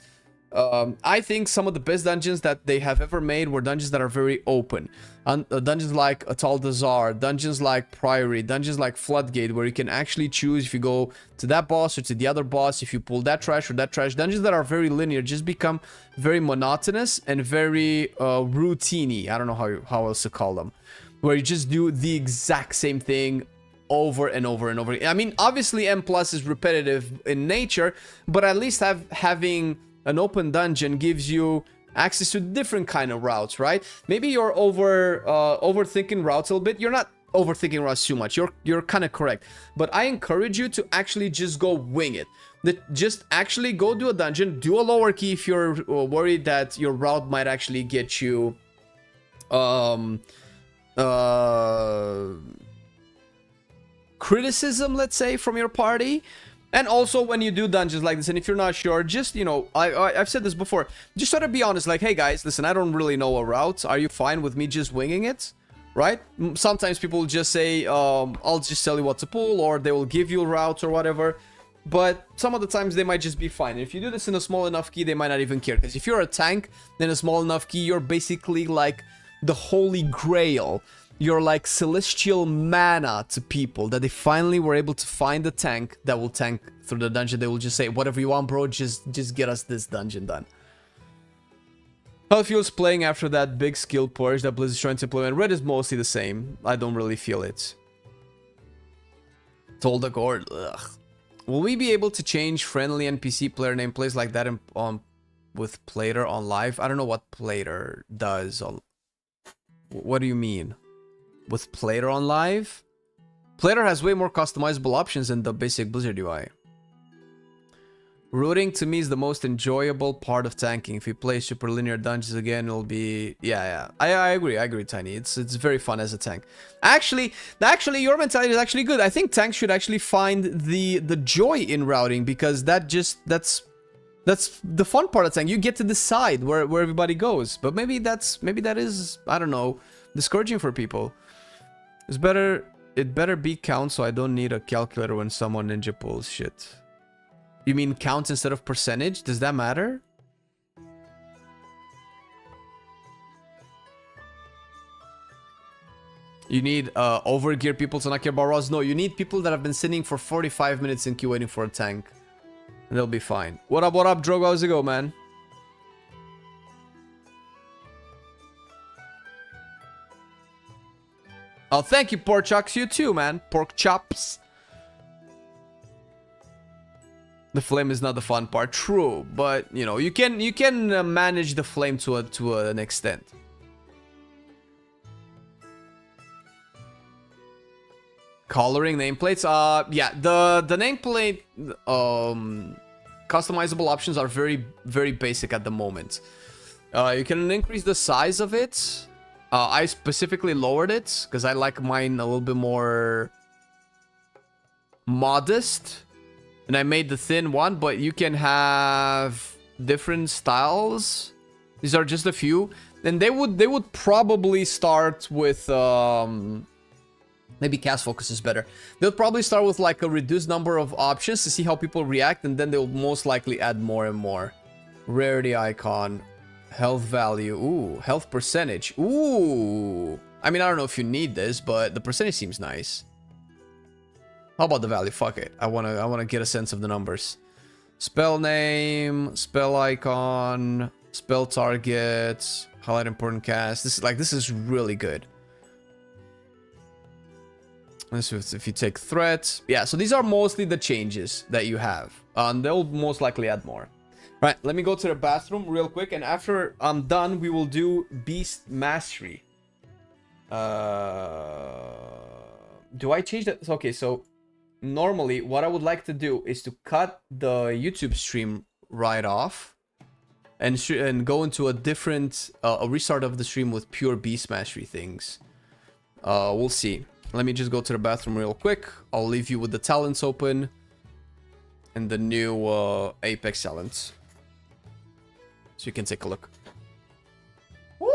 Speaker 5: I think some of the best dungeons that they have ever made were dungeons that are very open. Dungeons like Atal Dazar, dungeons like Priory, dungeons like Floodgate, where you can actually choose if you go to that boss or to the other boss, if you pull that trash or that trash. Dungeons that are very linear just become very monotonous and very routine-y. I don't know how else to call them. Where you just do the exact same thing over and over and over. I mean, obviously M Plus is repetitive in nature, but at least having an open dungeon gives you access to different kind of routes, right? Maybe you're overthinking routes a little bit. You're not overthinking routes too much. You're kind of correct. But I encourage you to actually just go wing it. Just actually go do a dungeon, do a lower key if you're worried that your route might actually get you criticism, let's say, from your party. And also when you do dungeons like this, and if you're not sure, just, you know, I've said this before, just try to be honest, like, hey guys, listen, I don't really know a route. Are you fine with me just winging it? Right? Sometimes people just say, I'll just tell you what to pull, or they will give you routes or whatever. But some of the times they might just be fine. And if you do this in a small enough key, they might not even care. Because if you're a tank, then a small enough key, you're basically like the holy grail. You're like celestial mana to people, that they finally were able to find a tank that will tank through the dungeon. They will just say, whatever you want, bro, just get us this dungeon done. How it feels playing after that big skill push that Blizzard's trying to implement? Red is mostly the same. I don't really feel it. Told the Gord, ugh. Will we be able to change friendly NPC player nameplates like that with Plater on live? I don't know what Plater does. What do you mean? With Plater on live? Plater has way more customizable options than the basic Blizzard UI. Rooting to me is the most enjoyable part of tanking. If you play super linear dungeons again, it'll be... Yeah. I agree, Tiny. It's very fun as a tank. Actually, your mentality is actually good. I think tanks should actually find the joy in routing, because that's the fun part of tank. You get to decide where everybody goes. But maybe that is, I don't know, discouraging for people. It better be count, so I don't need a calculator when someone ninja pulls shit. You mean count instead of percentage? Does that matter? You need overgear people to not care about Ross? No, you need people that have been sitting for 45 minutes in queue waiting for a tank. And they'll be fine. What up, Drogo? How's it go, man? Oh, thank you, Pork Chops. You too, man. Pork Chops. The flame is not the fun part. True, but you know, you can manage the flame to an extent. Coloring nameplates. Yeah, the nameplate customizable options are very, very basic at the moment. You can increase the size of it. I specifically lowered it because I like mine a little bit more modest. And I made the thin one, but you can have different styles. These are just a few. And they would probably start with maybe cast focus is better. They'll probably start with like a reduced number of options to see how people react, and then they'll most likely add more and more. Rarity icon, health value, ooh, health percentage, ooh. I mean, I don't know if you need this, but the percentage seems nice. How about the value? Fuck it. I wanna get a sense of the numbers. Spell name, spell icon, spell target, highlight important cast. This is really good. If you take threat, yeah. So these are mostly the changes that you have. They'll most likely add more. Right. Let me go to the bathroom real quick, and after I'm done, we will do Beast Mastery. do I change that? Okay, so normally what I would like to do is to cut the YouTube stream right off and go into a different a restart of the stream with pure beast mastery things. We'll see. Let me just go to the bathroom real quick. I'll leave you with the talents open and the new Apex talents, so you can take a look. Woo!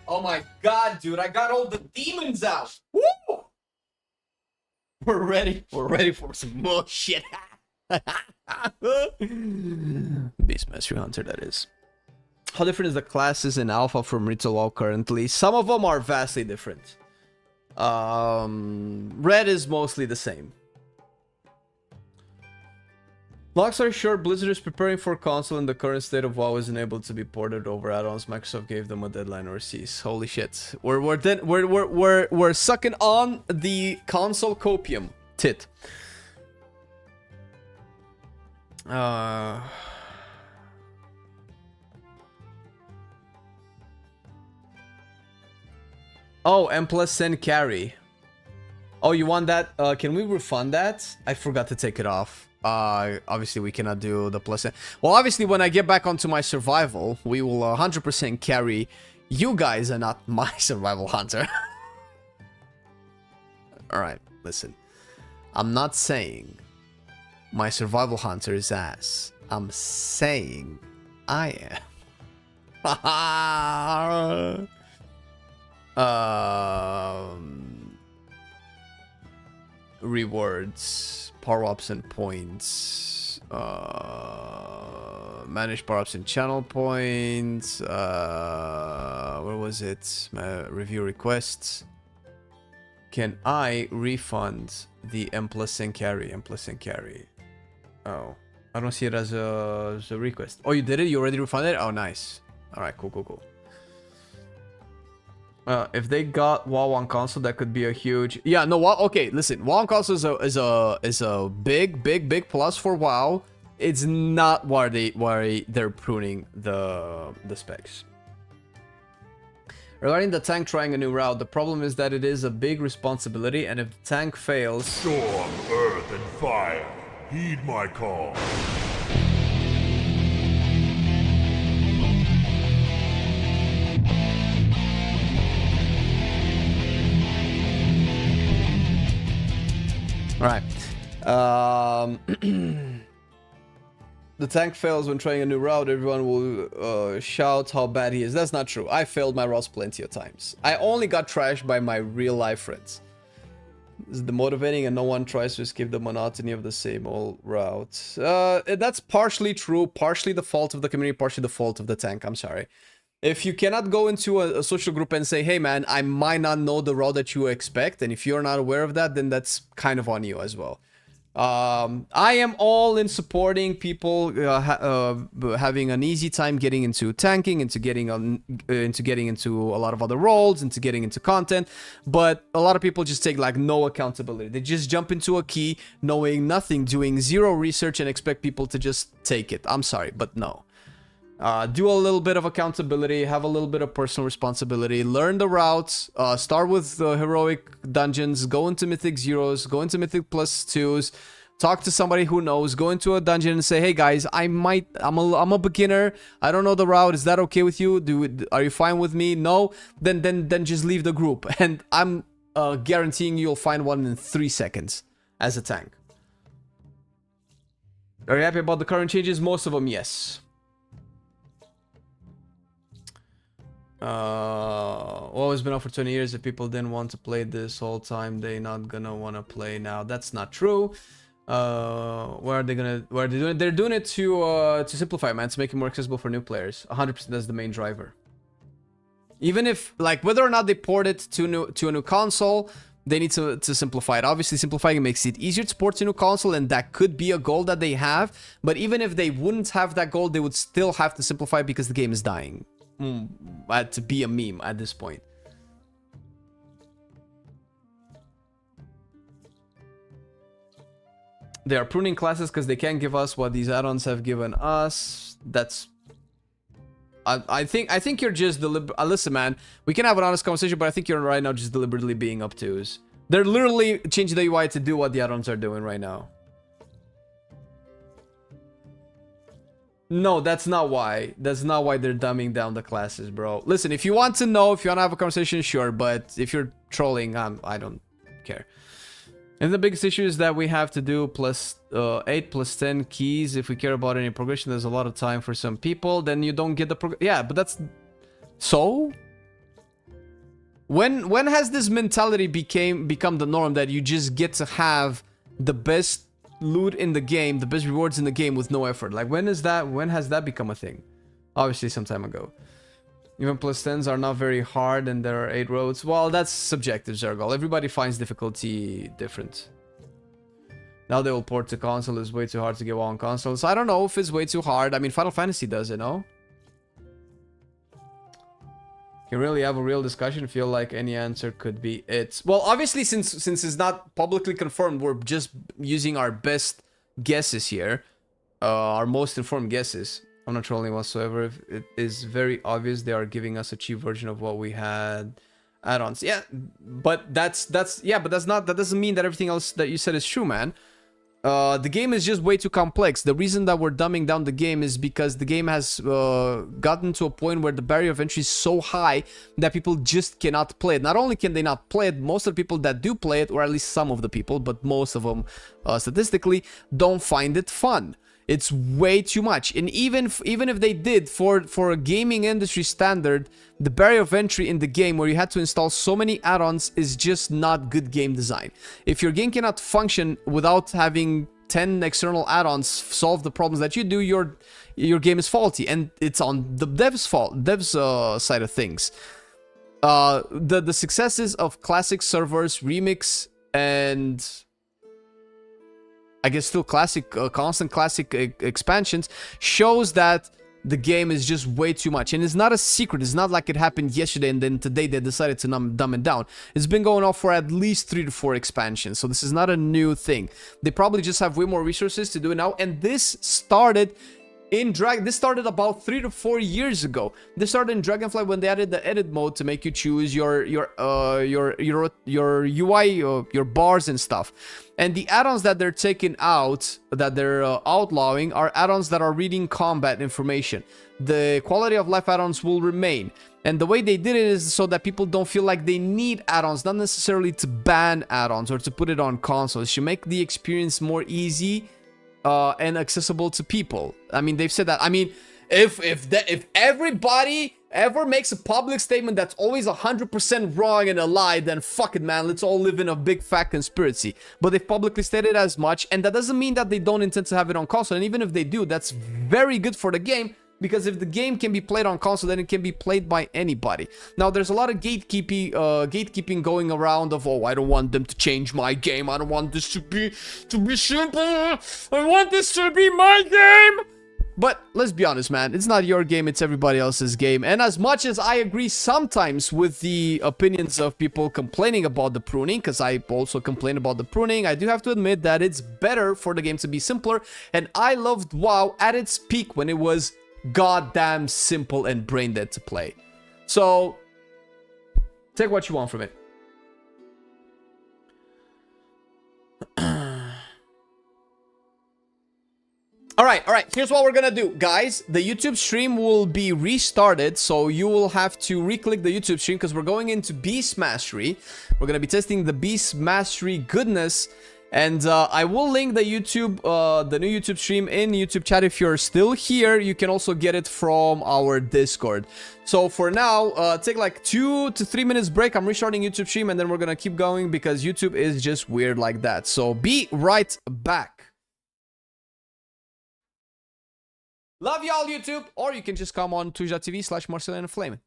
Speaker 5: Oh my god, dude, I got all the demons out. Woo! We're ready for some more shit. Beastmaster Hunter, that is. How different is the classes in Alpha from Retail WoW currently? Some of them are vastly different. Red is mostly the same. Long story short, Blizzard is preparing for console and the current state of WoW isn't able to be ported over add-ons. Microsoft gave them a deadline overseas. Holy shit. We're sucking on the console copium. Tit. Oh, M plus N carry. Oh, you want that? Can we refund that? I forgot to take it off. Obviously we cannot do the plus N. Well, obviously when I get back onto my survival, we will 100% carry you guys and not my survival hunter. Alright, listen. I'm not saying my survival hunter is ass. I'm saying I am. Rewards, power-ups and points, manage power-ups and channel points, where was it? Review requests. Can I refund the M plus N carry? M plus N carry. Oh, I don't see it as a request. Oh, you did it? You already refunded it? Oh, nice. Alright, cool. If they got WoW on console, that could be a huge... Yeah, no, WoW... Okay, listen. WoW on console is a big plus for WoW. It's not why they're pruning the specs. Regarding the tank trying a new route, the problem is that it is a big responsibility, and if the tank fails...
Speaker 9: Storm, earth, and fire, heed my call.
Speaker 5: Alright. The tank fails when trying a new route. Everyone will shout how bad he is. That's not true. I failed my routes plenty of times. I only got trashed by my real life friends. This is demotivating and no one tries to escape the monotony of the same old route. That's partially true. Partially the fault of the community. Partially the fault of the tank. I'm sorry. If you cannot go into a social group and say, hey man, I might not know the route that you expect, and if you're not aware of that, then that's kind of on you as well. I am all in supporting people having an easy time getting into tanking, into getting into a lot of other roles, into getting into content, but a lot of people just take like no accountability. They just jump into a key knowing nothing, doing zero research, and expect people to just take it. I'm sorry, but no. Do a little bit of accountability, have a little bit of personal responsibility, learn the routes, start with heroic dungeons, go into mythic zeros, go into mythic plus twos, talk to somebody who knows, go into a dungeon and say, hey guys, I'm a beginner, I don't know the route, is that okay with you? Are you fine with me? No? Then just leave the group, and I'm guaranteeing you'll find one in 3 seconds as a tank. Are you happy about the current changes? Most of them, yes. WoW has been out for 20 years. If people didn't want to play this whole time, they not gonna want to play now. That's not true. Where are they doing it? They're doing it to simplify, man, to make it more accessible for new players. 100%, that's the main driver. Even if, like, whether or not they port it to a new console, they need to simplify it. Obviously, simplifying it makes it easier to port to a new console, and that could be a goal that they have. But even if they wouldn't have that goal, they would still have to simplify it because the game is dying. To be a meme at this point. They are pruning classes because they can't give us what these add-ons have given us. That's... I think you're just listen, man. We can have an honest conversation, but I think you're right now just deliberately being obtuse. They're literally changing the UI to do what the add-ons are doing right now. No, that's not why. That's not why they're dumbing down the classes, bro. Listen, if you want to know, if you want to have a conversation, sure. But if you're trolling, I don't care. And the biggest issue is that we have to do plus 8 plus 10 keys. If we care about any progression, there's a lot of time for some people. Then you don't get the progression. Yeah, but that's... So? When has this mentality become the norm that you just get to have the best loot in the game, the best rewards in the game with no effort? Like when has that become a thing? Obviously some time ago. Even plus 10s are not very hard and there are 8 roads. Well, that's subjective, Zergal. Everybody finds difficulty different. Now they will port to console. It's way too hard to get on console. So I don't know if it's way too hard. I mean, Final Fantasy does it, no? Can really have a real discussion. Feel like any answer could be it. Well, obviously, since it's not publicly confirmed, we're just using our best guesses here. Our most informed guesses. I'm not trolling whatsoever. It is very obvious they are giving us a cheap version of what we had. Add-ons. Yeah, but that doesn't mean that everything else that you said is true, man. The game is just way too complex. The reason that we're dumbing down the game is because the game has gotten to a point where the barrier of entry is so high that people just cannot play it. Not only can they not play it, most of the people that do play it, or at least some of the people, but most of them statistically, don't find it fun. It's way too much. And even if they did, for a gaming industry standard, the barrier of entry in the game where you had to install so many add-ons is just not good game design. If your game cannot function without having 10 external add-ons solve the problems that you do, your game is faulty, and it's on the devs side of things. The successes of classic servers, remix, and I guess still classic, constant classic expansions shows that the game is just way too much. And it's not a secret. It's not like it happened yesterday and then today they decided to dumb it down. It's been going on for at least 3 to 4 expansions. So this is not a new thing. They probably just have way more resources to do it now. And this started in this started about 3 to 4 years ago. This started in Dragonfly when they added the edit mode to make you choose your UI, your bars and stuff. And the add-ons that they're taking out, that they're outlawing, are add-ons that are reading combat information. The quality of life add-ons will remain. And the way they did it is so that people don't feel like they need add-ons, not necessarily to ban add-ons or to put it on consoles. You make the experience more easy and accessible to people. I mean, they've said that. I mean, if everybody ever makes a public statement that's always 100% wrong and a lie, then fuck it, man. Let's all live in a big fat conspiracy. But they've publicly stated as much, and that doesn't mean that they don't intend to have it on console. And even if they do, that's very good for the game. Because if the game can be played on console, then it can be played by anybody. Now, there's a lot of gatekeeping going around of, oh, I don't want them to change my game. I don't want this to be simple. I want this to be my game. But let's be honest, man. It's not your game. It's everybody else's game. And as much as I agree sometimes with the opinions of people complaining about the pruning, because I also complain about the pruning, I do have to admit that it's better for the game to be simpler. And I loved WoW at its peak when it was goddamn simple and brain dead to play. So take what you want from it. All right, here's what we're gonna do, guys. The YouTube stream will be restarted, so you will have to re-click the YouTube stream because we're going into Beast Mastery. We're gonna be testing the Beast Mastery goodness. And I will link the the new YouTube stream in YouTube chat. If you're still here, you can also get it from our Discord. So for now, take like 2 to 3 minutes break. I'm restarting YouTube stream and then we're gonna keep going because YouTube is just weird like that. So be right back. Love y'all, YouTube. Or you can just come on twitch.tv/Marcelian&Flame.